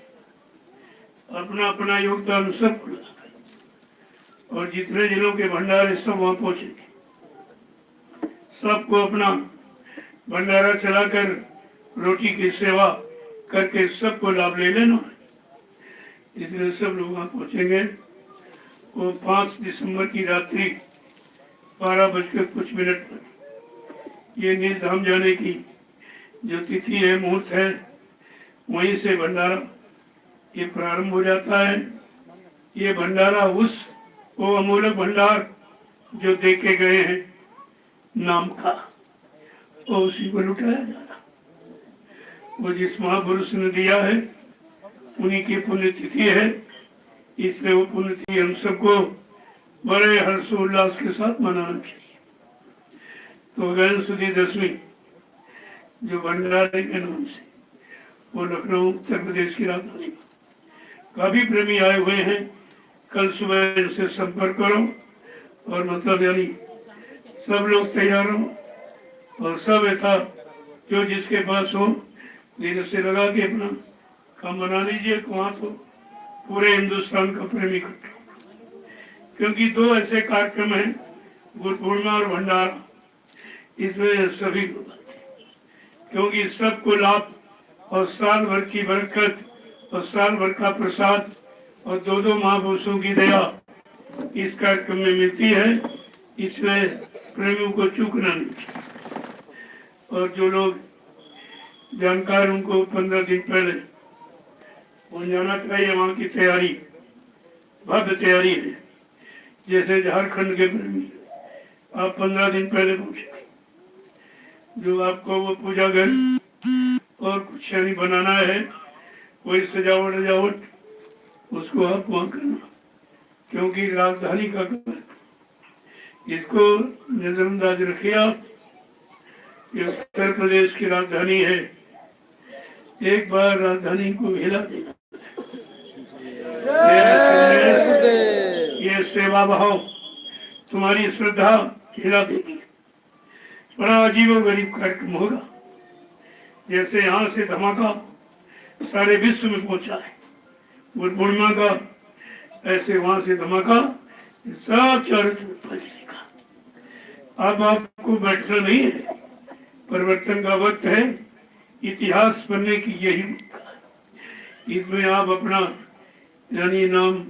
अपना अपना योगदान सबको लगाए। और जितने जिलों के भंडारे सब वहां पहुंचेंगे, सबको अपना भंडारा चलाकर रोटी की सेवा करके सबको लाभ ले लेना। इसलिए सब लोग वहां पहुंचेंगे। वो 5 दिसंबर की रात्रि 12:00 पर ये नीलधाम जाने की जो तिथि है, मुहूर्त है, वहीं से भंडारा ये प्रारंभ हो जाता है। ये भंडारा वो अमूल्य भंडार जो देके गए हैं नाम का, वो उसी को लुटाया जाना। वो जिस महापुरुष ने दिया है उन्हीं की पुण्यतिथि है, इसलिए वो पुण्यतिथि हम सबको बड़े हर्षोल्लास के साथ मनाना चाहिए। तो गहन सुधी दसवीं जो भंडारे के नाम से वो लखनऊ उत्तर प्रदेश की राजधानी, काफी प्रेमी आए हुए हैं। कल सुबह इनसे संपर्क करो और मतलब यानी सब लोग तैयार हो और सब ऐसा जो जिसके पास हो धीरे से लगा के अपना काम बना लीजिए। वहां तो पूरे हिंदुस्तान का प्रेमी इकट्ठा, क्योंकि 2 ऐसे कार्यक्रम हैं, गुरु पूर्णिमा और भंडारा। इसमें सभी लोग आते हैं, क्योंकि सबको लाभ और साल भर की बरकत और साल भर का प्रसाद और 2-2 महापुरुषों की दया इस कार्यक्रम में मिलती है। इसलिए प्रेमियों को चूकना नहीं चाहिए। और जो लोग जानकार, उनको 15 दिन पहले वहाँ जाना चाहिए। वहाँ की तैयारी भव्य तैयारी है। जैसे झारखंड के प्रेमी आप 15 दिन पहले पहुंचे, जो आपको वो पूजा घर और कुछ यानी बनाना है, कोई सजावट उसको आप वहाँ करना, क्योंकि राजधानी का घर इसको नजरअंदाज रखिए आप। ये उत्तर प्रदेश की राजधानी है, एक बार राजधानी को हिला देना। ये सेवा भाव, तुम्हारी श्रद्धा हिला देगी। बड़ा अजीब गरीब कार्यक्रम होगा। जैसे यहाँ से धमाका सारे विश्व में पहुंचा है गुरु पूर्णिमा का, ऐसे वहां से धमाका सब चारों तरफ फैलेगा। अब आपको बैठना नहीं है, परिवर्तन का वक्त है, इतिहास बनने की यही मौका है। इसमें आप अपना यानी नाम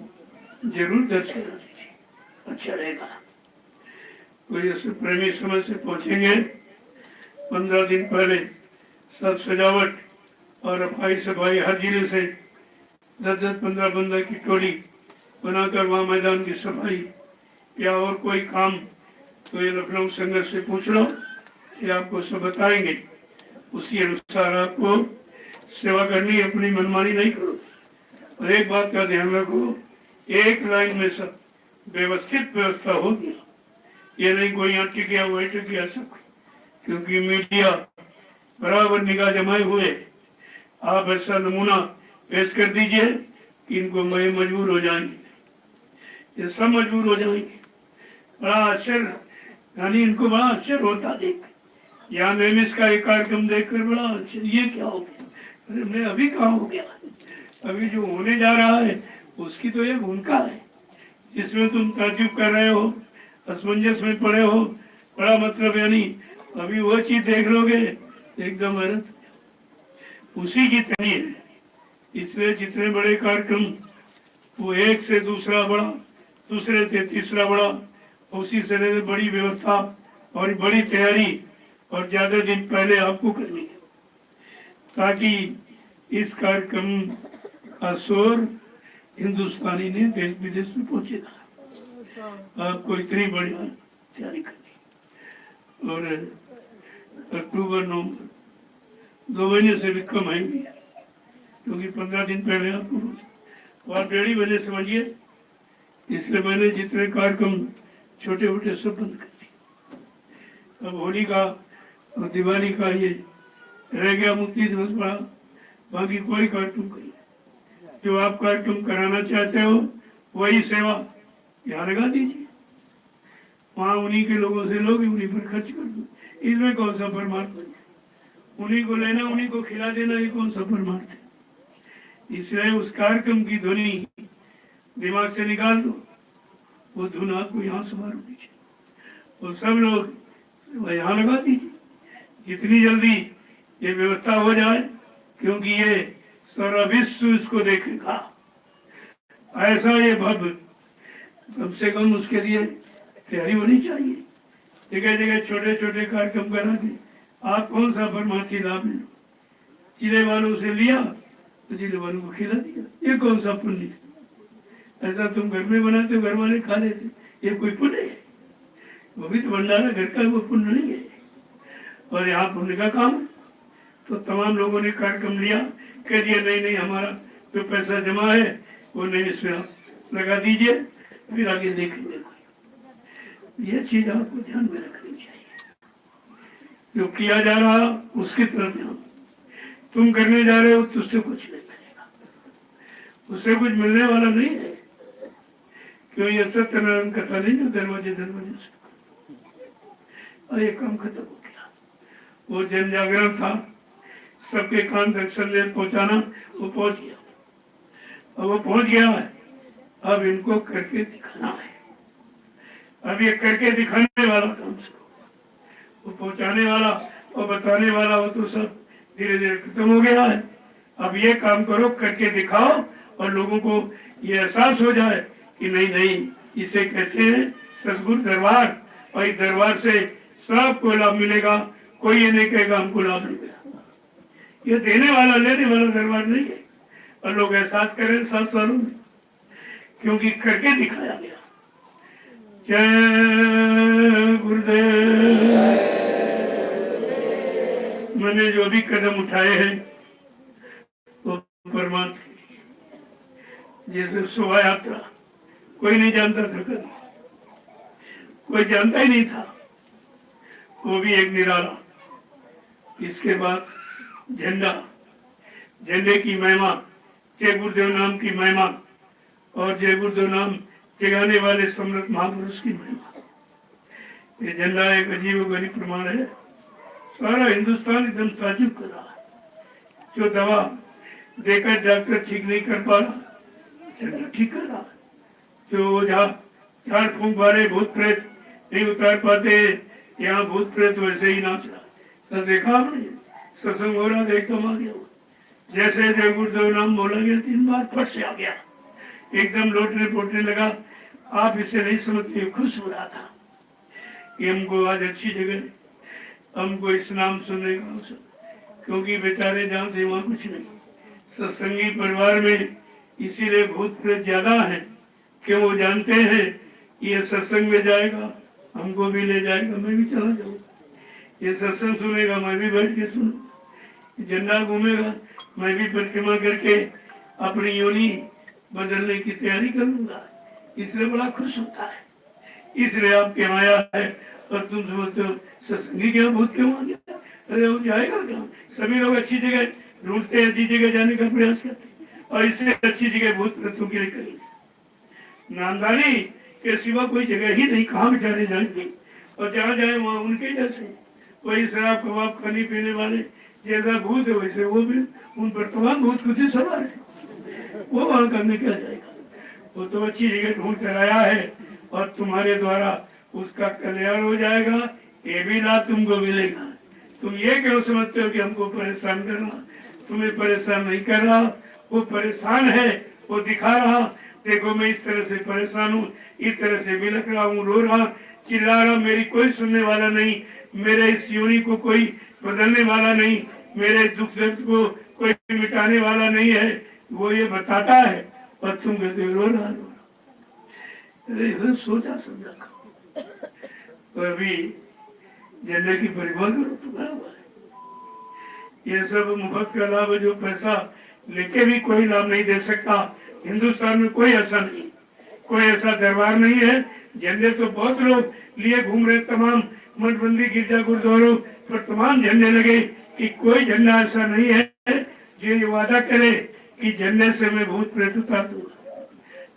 जरूर दर्ज करा दीजिए, अच्छा रहेगा। तो जैसे प्रेमी समय से पहुंचेंगे, 15 दिन पहले सब सजावट और अफाई सफाई हर जिले से 10-15 बंदा की टोली बनाकर वहाँ मैदान की सफाई या और कोई काम तो ये लखनऊ संघर्ष से पूछ लो, ये आपको सब बताएंगे। उसी अनुसार आपको सेवा करनी, अपनी मनमानी नहीं करो। और एक बात का ध्यान रखो, एक लाइन में सब व्यवस्थित व्यवस्था होगी। ये नहीं कोई यहाँ टिक गया वही टिक गया सब, क्योंकि मीडिया बराबर निगाह जमाए हुए। आप ऐसा नमूना पेश कर दीजिए कि इनको मजबूर हो जाएंगे, ये सब मजबूर हो जाएंगे। बड़ा आश्चर्य, यानी इनको बड़ा आश्चर्य होता देख, यहाँ नेमिस का एक कार्यक्रम देखकर बड़ा आश्चर्य, ये क्या हो गया? अरे मैं अभी कहाँ हो गया? अभी जो होने जा रहा है उसकी तो एक भूमिका है, जिसमें तुम ताज्जुब कर रहे हो, असमंजस में पड़े हो। बड़ा मतलब यानी अभी वो चीज देख लोगे एकदम हैरत, उसी की तैयारी है। इसलिए जितने बड़े कार्यक्रम वो एक से दूसरा बड़ा, दूसरे से तीसरा बड़ा, उसी से बड़ी व्यवस्था और बड़ी तैयारी और ज्यादा दिन पहले आपको करनी है, ताकि इस कार्यक्रम का शोर हिंदुस्तानी ने देश विदेश में पहुंचेगा। आपको इतनी बढ़िया तैयारी करनी। और अक्टूबर नवंबर 2 महीने से भी कम आएंगे, क्योंकि 15 दिन पहले आपको और 1.5 महीने समझिए। इसलिए मैंने जितने कार्यक्रम छोटे छोटे सब बंद कर दिए। अब होली का और दिवाली का ये रह गया मुक्ति दिवस बड़ा, बाकी कोई कार्यक्रम नहीं। जो आप कार्यक्रम कराना चाहते हो वही सेवा यहाँ लगा दीजिए, वहाँ उन्हीं के लोगों से लोग उन्हीं पर खर्च कर दो। इसमें कौन सा परमार्थ है? उन्हीं को लेना, उन्हीं को खिला देना, ये कौन सा परमार्थ है? इसलिए उस कार्यक्रम की ध्वनि दिमाग से निकाल दो, वो धुन आपको यहाँ से मार होनी चाहिए। और सब लोग यहाँ लगा दीजिए जितनी जल्दी ये व्यवस्था हो जाए, क्योंकि ये सारा विश्व इसको देखेगा। ऐसा ये भव्य, कम से कम उसके लिए तैयारी होनी चाहिए। जगह जगह छोटे छोटे कार्यक्रम करा के आप कौन सा परमार्थी लाभ ले लो, जिले वालों से लिया तो जिले वालों को खिला दिया, ये कौन सा पुण्य? ऐसा तुम घर में बनाते हो, घर वाले खा लेते, ये कोई पुण्य है? वो भी तो भंडारा घर का, वो पुण्य नहीं है। और यहाँ पुण्य का काम। तो तमाम लोगों ने कार्यक्रम लिया, कह दिया नहीं नहीं हमारा जो पैसा जमा है वो नहीं, इसमें आप लगा दीजिए, फिर आगे देखेंगे। ये चीज आपको ध्यान में रखनी चाहिए। जो किया जा रहा उसकी तरफ ध्यान, तुम करने जा रहे हो तो उससे कुछ नहीं मिलेगा, उससे कुछ मिलने वाला नहीं है। क्यों? ये सत्यनारायण कथा नहीं ना, दरवाजे दरवाजे से, और ये काम खत्म हो गया। वो जन जागरण था, सबके कान तक संदेश पहुंचाना, वो पहुंच गया। अब वो पहुंच गया है, अब इनको करके दिखाना है। अब ये करके दिखाने वाला काम शुरू, वो पहुंचाने वाला और बताने वाला वो तो सब धीरे धीरे खत्म हो गया है। अब ये काम करो, करके दिखाओ, और लोगों को ये एहसास हो जाए कि नहीं नहीं, इसे कहते हैं सतगुरु दरबार, और इस दरबार से सबको लाभ मिलेगा। कोई ये नहीं कहेगा हमको लाभ नहीं मिला। ये देने वाला लेने वाला दरबार नहीं है। और लोग एहसास करें 7 सालों में, क्योंकि करके दिखाया गया। जय गुरुदेव। मैंने जो भी कदम उठाए हैं वो परमात्मा के लिए। जैसे शोभा यात्रा कोई नहीं जानता था, कभी कोई जानता ही नहीं था, वो भी एक निराला। इसके बाद झंडा, झंडे की महिमा, जय गुरुदेव नाम की महिमा, और जय गुरुदेव नाम जगाने वाले सम्राट महापुरुष की महिमा। ये झंडा एक अजीब गरीब प्रमाण है। सारा हिंदुस्तान एकदम ताजुब कर रहा है। जो दवा देकर डॉक्टर ठीक नहीं कर पा रहा, झंडा ठीक कर रहा। जो जहाँ झाड़ फूंक वाले भूत प्रेत नहीं उतार पाते, यहाँ भूत प्रेत वैसे ही नाच रहा। तो देखा आपने, सत्संग हो रहा, एकदम आ गया। जैसे जय गुरुदेव नाम बोला गया 3 बार, फट से आ गया, एकदम लौटने पोटने लगा। आप इसे नहीं समझते, खुश हो रहा था कि हमको आज अच्छी जगह, हमको इस नाम सुनने का अवसर। क्योंकि बेचारे जहाँ थे वहाँ कुछ नहीं, सत्संगी परिवार में इसीलिए भूत प्रेत ज्यादा है कि वो जानते हैं ये सत्संग में जाएगा हमको भी ले जाएगा, मैं भी चला जाऊँ। ये सत्संग सुनेगा, मैं भी बैठ के सुनूं। झंडा घूमेगा, मैं भी परिक्रमा करके अपनी योनि बदलने की तैयारी करूंगा। इसलिए बड़ा खुश होता है। इसलिए आपके यहाँ आया है। और तुम समझते हो सत्संगी क्या भूत क्यों आ गया? अरे वो जाएगा क्या? सभी लोग अच्छी जगह ढूंढते हैं, अच्छी जगह जाने का प्रयास करते हैं, और इससे अच्छी जगह भूत प्रेतों के लिए करेंगे। नामदारी के सिवा कोई जगह ही नहीं, कहाँ बेचारे जाएंगे? और जहाँ जाए वहाँ उनके जैसे वही शराब कबाब खाने पीने वाले जैसा भूत है, वैसे वो भी उन पर तमाम भूत खुद ही सवार है। वो वहाँ करने क्या जाएगा? वो तो अच्छी जगह ढूंढ कर आया है, और तुम्हारे द्वारा उसका कल्याण हो जाएगा, ये भी लाभ तुमको मिलेगा। तुम ये क्यों समझते हो कि हमको परेशान कर रहा? तुम्हें परेशान नहीं कर रहा, वो परेशान है, वो दिखा रहा। देखो मैं इस तरह से परेशान हूँ, इस तरह से बिलख रहा हूँ, रो रहा, चिल्ला रहा, मेरी कोई सुनने वाला नहीं, मेरे इस योनि को कोई बदलने वाला नहीं, मेरे दुख दर्द को कोई मिटाने वाला नहीं है। वो ये बताता है और तुम कहते रो रहा। अरे सोचा समझा तो अभी झंडे की परिवार तो बराबर है। ये सब मुफ्त का लाभ है, जो पैसा लेके भी कोई लाभ नहीं दे सकता। हिंदुस्तान में कोई ऐसा नहीं, कोई ऐसा दरबार नहीं है। झंडे तो बहुत लोग लिए घूम रहे, तमाम मठबंदी गिरजा गुरुद्वारों पर तमाम झंडे लगे, कि कोई झंडा ऐसा नहीं है जो ये वादा करे कि झंडे से मैं भूत प्रेत उतार दूंगा,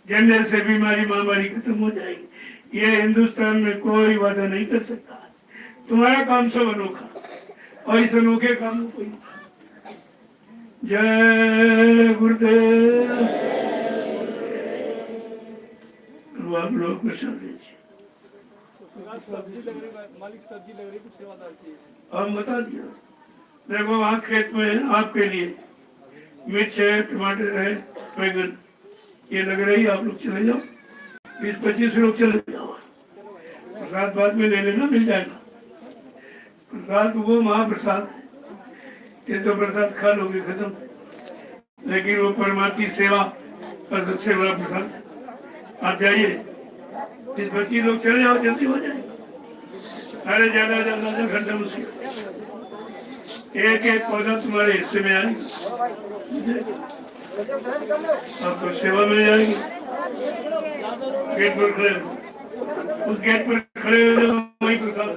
झंडे से बीमारी महामारी खत्म हो जाएगी। ये हिंदुस्तान में कोई वादा नहीं कर सकता। तुम्हारा काम सब अनोखा, और इस अनोखे काम को कोई जय गुरुदेव। तो आप लोग प्रसाद दीजिए। सब्जी लग रही मालिक, सब्जी लग रही कुछ सेवादार की। हम बता दिया, देखो वहाँ खेत में है आपके लिए मिर्च है, टमाटर है, बैंगन ये लग रही, आप लोग चले जाओ, 20-25 लोग चले जाओ। प्रसाद बाद में ले लेना, मिल जाएगा। प्रसाद वो महाप्रसाद है, ये तो प्रसाद खा लोगे खत्म, लेकिन वो परमात्मा सेवा और सबसे बड़ा प्रसाद है। आप जाइए, 20-25 लोग चले जाओ, जल्दी हो जाएगा। अरे ज्यादा ज्यादा 10 घंटा मुश्किल, एक एक पौधा तुम्हारे हिस्से में आएगा, आपको सेवा मिल जाएगी। गेट पर खड़े हो, उस गेट पर खड़े हो जाओ, वहीं प्रसाद।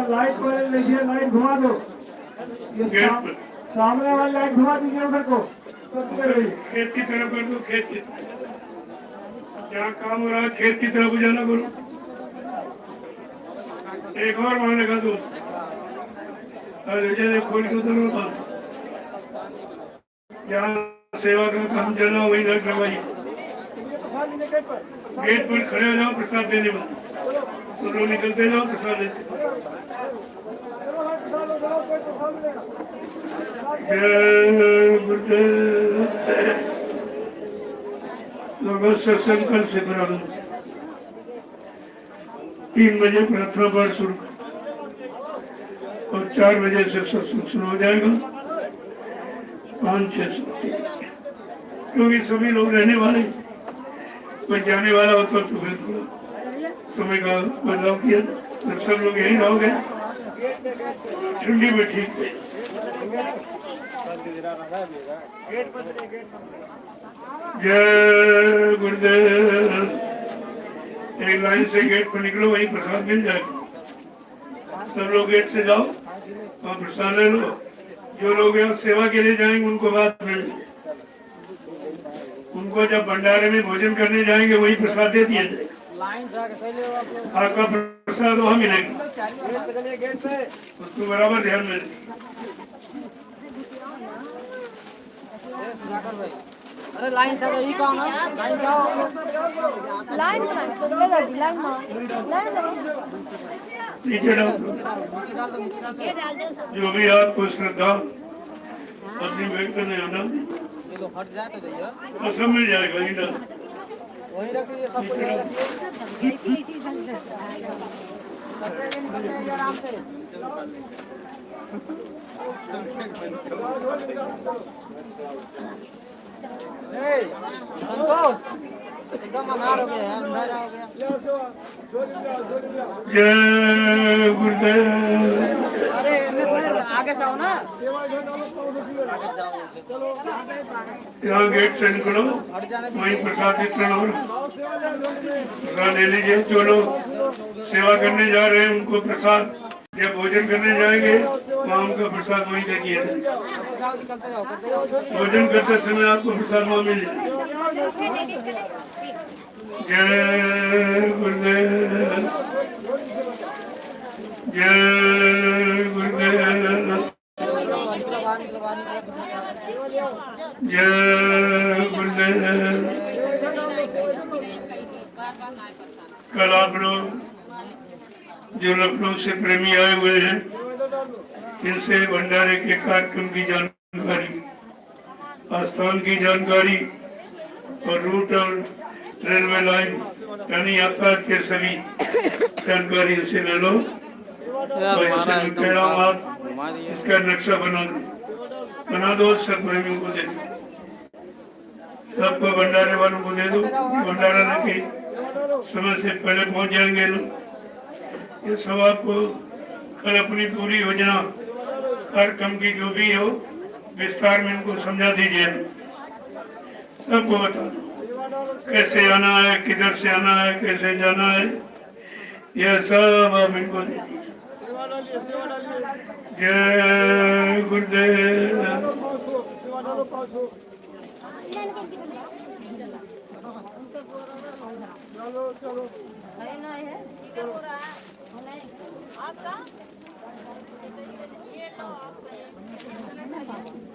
लाइट को लीजिए, लाइट घुमा दो, गेट पर सामने वाली लाइट घुमा दीजिए उधर को। खेत की तरफ कर दो, खेत की जहाँ काम हो रहा है खेत की तरफ उजाला करो। एक और वहां लगा दो, अरे खोल के उधर होता जहाँ सेवा का काम चल रहा वही लग करवाइए। गेट पर खड़े हो जाओ, प्रसाद देने वाले तो लोग निकलते जाओ, प्रसाद देते। जय गुरुदेव। लोगों सत्संग कल से प्रारंभ, 3 बजे प्रार्थना पाठ शुरू और 4 बजे से सत्संग शुरू हो जाएगा, 5-6 क्योंकि सभी लोग रहने वाले, कोई जाने वाला होता तो फिर थोड़ा समय का बदलाव किया, जब सब लोग यही रहोगे ठंडी में ठीक है। जय गुरुदेव। एक लाइन से गेट पर निकलो, वहीं प्रसाद मिल जाएगा। सब लोग गेट से जाओ और प्रसाद ले लो। जो लोग यहाँ सेवा के लिए जाएंगे उनको बात मिल, उनको जब भंडारे में भोजन करने जाएंगे वही प्रसाद दे दिया जाएगा। आपका प्रसाद वहाँ मिलेगा, उसको बराबर ध्यान में। अरे लाइन से यही काम है, लाइन जाओ, लाइन नीचे डाल दो। जो भी आपको श्रद्धा अपनी व्यक्त करने आना, हट जाए तो जाइए, सब मिल जाएगा। ही डाल वहीं रखिए, आराम से। संतोष एकदम अनार हो गया है, अंधेरा हो गया। जय गुरुदेव। अरे आगे से आओ ना, यहाँ गेट से निकलो, वहीं प्रसाद वितरण हो रहा, प्रसाद ले लीजिए। जो लोग सेवा करने जा रहे हैं उनको प्रसाद, जब भोजन करने जाएंगे वहाँ उनका प्रसाद वहीं देखिए। भोजन करते समय आपको प्रसाद वहाँ मिल जाए। जय गुरुदेव। जय गुरुदेव। जय गुरुदेव। कल आप लोग जो लखनऊ से प्रेमी आए हुए हैं, इनसे भंडारे के कार्यक्रम की जानकारी, स्थान की जानकारी और रूट और रेलवे लाइन यानी यातायात के सभी जानकारी उसे ले लो। और कह रहा हूँ आप इसका नक्शा बना दो, सब प्रेमियों को दे दो, सबको भंडारे वालों को दे दो। भंडारा लेके समय से पहले पहुंच जाएंगे लोग। ये सब आपको कल अपनी पूरी योजना कार्यक्रम की जो भी हो विस्तार में इनको समझा दीजिए, सबको बता दो कैसे आना है, किधर से आना है, कैसे जाना है, यह सब आप इनको दे दीजिए। जय गुरुदेव। चलो चलो आपका ये लो आपका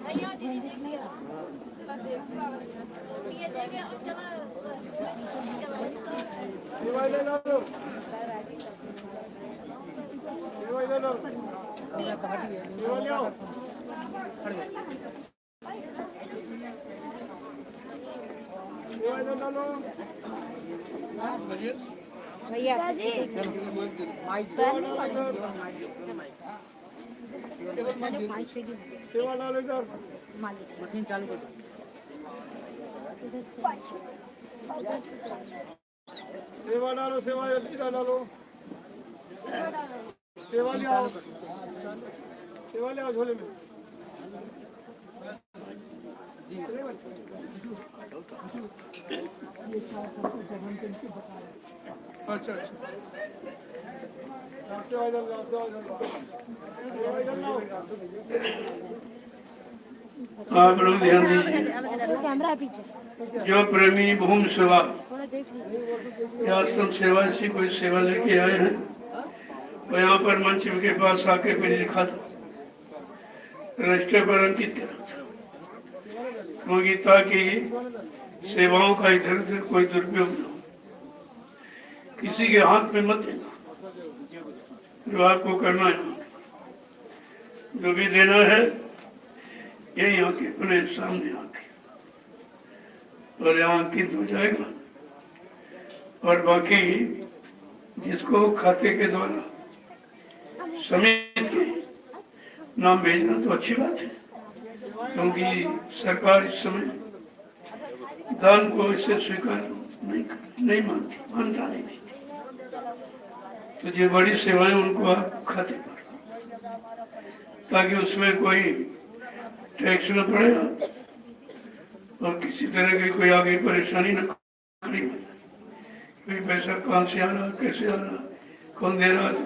भैया दीदी देखिए ये देखिए अब चला सेवाई ले लो सेवाई ले लो सेवाई ले आओ सेवाई ले लो भैया जी सेवा डालो इधर मशीन चालू कर सेवा डालो सेवा जल्दी डालो सेवा ले आओ झोले में अच्छा सेवा आप लोग ध्यान दीजिए, कैमरा पीछे जो प्रेमी भूमि सेवा थोड़ा देख लीजिए या आश्रम सेवा से कोई सेवा लेके आए हैं, तो यहाँ पर मंच के पास आके कुछ लिखा था, रजिस्टर पर अंकित करा था, क्योंकि ताकि सेवाओं का इधर उधर कोई दुरुपयोग न हो, किसी के हाथ में मत देना, जो आपको करना है जो भी देना है यही आके अपने सामने आके और यहाँ अंकित हो जाएगा, और बाकी जिसको खाते के द्वारा समिति के नाम भेजना तो अच्छी बात है, क्योंकि सरकार इस समय दान को इससे स्वीकार नहीं मानता नहीं देती, तो जो बड़ी सेवाएं उनको आप खाते पर, ताकि उसमें कोई टैक्स न पड़ेगा और किसी तरह की कोई आगे परेशानी न खड़ी हो, कोई पैसा कहाँ से आ रहा, कैसे आ रहा, कौन दे रहा था,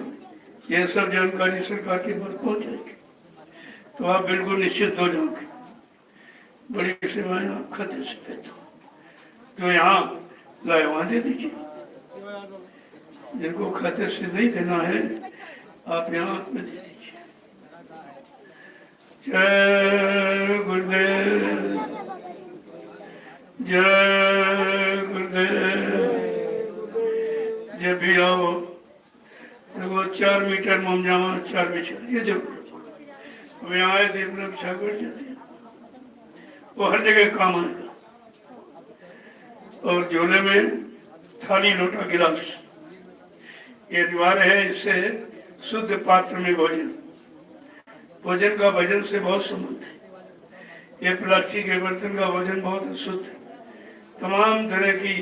ये सब जानकारी सरकार के पास पहुंच जाएगी, तो आप बिल्कुल निश्चित हो जाओगे। बड़ी सेवाएं आप खाते से देते हो, जो यहाँ लाए वहाँ दे दीजिए, जिनको खाते से नहीं देना है आप यहाँ हाथ में दे दीजिए। जय गुरुदेव, जय गुरुदेव। जब भी आओ देखो 4 मीटर मोमजामा 4 मीटर ये जो अब यहाँ आए थे अपना बिछा कर जाते हैं, वो हर जगह काम आएगा। और झोले में थाली लोटा गिलास ये अनिवार्य है, इससे शुद्ध पात्र में भोजन का वजन से बहुत संबंध है। ये प्लास्टिक के बर्तन का वजन बहुत अशुद्ध है, तमाम तरह की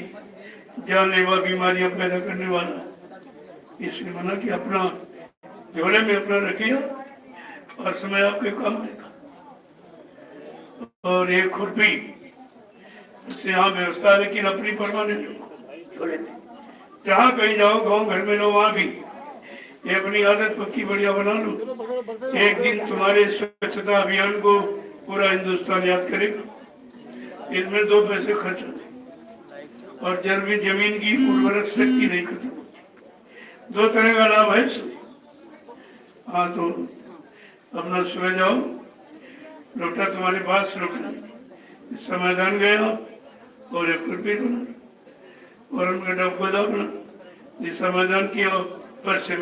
जानलेवा बीमारियां पैदा करने वाला, इसलिए मना कि अपना झोले में अपना रखिए और समय आपके काम आएगा। और ये खुरपी इससे यहाँ व्यवस्था है, लेकिन अपनी परमानेंट झोले में जहाँ कहीं जाओ, गाँव घर में लो, वहाँ भी ये अपनी आदत पक्की बढ़िया बना लो। एक दिन तुम्हारे स्वच्छता अभियान को पूरा हिंदुस्तान याद करेगा, इसमें 2 पैसे खर्च होते और जब भी जमीन की उर्वरक शक्ति नहीं खत्म होती। 2 तरह का लाभ है इसमें। हाँ, तो अपना सुबह जाओ, लोटा तुम्हारे पास लोटा समाधान गया और एक खुरपी बना और उनका डब को दापना समाधान किया पर से